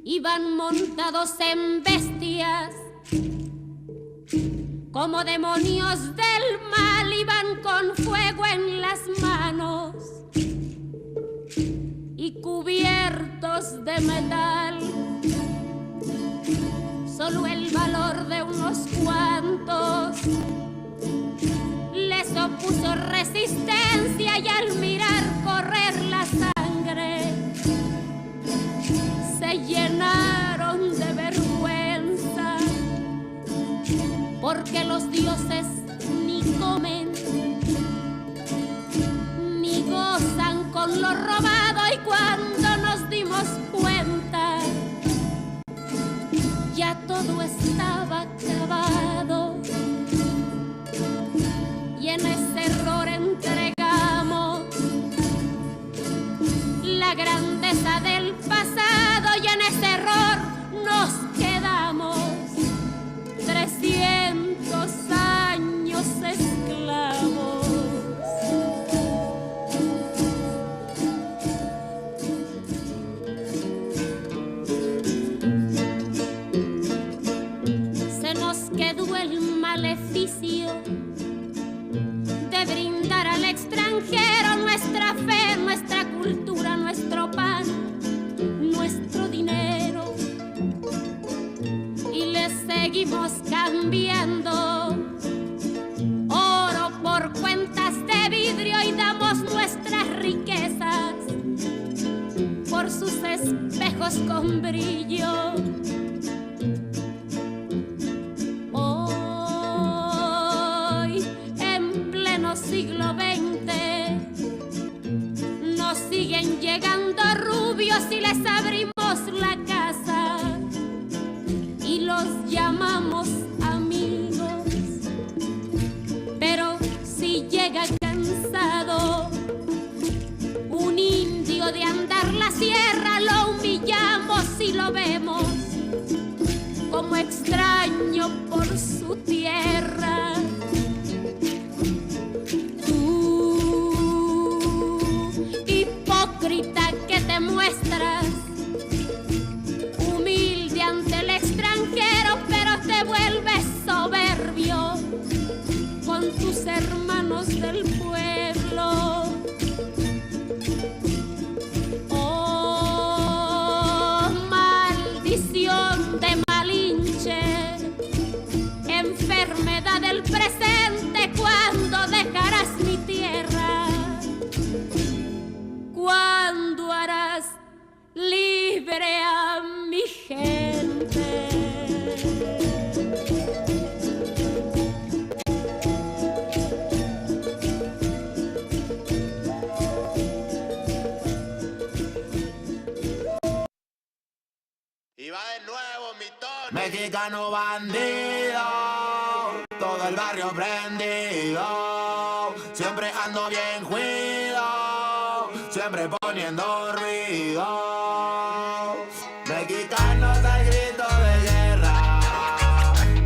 iban montados en bestias, como demonios del mal, iban con fuego en las manos y cubiertos de metal. Solo el valor de unos cuantos les opuso resistencia, y al mirar correr la sangre se llenaron de vergüenza, porque los dioses ni comen ni gozan con lo robado. Y cuando nos dimos cuenta, ya todo estaba acabado, y en ese error entregamos la grandeza del pasado, y en ese error nos quedamos 300 años esclavos. Se nos quedó el maleficio de brindar al extranjero nuestra fe, nuestra cultura, nuestro pan, nuestro dinero, y le seguimos cambiando oro por cuentas de vidrio, y damos nuestras riquezas por sus espejos con brillo. Siglo XX nos siguen llegando rubios y les abrimos la casa y los llamamos amigos, pero si llega cansado un indio de andar la sierra, lo humillamos y lo vemos como extraño por su tierra. Que te muestras humilde ante el extranjero, pero te vuelves crea mi gente. Y va de nuevo mi tono. Mexicano bandido, todo el barrio prendido. Siempre ando bien cuido, siempre poniendo ruido. Mexicanos al grito de guerra,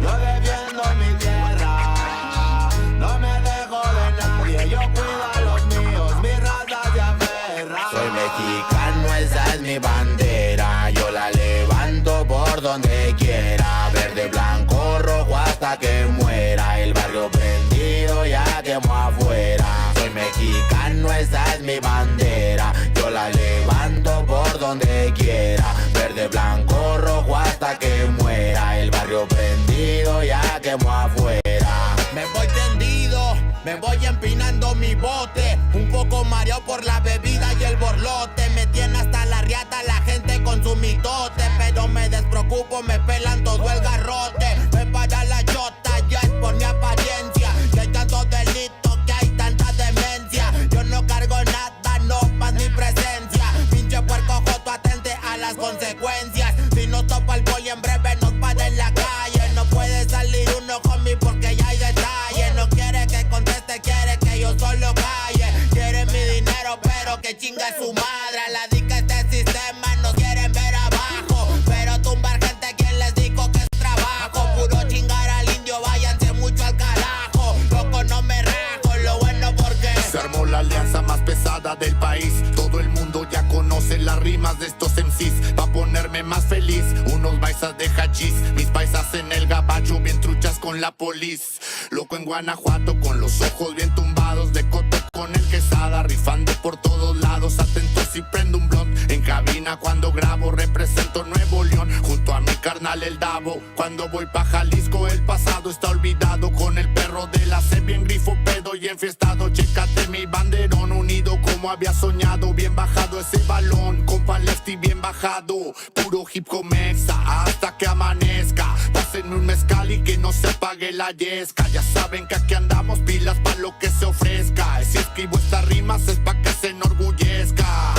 yo defiendo mi tierra. No me dejo de nadie, yo cuido a los míos, mi raza se aferra. Soy mexicano, esa es mi bandera, yo la levanto por donde quiera. Verde, blanco, rojo hasta que muera. El barrio prendido ya quemó afuera. Soy mexicano, esa es mi bandera, yo la levanto por donde quiera. Verde, blanco, rojo hasta que muera. El barrio prendido ya quemó afuera. Me voy tendido, me voy empinando mi bote. Un poco mareado por la bebida y el borlote. Me tiene hasta la riata la gente con su mitote. Pero me despreocupo, me pelan todo el garrote. Me para la chota, ya es por mi apariencia. Que hay tantos delitos, que hay tanta demencia. Yo no cargo nada, no más mi presencia. Pinche puerco joto, atente a las consecuencias. Si nos topa el poli en breve nos para en la calle. No puede salir uno conmigo porque ya hay detalle. No quiere que conteste, quiere que yo solo calle. Quiere mi dinero pero que chinga su madre. A la dica este sistema nos quieren ver abajo, pero tumbar gente, quien les dijo que es trabajo. Puro chingar al indio, váyanse mucho al carajo. Loco no me rajo, lo bueno porque se armó la alianza más pesada del país. Todo el mundo ya conoce las rimas de estos MCs. Pa' ponerme más feliz, unos baisas de hachís. Mis paisas en el gabacho, bien truchas con la polis. Loco en Guanajuato, con los ojos bien tumbados. De coto con el quesada, rifando por todos lados. Atento si prendo un blunt en cabina cuando grabo. Represento Nuevo León, junto a mi carnal el Davo. Cuando voy pa' Jalisco, el pasado está olvidado. Con el perro de la C, bien grifo, pedo y enfiestado. Chécate mi banderón, unido como había soñado. Bien bajado ese balón, compa lefty bien bajado. Puro hip hop mexa, hasta que amanezca. Pásenme un mezcal y que no se apague la yesca. Ya saben que aquí andamos pilas pa' lo que se ofrezca. Si escribo estas rimas es pa' que se enorgullezca.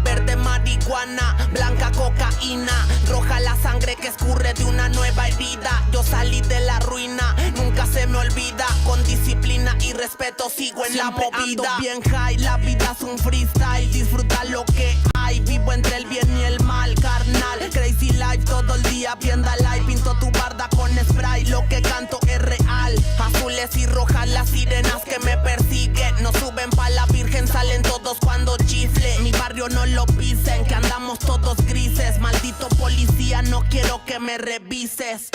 Verde marihuana, blanca cocaína, roja la sangre que escurre de una nueva herida. Yo salí de la ruina, nunca se me olvida. Con disciplina y respeto sigo en siempre la movida. Ando bien high, la vida es un freestyle. Disfruta lo que hay, vivo entre el bien y el mal, carnal. Crazy life todo el día, vienda live. Pinto tu barda con spray, lo que canto es real. Azules y rojas las sirenas que me persiguen. No suben pa' la virgen, salen todos cuando chifle. Mi barrio no lo pisen, que andamos todos grises. Maldito policía, no quiero que me revises.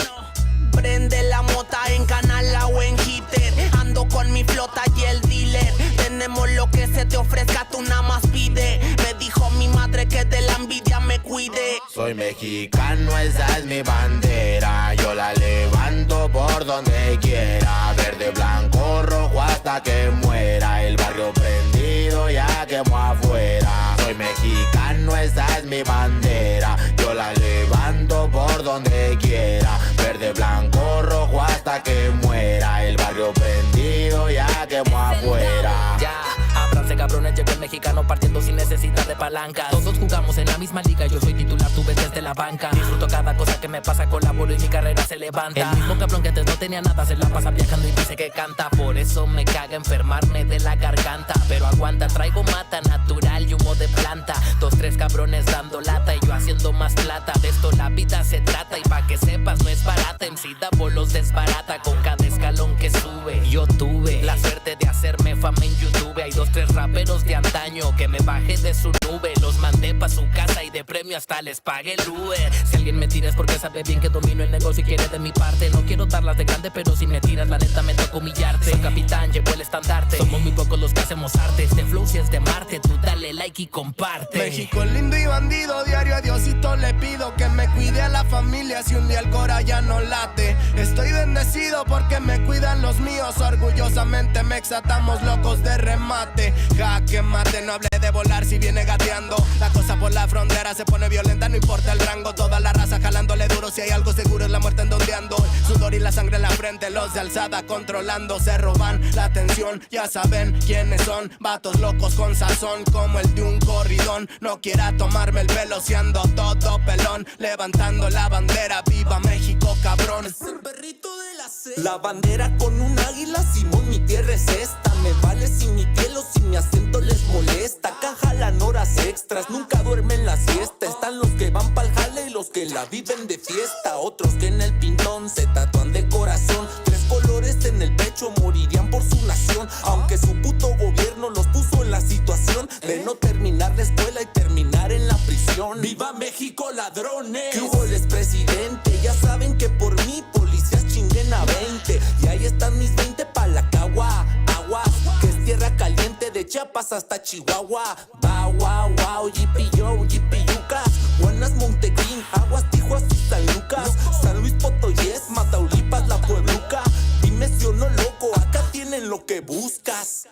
Prende la mota en Canala o en Hitter. Ando con mi flota y el dealer. Tenemos lo que se te ofrezca, tú nada más pide. Me dijo mi madre que de la envidia me cuide. Soy mexicano, esa es mi bandera, yo la levanto por donde quiera. Verde, blanco, rojo hasta que muera. El barrio prendido ya quemó afuera. Soy mexicano, esa es mi bandera, yo la levanto por donde quiera. Verde, blanco, rojo hasta que muera. El barrio prendido ya quemó afuera. Ya, ábranse cabrones, llegó el mexicano partiendo sin necesidad de palancas. Todos jugamos en la misma liga, yo soy titular, tú ves desde la banca. Disfruto cada cosa que me pasa, colaboro y mi carrera se levanta. El mismo cabrón que antes no tenía nada, se la pasa viajando y dice que canta. Por eso me caga enfermarme de la garganta. Pero aguanta, traigo mata natural y humo de planta. 2, 3 cabrones dando lata y yo haciendo más plata. De esto la vida se trata y pa' que sepas no es barata. MC Davo los desbarata con cada escalón que sube. Yo tuve la suerte de hacerme fama en YouTube. Hay 2, 3 raperos de antaño que me bajé de su nube. Los mandé pa' su casa y de premio hasta les pagué el Uber. Si alguien me tira es porque sabe bien que domino el negocio y quiere de mi parte. No quiero darlas de grande, pero si me tiras la neta me toca humillarte. Soy capitán, llevo el estandarte. Somos muy pocos los que hacemos arte. Este flow si es de Marte, tú dale like y comparte. México lindo y bandido, diario a Diosito le pido que me cuide a la familia si un día el cora ya no late. Estoy bendecido porque me cuidan los míos. Orgullosamente mexa, estamos locos de remate. Jaque mate, no hable de volar si viene gateando. La cosa por la frontera se pone violenta, no importa el rango. Toda la raza jalándole duro, si hay algo seguro es la muerte endondeando. El sudor y la sangre en la frente, los de alzada controlando. Se roban la atención, ya saben quiénes son. Vatos locos con sazón, como el de un corridón. No quiera tomarme el pelo si ando todo pelón. Levantando la bandera, viva México, cabrón. Es el perrito de la C. La bandera con un águila, Simón, mi tierra es esta. Me vale si mi piel o si mi acento les molesta. Acá jalan horas extras, nunca duermen la siesta. Están los que van pa'l jale y los que la viven de fiesta. Otros que en el pintón se tatúan de corazón. 3 colores en el pecho, morirían por su nación. Aunque su puto gobierno los puso en la situación de no terminar la escuela y terminar en la prisión. ¡Viva México, ladrones! ¿Qué hubo, les presidente? Ya saben que por mí policías chinguen a 20. Y ahí están mis 20 pa' la cagua. Agua, que es tierra caliente de Chiapas hasta Chihuahua. Wow, wow, wow, yipi-yo, yipi-yucas. Buenas, Montegreen, Aguas, Tijuas y San Lucas. San Luis Potoyes, Mataulipas, La Puebluca. Dime si o no, loco, acá tienen lo que buscas.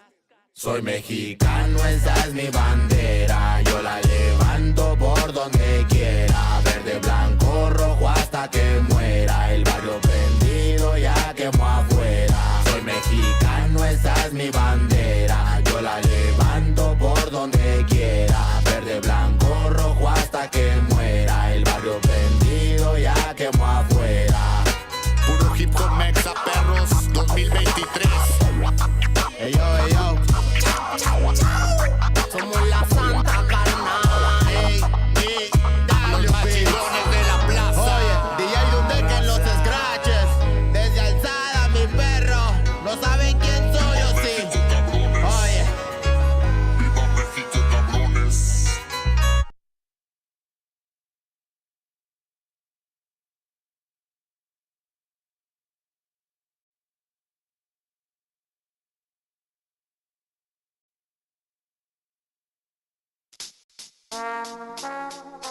Soy mexicano, esa es mi bandera. Yo la levanto por donde quiera. Verde, blanco, rojo hasta que muera. El barrio prendido ya quemó afuera. Soy mexicano, esa es mi bandera. Yo la levanto por donde quiera. Verde, blanco, rojo hasta que muera. El barrio prendido ya quemó afuera. Puro hip hop mexa, perros, 2023. Ey yo, ey yo. Somos la santa carnal. Ey, ey, Los machidones de la plaza. oye, DJ donde que en los scratches. Desde alzada, mi perro. No saben quién soy o sí. Oye. Viva México, cabrones.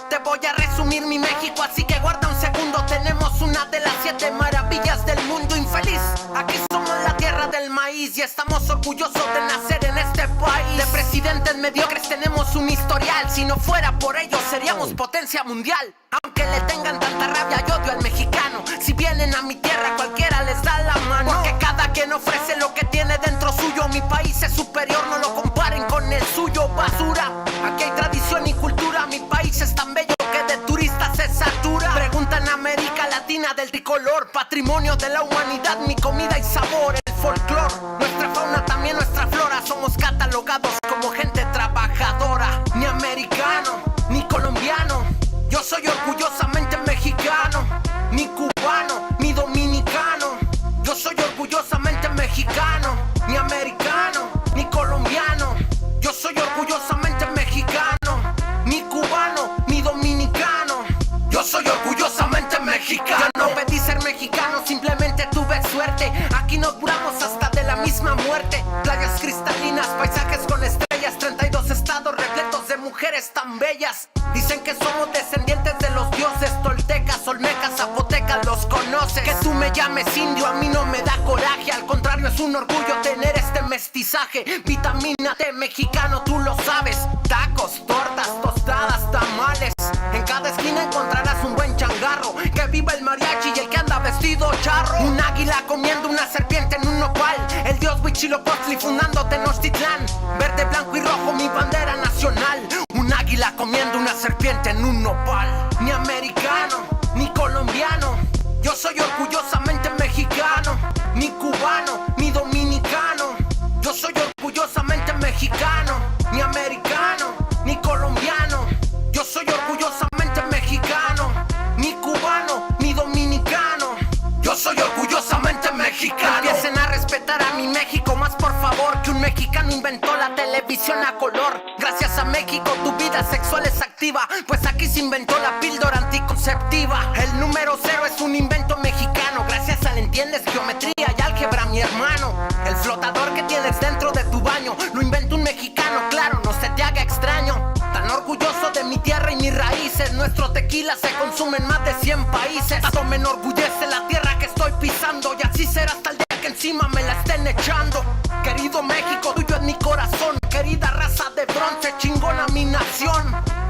Te voy a resumir mi México, así que guarda un segundo. Tenemos una de las 7 maravillas del mundo infeliz. Aquí somos la tierra del maíz y estamos orgullosos de nacer en este país. De presidentes mediocres tenemos un historial. Si no fuera por ellos seríamos potencia mundial. Aunque le tengan tanta rabia y odio al mexicano, si vienen a mi tierra cualquiera les da la mano. Porque cada quien ofrece lo que tiene dentro suyo. Mi país es superior, no lo comparen con el suyo. Basura, aquí hay tradición y cultura. Mi país es tan bello que de turistas se satura. Pregunta en América Latina del tricolor. Patrimonio de la humanidad, mi comida y sabor. El folclor, nuestra fauna, también nuestra flora. Somos catalogados como gente trabajadora. Ni americano, ni colombiano. Yo soy orgullosamente mexicano. Ni cubano, ni dominicano. Yo soy orgullosamente mexicano. Ni americano, ni colombiano. Yo soy orgullosamente mexicano. Ni cubano, ni dominicano. Yo soy orgullosamente mexicano. Yo no pedí ser mexicano, simplemente tuve suerte. Aquí nos curamos hasta de la misma muerte. Playas cristalinas, paisajes con estrellas. 32 estados repletos de mujeres tan bellas. Dicen que somos descendientes de los dioses. Toltecas, olmecas, zapotecas, los conoces. Que tú me llames indio a mí no me da coraje. Al contrario, es un orgullo tener este mestizaje. Vitamina T mexicano, tú lo sabes. Tacos, tortas, tostadas, tamales. En cada esquina encontrarás un buen changarro. Que viva el mariachi y el que anda vestido charro. Un águila comiendo una serpiente en un nopal. El dios Huitzilopochtli fundando Tenochtitlán. Verde, blanco y rojo, mi bandera nacional. Un águila comiendo una serpiente en un nopal. Ni americano, ni colombiano. Yo soy orgullosamente mexicano. Ni cubano, ni dominicano. Yo soy orgullosamente mexicano. Ni americano, ni colombiano. Yo soy orgullosamente mexicano. Ni cubano, ni dominicano. Yo soy orgullosamente mexicano. Empiecen a respetar a mi México más, por favor. Que un mexicano inventó la televisión a color. Gracias a México tu vida sexual es activa, pues aquí se inventó la píldora anticonceptiva. El número 0 es un invento mexicano. Gracias al entiendes geometría y álgebra, mi hermano. El flotador que tienes dentro de tu baño lo inventó un mexicano, claro, no se te haga extraño. Tan orgulloso de mi tierra y mis raíces. Nuestro tequila se consume en más de 100 países. Tanto me enorgullece la tierra que estoy pisando. Y así será hasta el día que en encima me la estén echando. Querido México, tuyo es mi corazón. Querida raza de bronce, chingona mi nación.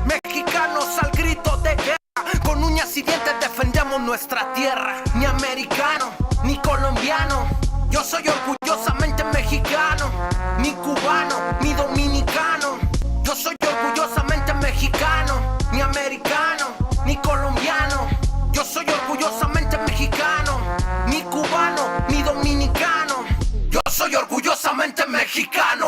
Mexicanos al grito de guerra, con uñas y dientes defendemos nuestra tierra. Ni americano, ni colombiano, yo soy orgullosamente mexicano. Ni cubano, ni dominicano, yo soy orgullosamente mexicano. Ni americano, ni colombiano, yo soy orgullosamente mexicano. Ni cubano, ni dominicano, yo soy orgullosamente mexicano.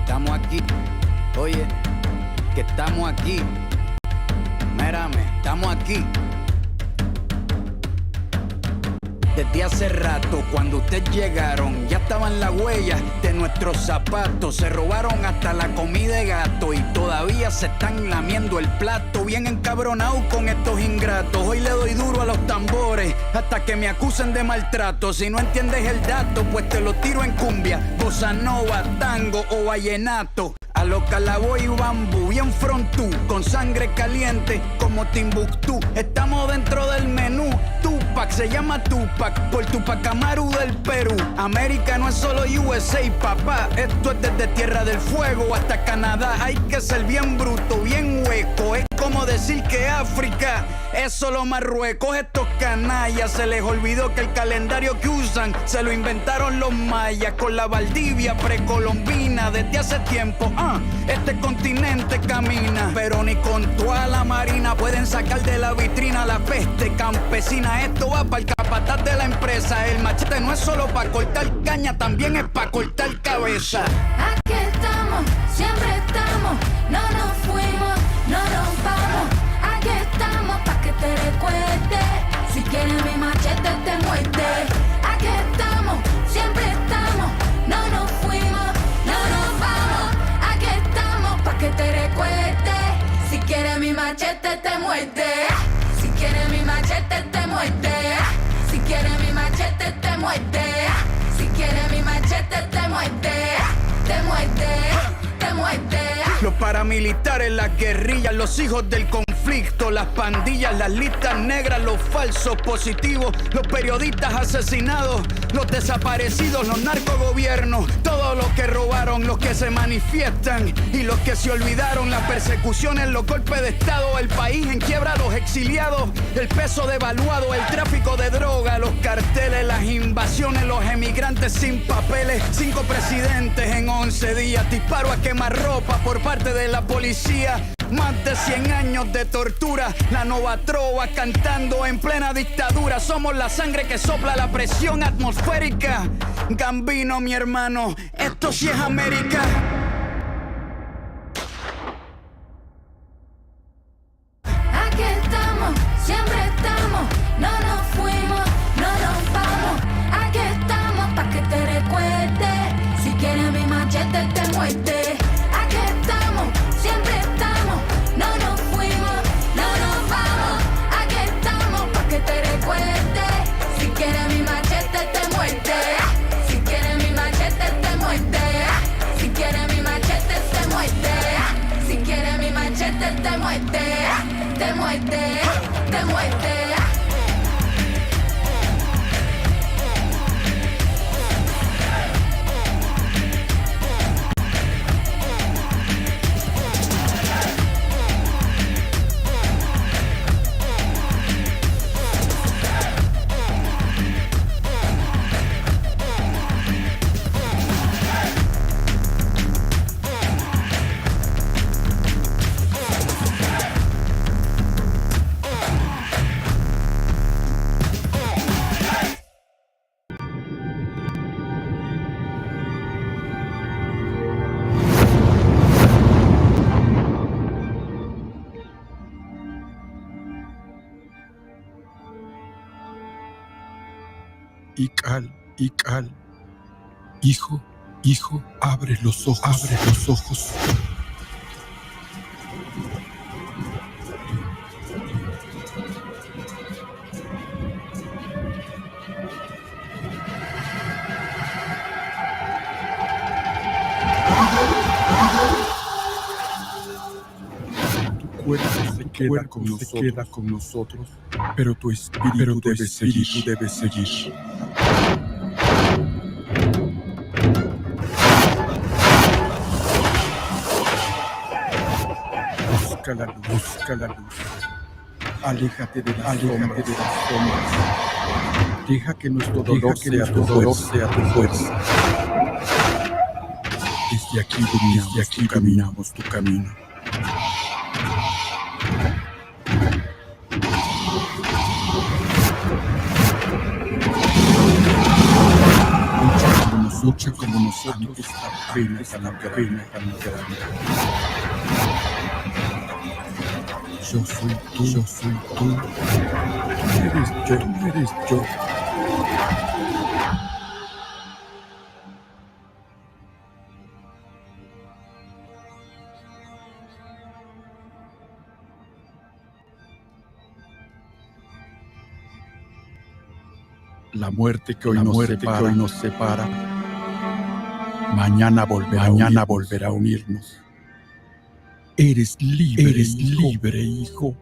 Estamos aquí, oye, que estamos aquí. Mírame, estamos aquí. Desde hace rato, cuando ustedes llegaron, ya estaban las huellas de nuestros zapatos. Se robaron hasta la comida de gato y todavía se están lamiendo el plato. Bien encabronado con estos ingratos. Hoy le doy duro a los tambores hasta que me acusen de maltrato. Si no entiendes el dato, pues te lo tiro en cumbia, bossa nova, tango o vallenato. A lo calaboy y bambú, bien frontú, con sangre caliente como Timbuktu. Estamos dentro del menú. Tupac se llama Tupac por Tupac Amaru del Perú. América no es solo USA, papá. Esto es desde Tierra del Fuego hasta Canadá. Hay que ser bien bruto, bien hueco. Es como decir que África es solo Marruecos. Estos canallas se les olvidó que el calendario que usan se lo inventaron los mayas con la Valdivia precolombina. Desde hace tiempo, este continente camina, pero ni con toda la marina pueden sacar de la vitrina la peste campesina. Esto va para el capataz de la empresa. El machete no es solo para cortar caña, también es para cortar cabeza. Aquí estamos, siempre estamos, no nos fuimos, no nos vamos. Aquí estamos pa' que te recuerde. Si quieres mi machete te muerde. Aquí estamos, siempre estamos, no nos fuimos, no nos vamos. Aquí estamos pa' que te recuerde. Si quieres mi machete te muerde. Si quieres mi machete te muerde. Si quieres mi machete te muerde. Si quieres mi machete te muerde. Te muerde, te muerde. Los paramilitares, las guerrillas, los hijos del conflicto, las pandillas, las listas negras, los falsos positivos, los periodistas asesinados, los desaparecidos, los narcogobiernos, todos los que robaron, los que se manifiestan y los que se olvidaron, las persecuciones, los golpes de estado, el país en quiebra, los exiliados, el peso devaluado, el tráfico de droga, los carteles, las invasiones, los emigrantes sin papeles, 5 presidentes en 11 días, disparo a quemarropa por parte de la policía. Más de 100 años de tortura, la nova trova cantando en plena dictadura. Somos la sangre que sopla la presión atmosférica. Gambino, mi hermano, esto sí es América. Aquí estamos, siempre estamos, no nos fuimos, no nos vamos. Aquí estamos pa' que te recuerde. Si quieres mi machete te muerde. Aquí estamos, siempre estamos, no nos fuimos, no nos vamos. Aquí estamos pa' que te recuerde. Si quieres mi machete te muerde. Si quieres mi machete te muerde. Si quieres mi machete te muerde. Si quieres mi machete te muerde. Te muerde, te muerde. Ical, Ical, hijo Hijo, abre los ojos. Abre los ojos. Tu cuerpo se queda con nosotros, pero tu espíritu debe seguir. Busca la luz. Aléjate de las sombras. Deja que nuestro dolor sea tu fuerza. Desde aquí caminamos tu camino. Lucha como nosotros, esta pena tan grande. Yo soy tú. Eres yo. La muerte que hoy nos separa, mañana volverá a unirnos. Eres libre, hijo.